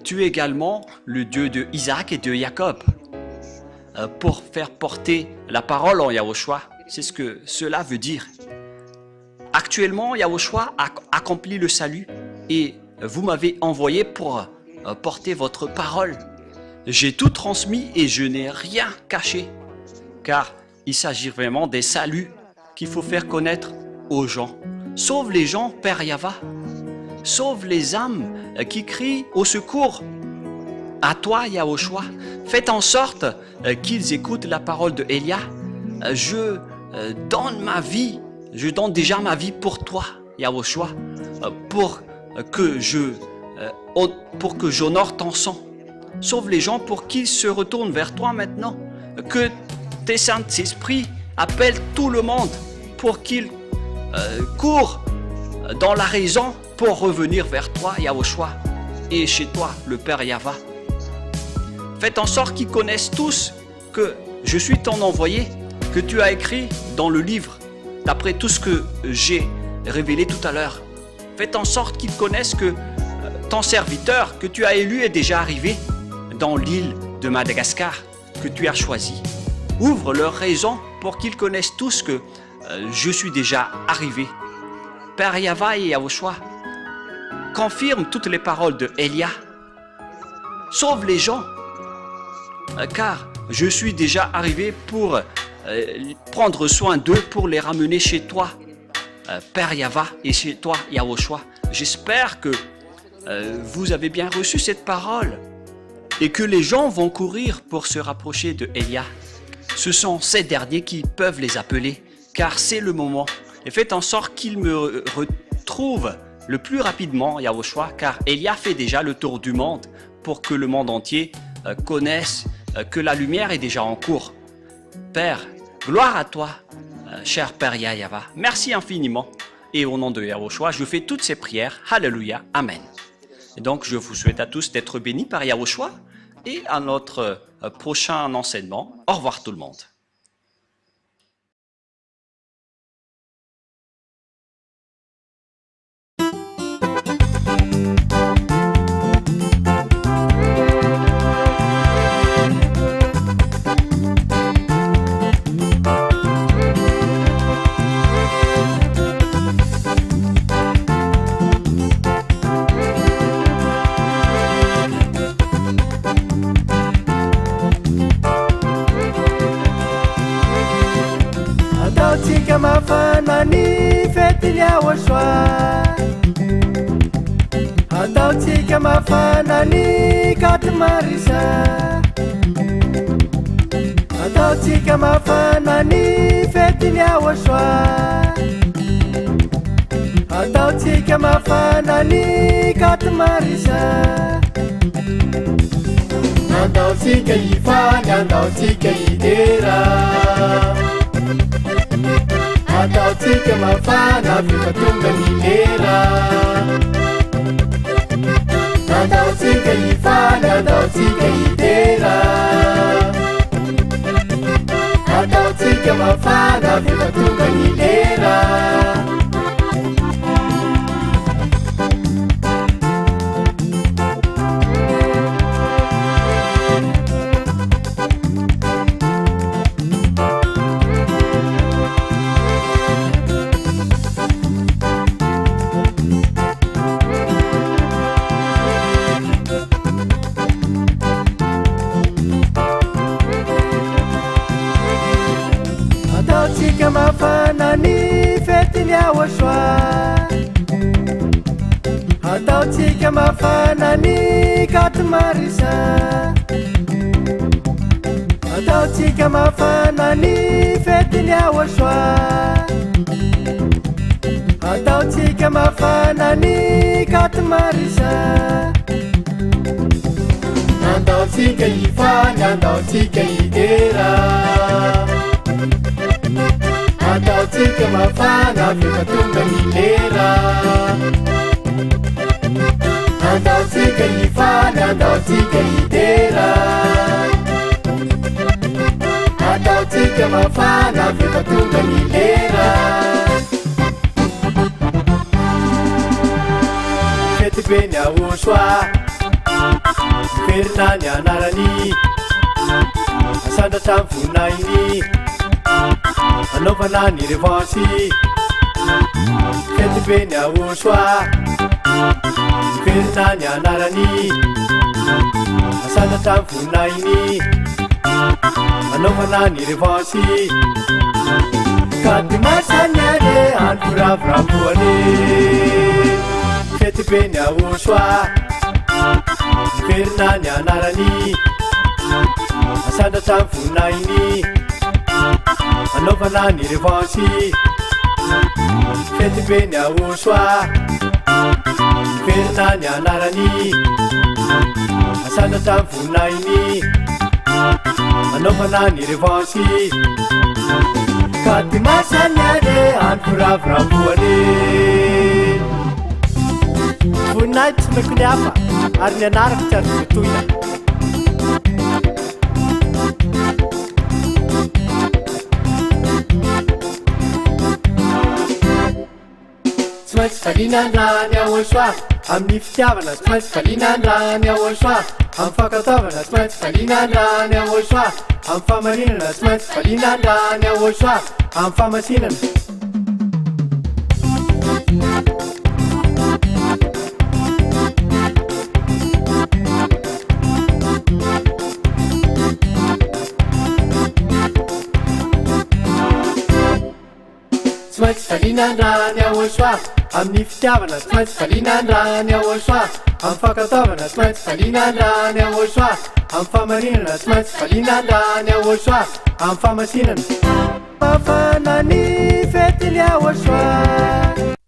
Tu es également le Dieu de Isaac et de Jacob. Pour faire porter la parole en Yahushua, c'est ce que cela veut dire. Actuellement, Yahushua a accompli le salut et vous m'avez envoyé pour porter votre parole. J'ai tout transmis et je n'ai rien caché, car il s'agit vraiment des saluts qu'il faut faire connaître aux gens. Sauve les gens, Père Yahva. Sauve les âmes qui crient au secours. À toi, Yahushua, faites en sorte qu'ils écoutent la parole de Elia. Je donne ma vie, je donne déjà ma vie pour toi, Yahushua, pour que j'honore ton sang. Sauve les gens pour qu'ils se retournent vers toi maintenant. Que tes Saint-Esprit appelle tout le monde pour qu'il court dans la raison pour revenir vers toi, Yahushua, et chez toi, le Père Yahva. Faites en sorte qu'ils connaissent tous que je suis ton envoyé, que tu as écrit dans le livre, d'après tout ce que j'ai révélé tout à l'heure. Faites en sorte qu'ils connaissent que ton serviteur que tu as élu est déjà arrivé dans l'île de Madagascar que tu as choisi. Ouvre leur raison pour qu'ils connaissent tous que je suis déjà arrivé. Père Yahva et Yahushua, confirme toutes les paroles de Elia. Sauve les gens, car je suis déjà arrivé pour prendre soin d'eux, pour les ramener chez toi, Père Yahva, et chez toi, Yahushua. J'espère que vous avez bien reçu cette parole et que les gens vont courir pour se rapprocher de Elia. Ce sont ces derniers qui peuvent les appeler, car c'est le moment. Et faites en sorte qu'ils me retrouvent le plus rapidement, Yahushua, car Elia fait déjà le tour du monde pour que le monde entier connaisse que la lumière est déjà en cours. Père, gloire à toi, cher Père Yahva. Merci infiniment. Et au nom de Yahushua, je fais toutes ces prières. Alléluia. Amen. Et donc, je vous souhaite à tous d'être bénis par Yahushua et à notre prochain enseignement. Au revoir tout le monde. Mafanani fetilia washwa Atautika mafanani katmarisa Atautika mafanani fetilia washwa Atautika mafanani katmarisa Atautika ifanya Atautika idera Atautika mafana vimatunga milera Atautika ifana Atautika idera Atautika mafana vimatunga milera Mafanani fetilia washwa Atautika mafanani katmarisa Atautika mafanani fetilia washwa Atautika mafanani katmarisa Atautika ifanya Atautika idera Atautika mafana vimatunga milera Atautika ifana Atautika idera Atautika mafana vimatunga milera Feti benya ushwa Ferna nyanarani Asanda tamfunaini Anaovana ny revansy Fety be ny aoswa Verina ny anarany Asanatra ny vonainy Anaovana ny revansy Ka ty masany ane any voraviraboany Fety be ny aoswa Verina ny anarany Asanatra ny vonainy Anaovana ny revansy Fety be ny aoswa Verina ny anarany Asanatra ny vonainy anaovana ny revansy ka ty masaniane any firavoravoany voninahit tsy maiko ny hafa ary ny anarako tsy azo votoina tsy maintsy valinandrany ahosoa amin'ny fitiavana tsy maintsy valinandrany ahosoa amin'ny fankataovana tsy maintsy valinandrany ahosoa amin'ny famarinana tsy maintsy valinandrany ahosoa amin'ny famasinana tsy maintsy valinandrany ahosoa amin'ny fitiavana tsy maintsy valinandrany ahosoa amin'ny fankataovana tsy maintsy valinandrany ahosoa amin'ny famarinana tsy maintsy valinandrany ahosoa amin'ny famasinana fafana ny fetiny ahosoa